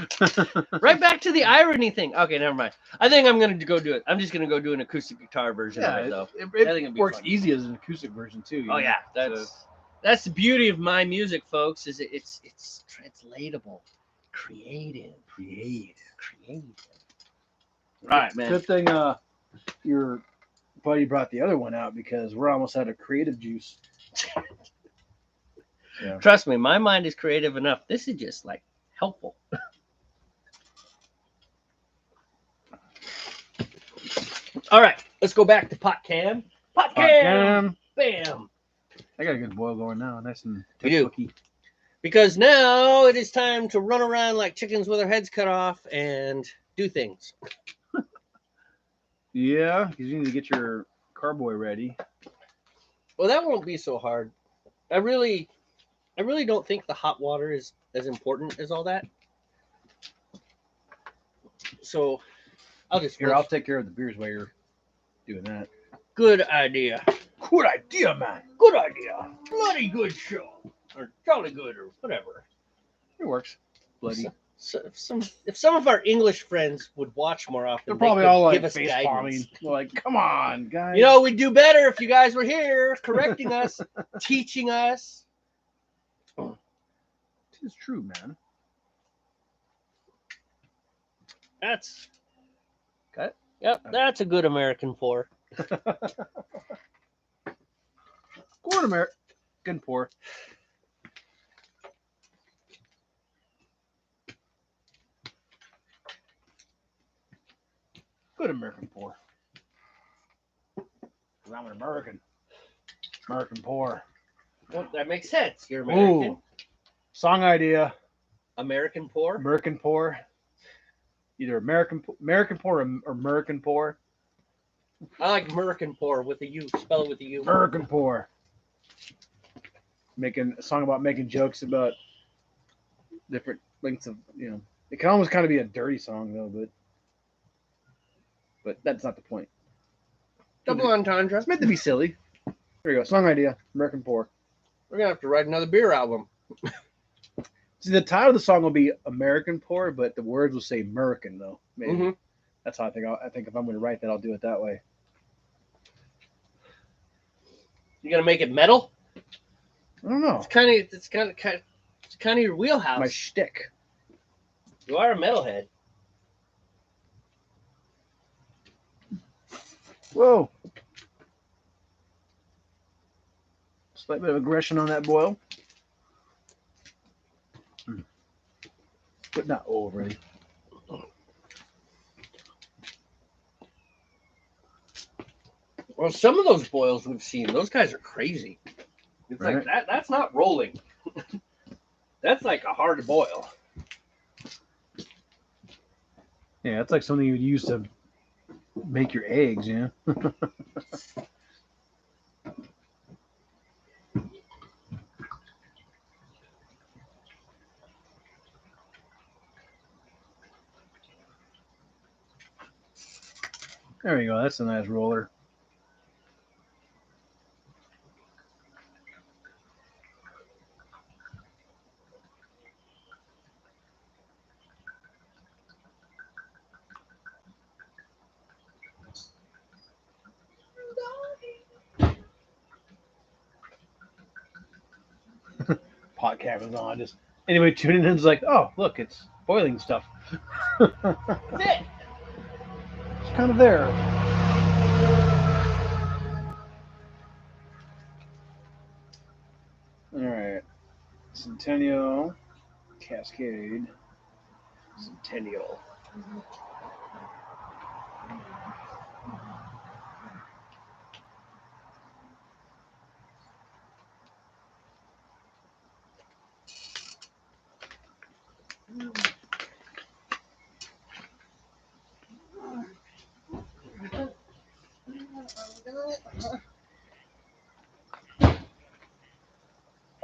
Right back to the irony thing. Okay, never mind. I think I'm gonna go do it. I'm just gonna go do an acoustic guitar version of it, though.
It
I think it'd be
works
fun.
easy as an acoustic version too.
Oh yeah, that's the beauty of my music, folks. Is it's translatable, creative. Right, man.
Good thing your buddy brought the other one out because we're almost out of creative juice. Yeah.
Trust me, my mind is creative enough. This is just like helpful. All right, let's go back to pot cam. Pot cam. Bam.
I got a good boil going now, nice and
We do.
cookie.
Because now it is time to run around like chickens with their heads cut off and do things.
Yeah, because you need to get your carboy ready.
Well, that won't be so hard. I really don't think the hot water is as important as all that. So I'll just
I'll take care of the beers while you're doing that.
Good idea.
Good idea, man.
Good idea. Bloody good show. Or jolly good or whatever.
It works. Bloody.
So if some of our English friends would watch more often,
They're
they
probably
could
all like
give us
face
guidance.
bombing. They're like, come on, guys.
You know, we'd do better if you guys were here correcting us, teaching us.
It's true, man.
That's okay. Yep, that's a good American pour.
Good American pour. Good American pour. 'Cause I'm an American. American pour.
Well, that makes sense. You're American.
Ooh. Song idea.
American pour.
American pour. Either American pour or American pour.
I like American pour with a U. Spell it with a U.
American pour. Making a song about making jokes about different lengths of, it can almost kind of be a dirty song though, but that's not the point.
Double entendre.
It's meant to be silly. There you go. Song idea. American pour.
We're gonna have to write another beer album.
See, the title of the song will be American pour, but the words will say American though. Maybe.
Mm-hmm.
That's how I think. I think if I'm going to write that, I'll do it that way.
You gonna make it metal?
I don't know.
It's kind of your wheelhouse.
My shtick.
You are a metalhead.
Whoa. Slight bit of aggression on that boil. But not overly.
Well, some of those boils we've seen, those guys are crazy. It's
Right.
like that. That's not rolling. That's like a hard boil.
Yeah, it's like something you would use to make your eggs, There you go. That's a nice roller. Podcast is on. Just anybody tuning in is like, oh, look, it's boiling stuff.
That's it.
It's kind of there. All right. Centennial, Cascade, Centennial.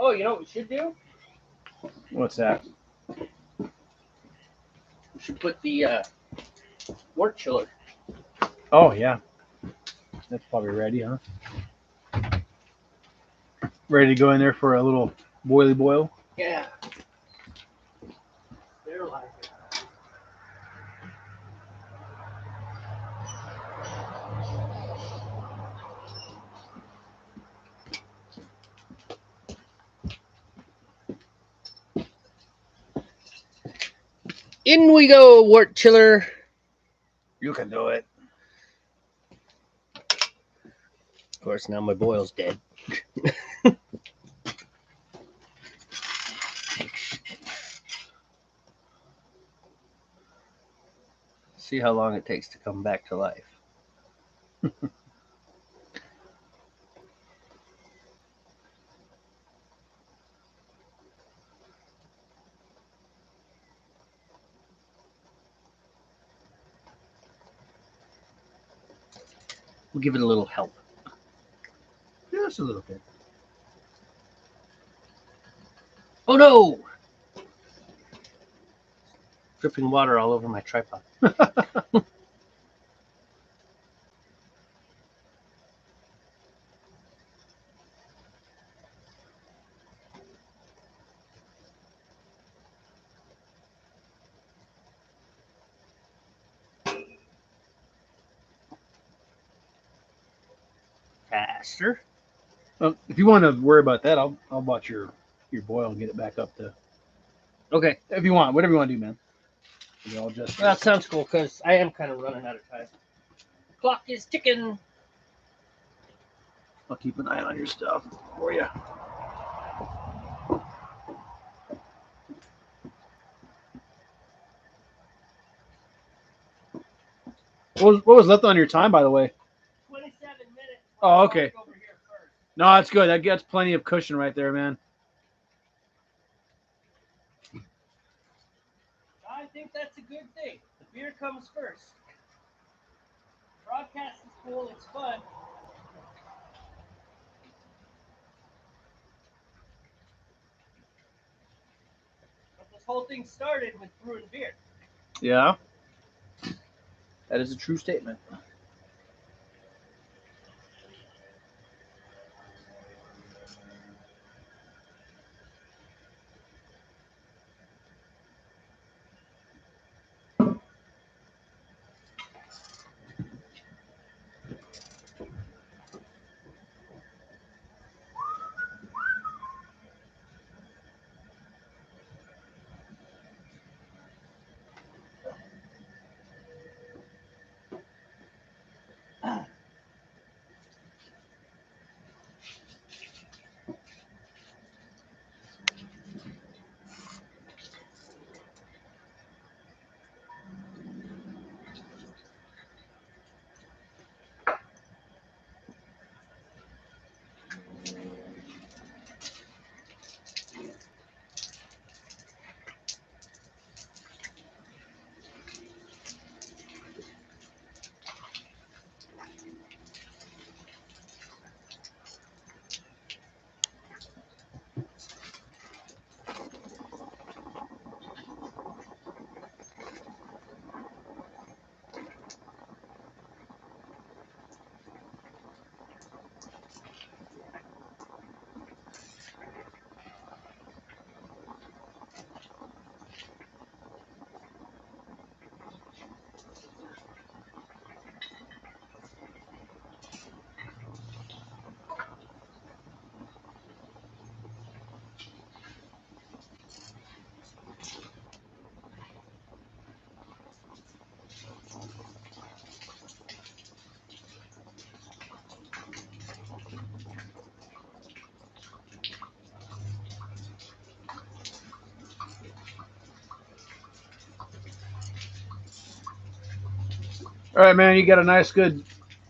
Oh, you know what we should do?
What's that?
We should put the wort chiller.
Oh, yeah. That's probably ready, huh? Ready to go in there for a little boily boil.
Yeah. Sterilize it. In we go, wort chiller.
You can do it.
Of course, now my boil's dead. See how long it takes to come back to life. We'll give it a little help.
Just a little bit.
Oh no! Dripping water all over my tripod. Faster.
If you want to worry about that, I'll watch your boil and get it back up to.
Okay,
If you want, whatever you want to do, man. I'll just.
that sounds cool because I am kind of running out of time. Clock is ticking.
I'll keep an eye on your stuff for you. What was left on your time, by the way?
27 minutes.
Oh, okay.
Over here first.
No, it's good. That gets plenty of cushion right there, man.
I think that's a good thing. The beer comes first. Broadcast is cool. It's fun. But this whole thing started with brewing beer.
Yeah. That is a true statement. All right, man. You got a nice, good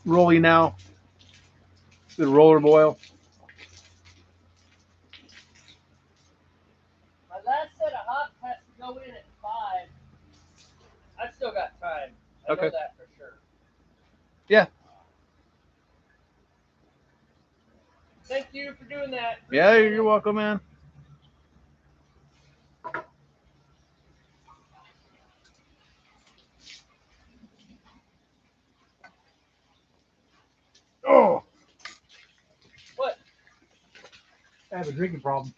rolly now. Good roller boil.
My last set of hops has to go in at 5. I've still got time. I know that for sure.
Yeah.
Thank you for doing that.
Yeah, you're welcome, man.
I have a drinking problem.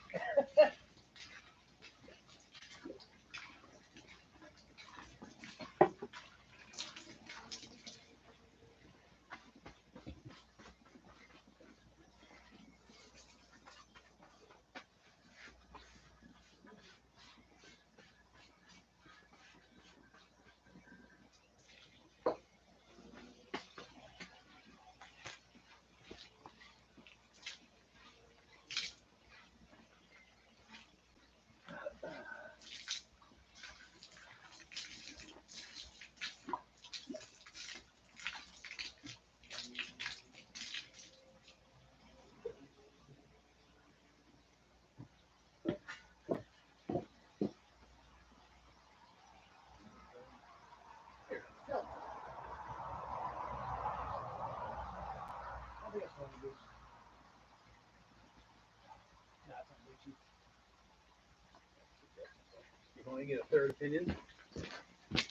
You want to get a third opinion?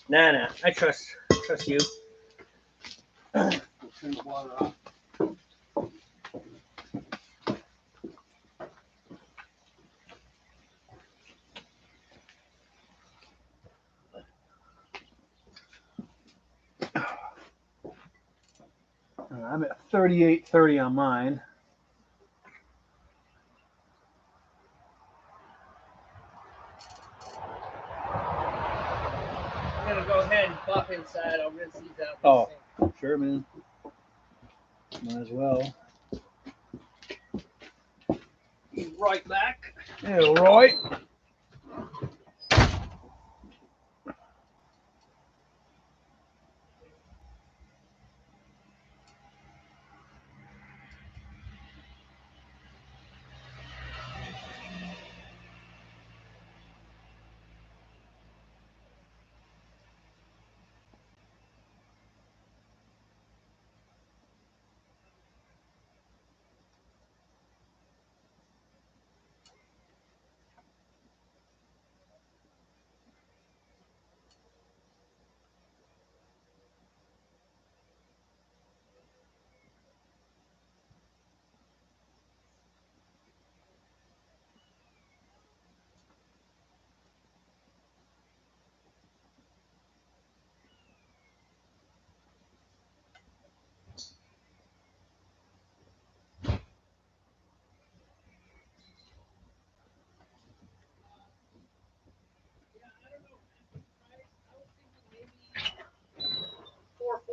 Nah. I trust you.
We'll turn the water off.
I'm at 38.30 on mine.
I'm gonna go ahead and pop inside. I'll rinse these out.
Oh. Sure, man. Might as well.
Be right back.
Yeah, right.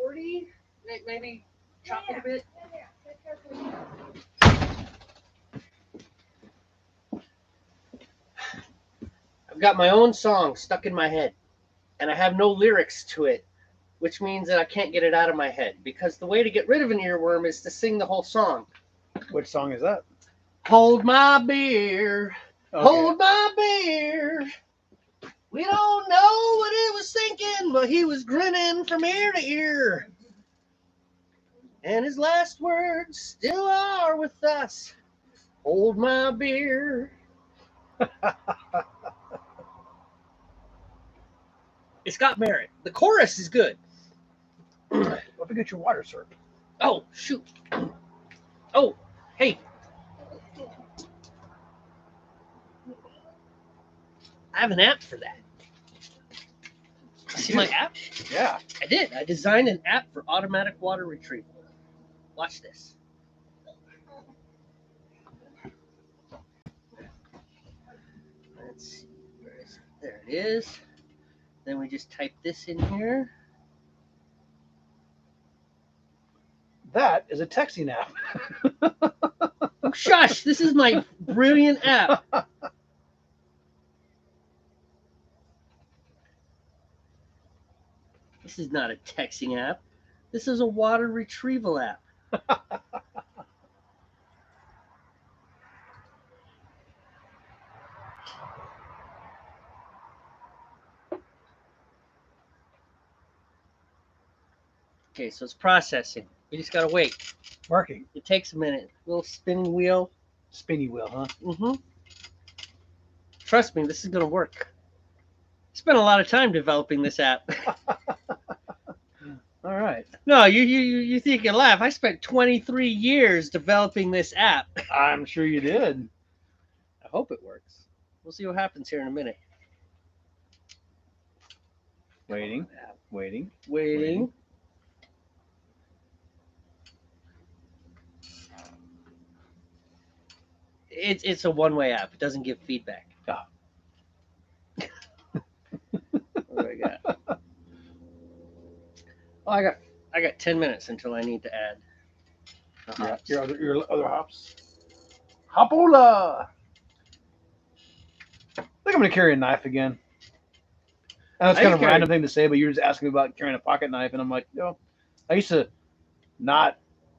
$4.40. Maybe chop it a bit. I've got my own song stuck in my head, and I have no lyrics to it, which means that I can't get it out of my head, because the way to get rid of an earworm is to sing the whole song.
Which song is that?
Hold my beer,
Okay.
hold my beer. We don't know what he was thinking, but he was grinning from ear to ear. And his last words still are with us. Hold my beer. It's got merit. The chorus is good.
Let me get your water, sir.
Oh, shoot. Oh, hey. I have an app for that. See my app?
Yeah.
I did. I designed an app for automatic water retrieval. Watch this. Let's see. Where is it? There it is. Then we just type this in here.
That is a texting app.
Oh, shush! This is my brilliant app. This is not a texting app. This is a water retrieval app. Okay, so it's processing. We just gotta wait.
Marking.
It takes a minute. Little spinning wheel.
Spinny wheel, huh?
Mm-hmm. Trust me, this is gonna work. Spent a lot of time developing this app.
All right.
No, you think you laugh. I spent 23 years developing this app.
I'm sure you did.
hope it works. We'll see what happens here in a minute.
Waiting. Waiting.
Waiting. It's a one-way app. It doesn't give feedback.
Ah.
What do I got? Oh, I got 10 minutes until I need to add the hops.
Your other hops. Hopola! I think I'm gonna carry a knife again. And that's
I
kind of a
carry-
random thing to say, but you're just asking me about carrying a pocket knife, and I'm like, I used to not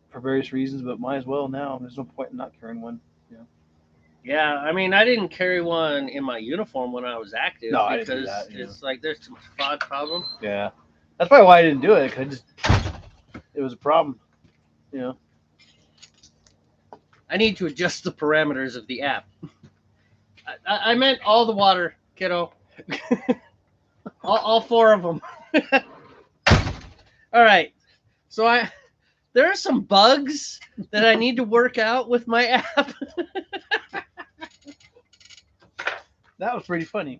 for various reasons, but might as well now. There's no point in not carrying one.
Yeah, I mean, I didn't carry one in my uniform when I was active
No, I didn't do
because
that,
it's like there's too much FOD problem.
Yeah, that's probably why I didn't do it. Cause it was a problem.
I need to adjust the parameters of the app. I meant all the water, kiddo. all 4 of them. All right. So there are some bugs that I need to work out with my app.
That was pretty funny.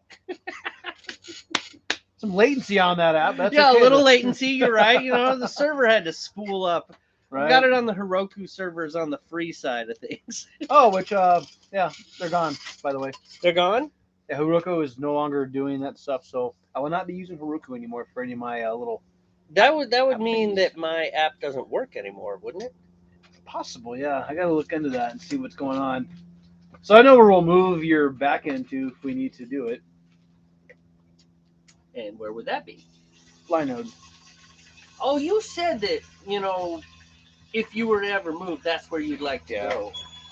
Some latency on that app. That's
yeah,
okay,
a little
though.
latency. You're right. The server had to spool up.
Right?
We got it on the Heroku servers on the free side of things.
Oh, which yeah, they're gone. By the way,
They're gone.
yeah, Heroku is no longer doing that stuff, so I will not be using Heroku anymore for any of my little.
That would mean that my app doesn't work anymore, wouldn't it?
Possible, yeah. I gotta look into that and see what's going on. So I know where we'll move your backend to if we need to do it.
And where would that be?
Linode.
Oh, you said that, if you were to ever move, that's where you'd like to go.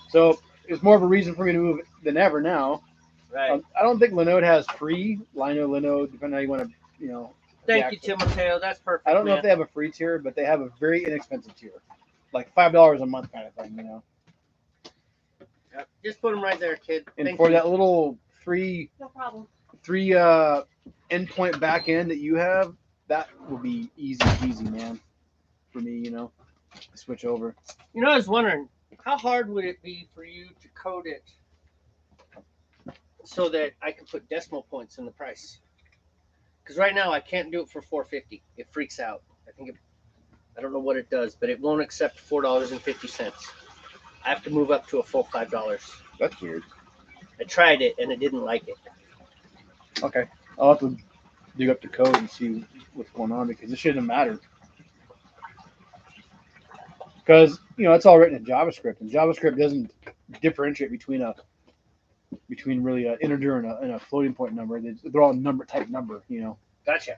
So it's more of a reason for me to move than ever now.
Right.
I don't think Linode has free Linode, depending on how you want to,
Thank you, Tim Mateo. That's perfect.
I don't know
man.
if they have a free tier, but they have a very inexpensive tier, like $5 a month kind of thing,
Yep. Just put them right there, kid.
And
Thank
for
you.
that little free
No problem.
endpoint back end that you have, that will be easy peasy, man. For me, to switch over.
I was wondering, how hard would it be for you to code it so that I can put decimal points in the price? Because right now I can't do it for $4.50. It freaks out. I don't know what it does, but it won't accept $4.50. I have to move up to a full $5.
That's weird.
I tried it and it didn't like it.
Okay, I'll have to dig up the code and see what's going on because it shouldn't matter. Because it's all written in JavaScript, and JavaScript doesn't differentiate between really an integer and a floating point number. They're all type number,
Gotcha.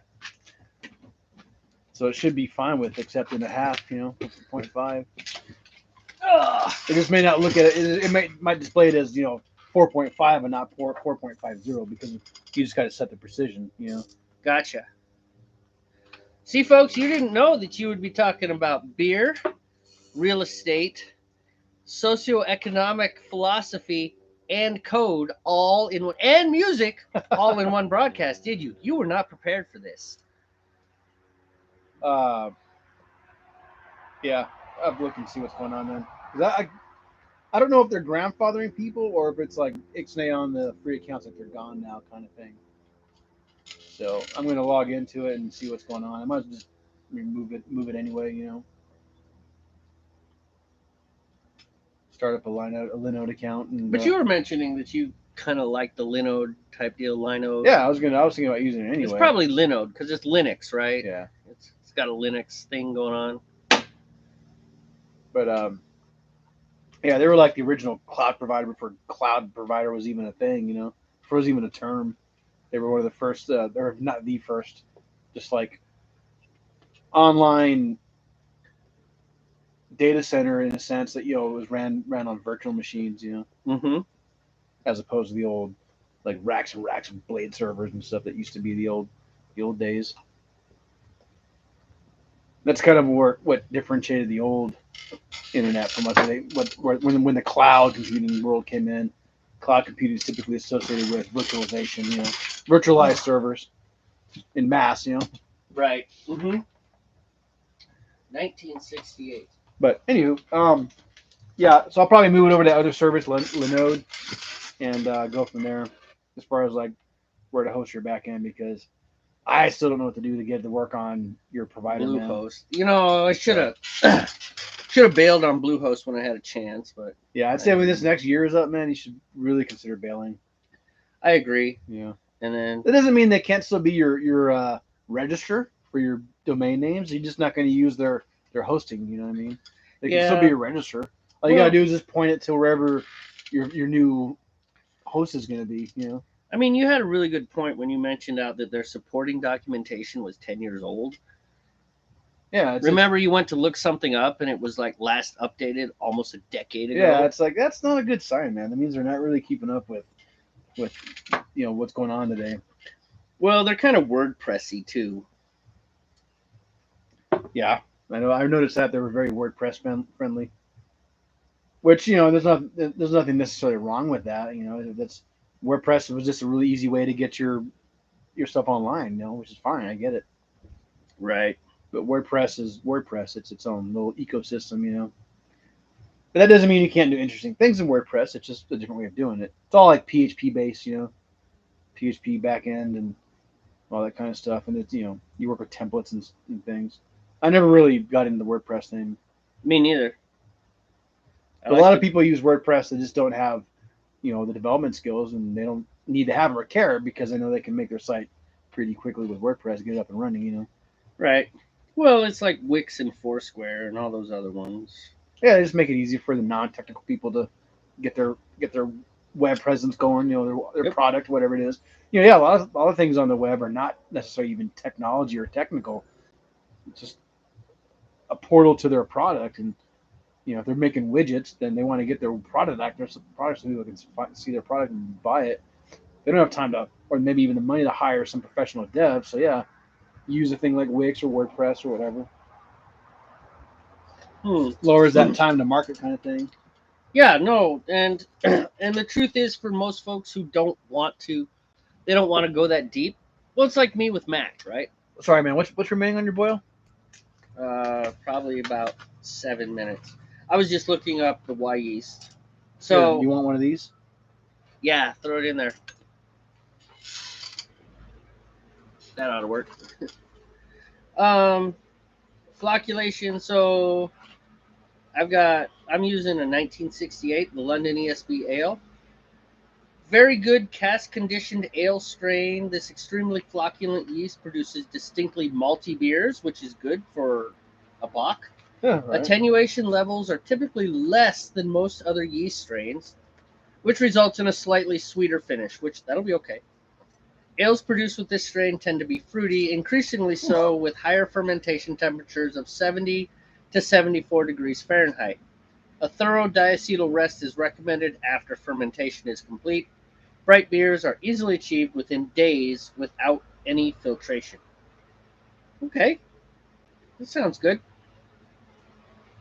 So it should be fine with accepting a half, 0.5.
Ugh.
It just may not look at it. It might display it as 4.5 and not 4.50 because you just got to set the precision,
Gotcha. See, folks, you didn't know that you would be talking about beer, real estate, socioeconomic philosophy, and code all in one, and music all in one broadcast, did you? You were not prepared for this.
Yeah, I'll have to look and see what's going on then. 'Cause I don't know if they're grandfathering people or if it's like ixnay on the free accounts that they're gone now kind of thing. So I'm going to log into it and see what's going on. I might as well just move it anyway, Start up a Linode account.
But you were mentioning that you kind of like the Linode type deal, Linode.
Yeah, I was thinking about using it anyway.
It's probably Linode because it's Linux, right?
Yeah.
It's got a Linux thing going on.
But yeah, they were like the original cloud provider before cloud provider was even a thing, before it was even a term. They were one of the first, or not the first, just like online data center in a sense that it was ran on virtual machines,
Mm-hmm.
as opposed to the old like racks and racks of blade servers and stuff that used to be the old days. That's kind of what differentiated the old internet from when the cloud computing world came in. Cloud computing is typically associated with virtualization, virtualized servers in mass,
Right. Mm-hmm. 1968.
But anywho, yeah, so I'll probably move it over to other service, Linode. and go from there as far as like where to host your back end, because I still don't know what to do to get to work on your provider, man.
Bluehost. You know, I should have bailed on Bluehost when I had a chance, but
Yeah, I'd say when this next year is up, man, you should really consider bailing.
I agree.
Yeah.
And then
That doesn't mean they can't still be your register for your domain names. You're just not going to use their hosting. You know what I mean? They can still be
Yeah.
your register. All you
Well-
gotta do is just point it to wherever your new host is going to be. You know?
I mean, you had a really good point when you mentioned out that their supporting documentation was 10 years old.
Yeah. It's,
Remember, you went to look something up and it was like last updated almost a decade ago.
yeah, it's like that's not a good sign, man. That means they're not really keeping up with what's going on today.
Well, they're kind of WordPressy too.
Yeah, I know. I've noticed that they were very WordPress friendly. Which there's nothing necessarily wrong with that. You know, that's WordPress was just a really easy way to get your stuff online. You know, which is fine. I get it.
Right.
But WordPress is WordPress. It's its own little ecosystem. You know. But that doesn't mean you can't do interesting things in WordPress. It's just a different way of doing it. It's all like PHP based. You know, PHP backend and all that kind of stuff. And it's you work with templates and things. I never really got into the WordPress thing.
Me neither.
A lot of people use WordPress that just don't have, the development skills, and they don't need to have or care because they know they can make their site pretty quickly with WordPress, get it up and running.
Right. Well, it's like Wix and Foursquare and all those other ones.
Yeah, they just make it easy for the non-technical people to get their web presence going. Their
Yep.
product, whatever it is. A lot of things on the web are not necessarily even technology or technical. It's just a portal to their product, and if they're making widgets, then they want to get their product out there, so people can see their product and buy it. They don't have time to, or maybe even the money to hire some professional dev. So yeah, use a thing like Wix or WordPress or whatever. Lowers that time to market kind of thing.
Yeah, no, and and the truth is, for most folks who don't want to go that deep. Well, it's like me with Mac, right?
Sorry, man. What's remaining on your boil?
Probably about 7 minutes. I was just looking up the Y yeast. So
Here, you want one of these?
yeah, throw it in there. That ought to work. Flocculation. So I'm using a 1968, the London ESB ale. Very good cask conditioned ale strain. This extremely flocculent yeast produces distinctly malty beers, which is good for a Bock.
Yeah, right.
Attenuation levels are typically less than most other yeast strains, which results in a slightly sweeter finish, which that'll be okay. Ales produced with this strain tend to be fruity, increasingly so with higher fermentation temperatures of 70 to 74 degrees Fahrenheit. A thorough diacetyl rest is recommended after fermentation is complete. Bright beers are easily achieved within days without any filtration. Okay, that sounds good.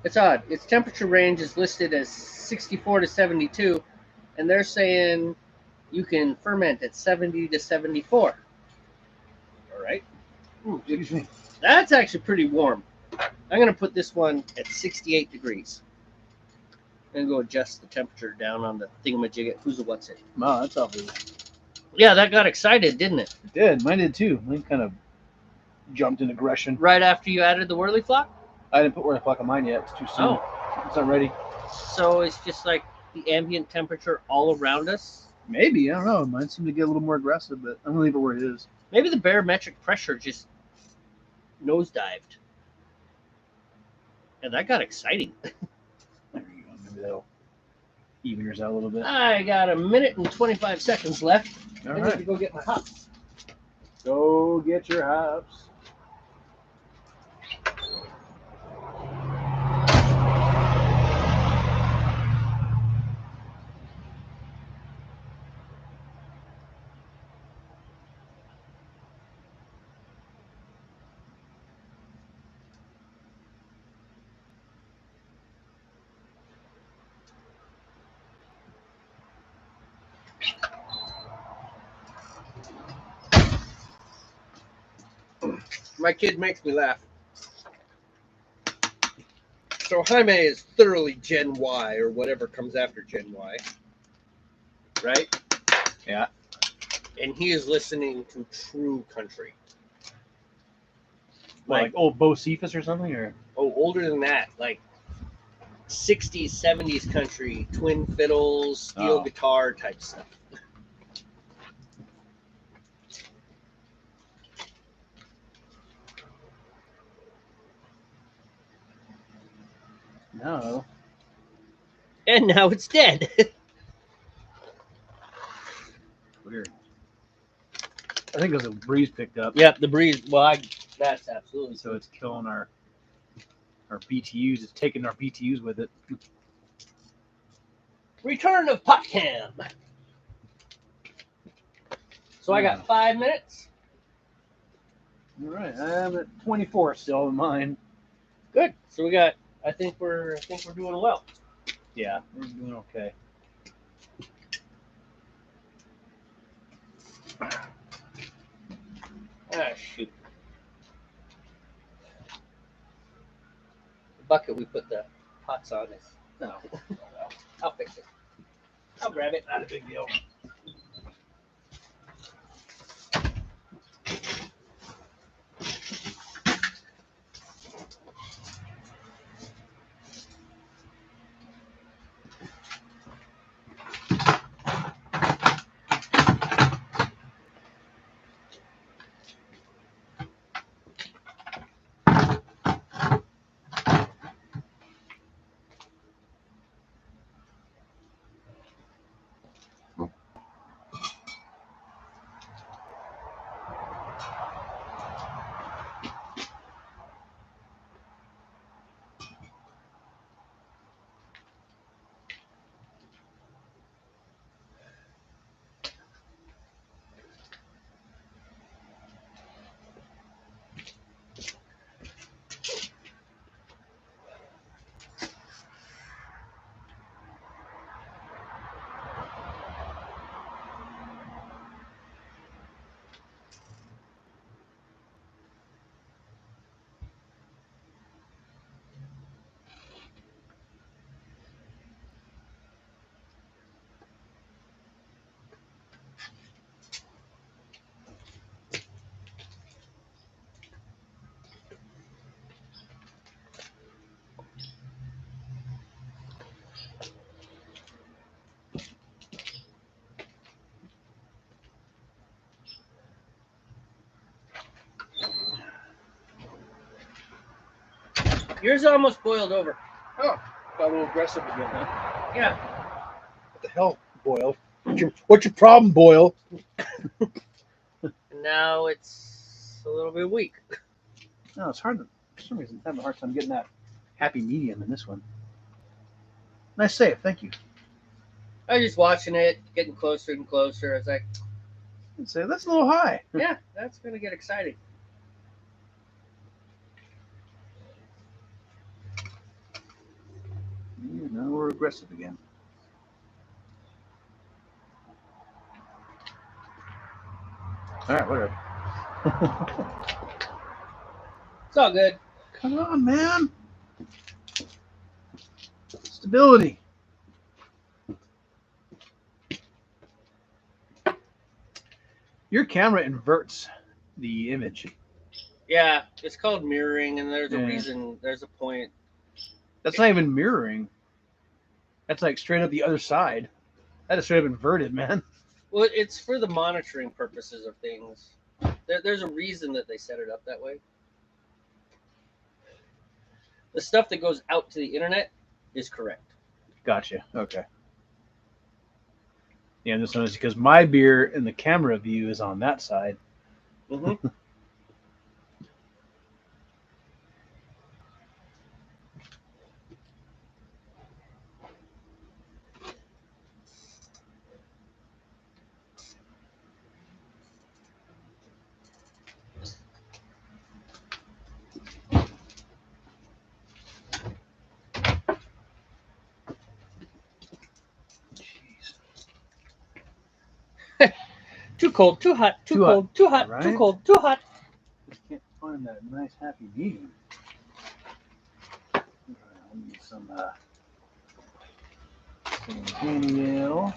It's odd. Its temperature range is listed as 64 to 72, and they're saying you can ferment at 70 to 74. All right.
Ooh, excuse me.
That's actually pretty warm. I'm going to put this one at 68 degrees. I'm going to go adjust the temperature down on the thingamajig. Who's the what's it?
Wow, that's awful.
Yeah, that got excited, didn't it?
It did. Mine did too. Mine kind of jumped in aggression.
Right after you added the whirly flock?
I didn't put where the flock on mine yet. It's too soon.
Oh.
It's not ready.
So it's just like the ambient temperature all around us?
Maybe. I don't know. Mine seemed to get a little more aggressive, but I'm going to leave it where it is.
Maybe the barometric pressure just nosedived. And that got exciting.
There you go. Maybe that'll even yours out a little bit.
I got 1 minute and 25 seconds left.
All
I need
right.
to go get my hops.
Go get your hops.
My kid makes me laugh. So Jaime is thoroughly Gen Y, or whatever comes after Gen Y.
right?
Yeah.
And he is listening to true country.
Like old Bo Cephas or something, or
older than that, like 60s, 70s country, twin fiddles, steel guitar type stuff.
no.
And now it's dead.
Weird. I think it was a breeze picked up.
Yep, the breeze. Well, that's absolutely
So it's killing our BTUs. It's taking our BTUs with it.
Return of pot cam. So I got 5 minutes.
All right, I'm at 24 still in mine.
Good. So we got. I think we're doing well.
Yeah, we're doing okay.
Ah, shoot. The bucket we put the pots on is. No. I'll fix it. I'll grab it.
Not a big deal.
Yours almost boiled over.
Oh, got a little aggressive again, huh?
Yeah.
What the hell, Boyle? What's your problem, Boyle?
And now it's a little bit weak.
No, it's hard. For some reason, I'm having a hard time getting that happy medium in this one. Nice save, thank you.
I was just watching it, getting closer and closer. I was like,
I'd say that's a little high.
yeah, that's going to get exciting.
Yeah, now we're aggressive again. All right, whatever.
It's all good.
Come on, man. Stability. Your camera inverts the image.
Yeah, it's called mirroring, and there's a
Yeah.
reason, there's a point.
That's not even mirroring. That's like straight up the other side. That is straight up inverted, man.
Well, it's for the monitoring purposes of things. There's a reason that they set it up that way. The stuff that goes out to the internet is correct.
Gotcha. Okay. Yeah, I'm just noticing because my beer in the camera view is on that side.
Mm-hmm. Too cold, too hot, too cold, too hot,
right?
too cold, too hot.
Just can't find that nice happy medium. I need some Jamey ale.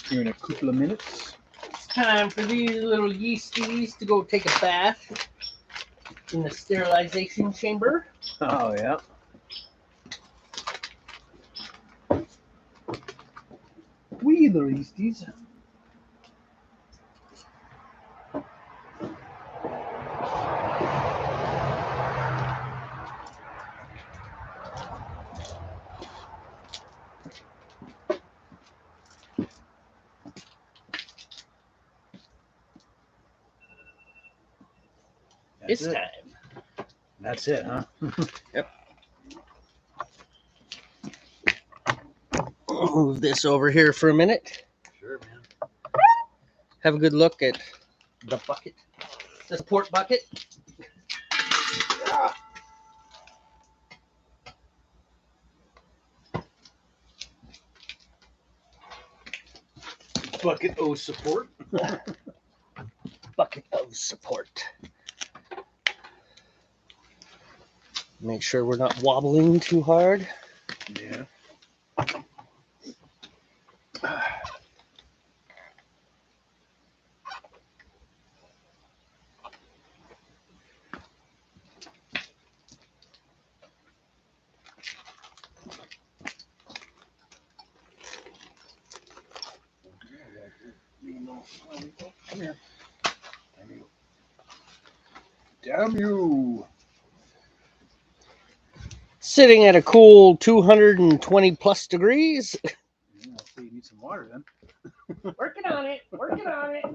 Here in a couple of minutes.
It's time for these little yeasties to go take a bath in the sterilization chamber.
Oh yeah. We the yeasties.
It's
That's it.
time.
That's it, huh?
Yep. I'll move this over here for a minute.
Sure, man.
Have a good look at the bucket. This port bucket.
Bucket O support.
Bucket of support. Make sure we're not wobbling too hard.
Yeah. Come here. Damn you.
Sitting at a cool 220 plus degrees.
Yeah, so you need some water then.
Working on it. Working on it.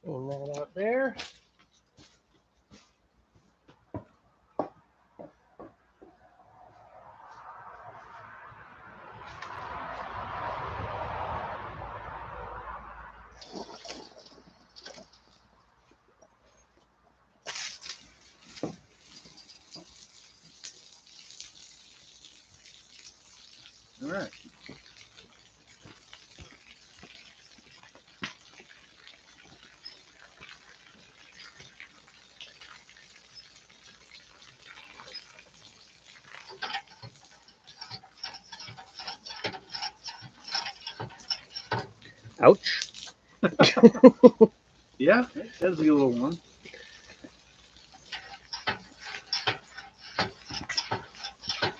Pull that out there.
All right.
Ouch.
Yeah, it does get a little warm.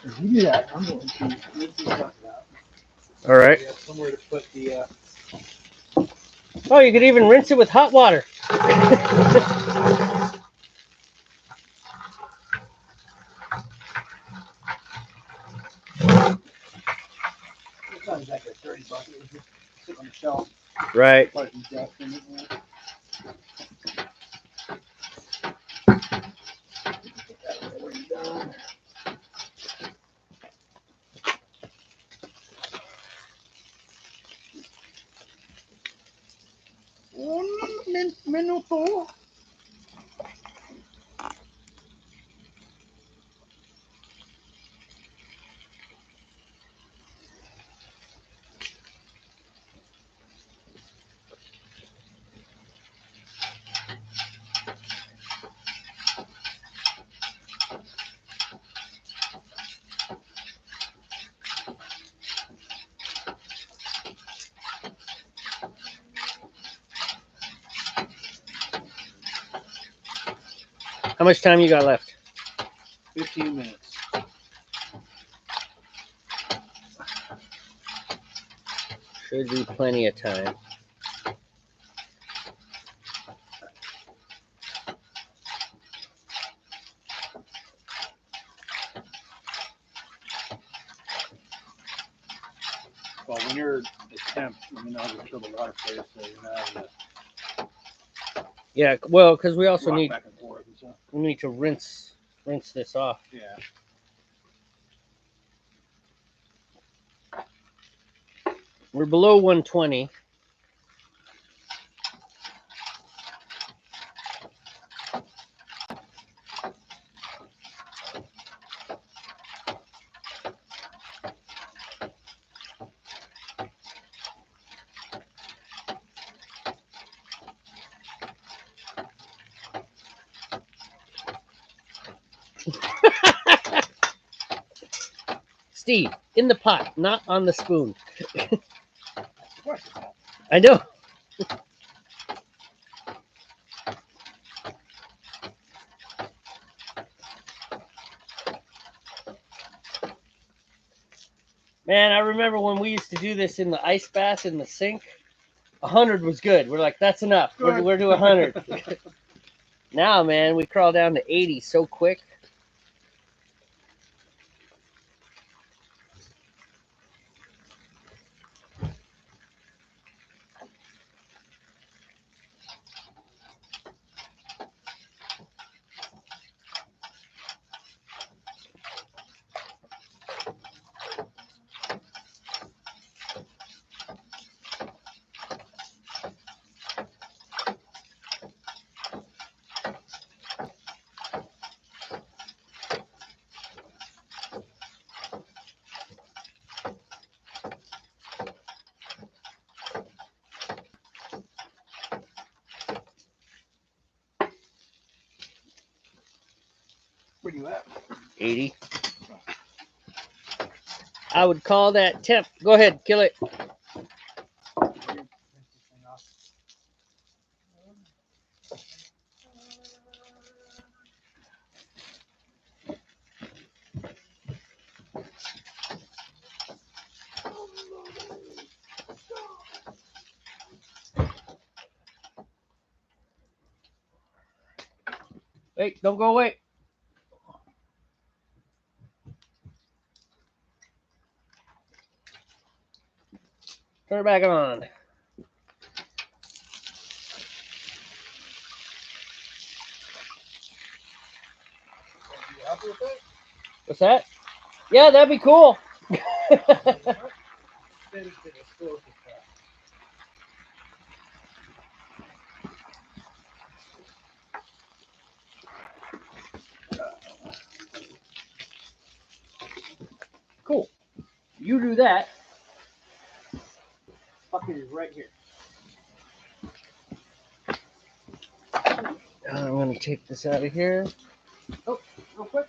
If you do that, I'm going to rinse this stuff out.
All right.
We have somewhere to put the.
Oh, you could even rinse it with hot water.
Sometimes like a dirty bucket. It's just sit on the shelf.
Right.
Like dust in it. Yeah. Put that away when you're done. Un minuto.
How much time you got left?
15 minutes.
Should be plenty of time.
Well, when you're at temp, you know how to fill the water place, so you're not having to
Yeah, well, because we also
rock
need
back and forth.
So
We need to rinse this off.
yeah.
We're below 120. Steve, in the pot, not on the spoon.
What?
I know. Man, I remember when we used to do this in the ice bath in the sink. 100 was good. We're like, that's enough. We're to 100. Now, man, we crawl down to 80 so quick.
Where you at?
80. I would call that temp. Go ahead, kill it. Wait, don't go away. Turn it back on.
You happy with it?
What's that? Yeah, that'd be cool. Cool. You do that. Bucket is right here. I'm going to take this out of here. Oh, real quick.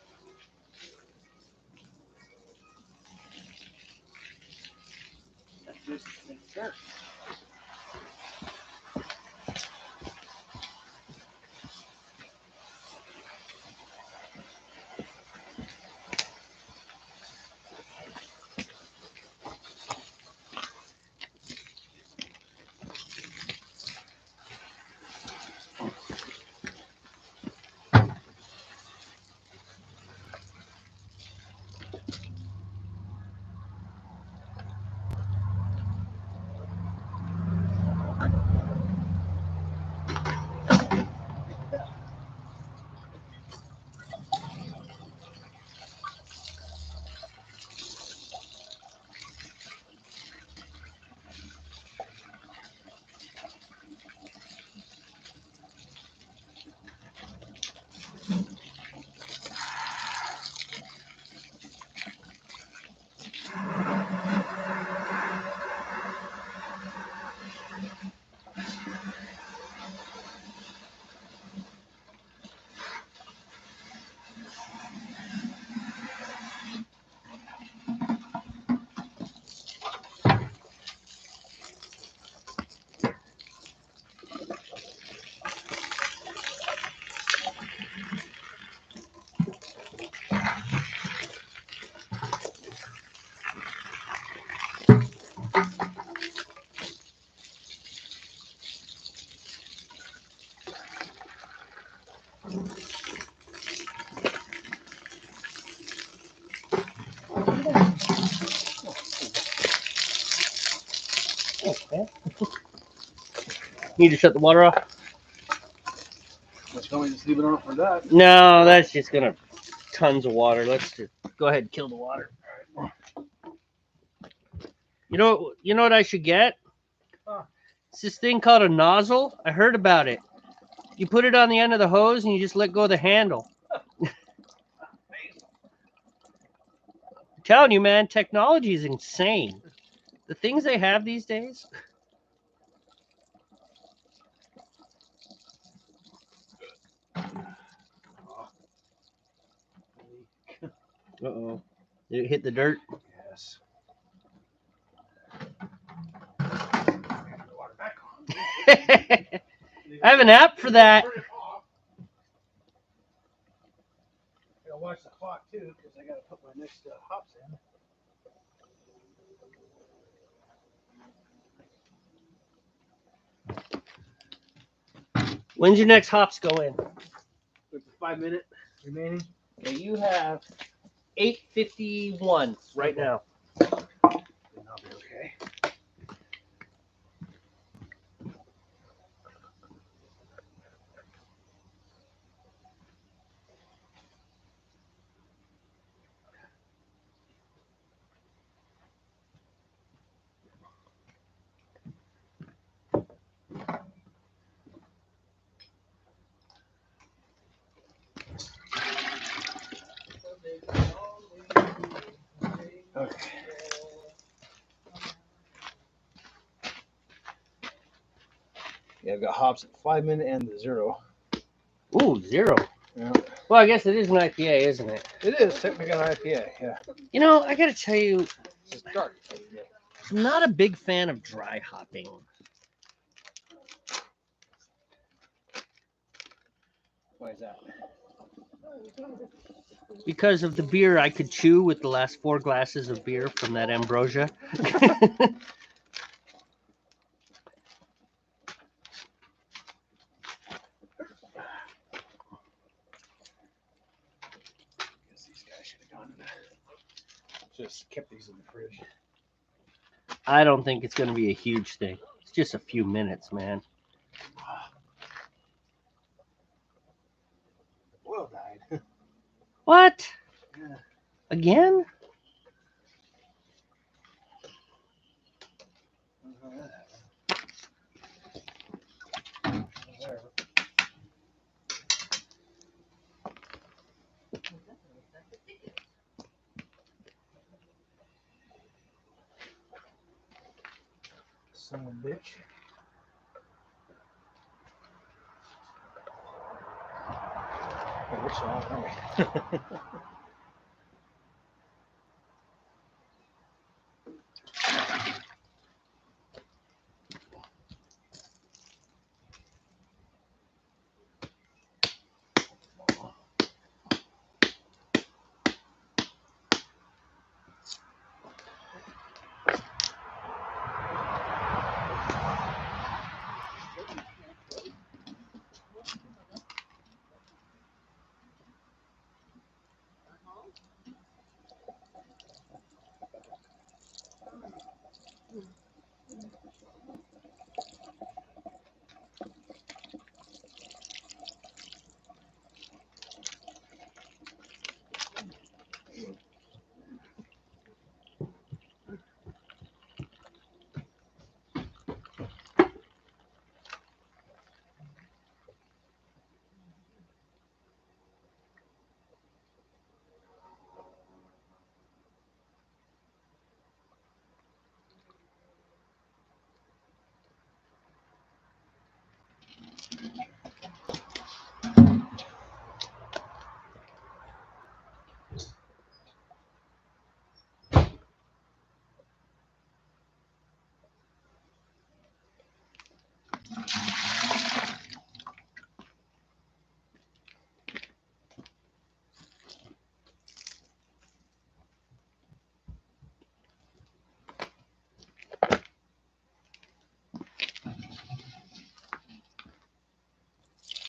Sure. Okay. Need to shut the water off.
Yes, much. Can we just leave it on for that?
No, that's just gonna tons of water. Let's just go ahead and kill the water. You know what I should get? It's this thing called a nozzle. I heard about it. You put it on the end of the hose and you just let go of the handle. I'm telling you, man, technology is insane. The things they have these days. Uh-oh. Did it hit the dirt?
Yes.
I have an app for that.
I gotta watch the clock too, because I gotta put my next hops in.
When's your next hops go in?
With the 5 minute remaining.
Okay, you have 8:51 right now.
Then I'll be okay.
Okay. Yeah, I've got hops at 5 minute and the 0.
Ooh, 0.
Yeah.
Well, I guess it is an IPA, isn't it?
It is technically an IPA, yeah.
You know, I gotta tell you,
It's just dark.
I'm not a big fan of dry hopping.
Why is that?
Because of the beer I could chew with the last 4 glasses of beer from that ambrosia.
Guess these guys should have gone in there. Just kept these in the fridge.
I don't think it's gonna be a huge thing. It's just a few minutes, man.
Oil died.
What?
Yeah.
Again?
Son of a bitch. Oh, we're solid, aren't we?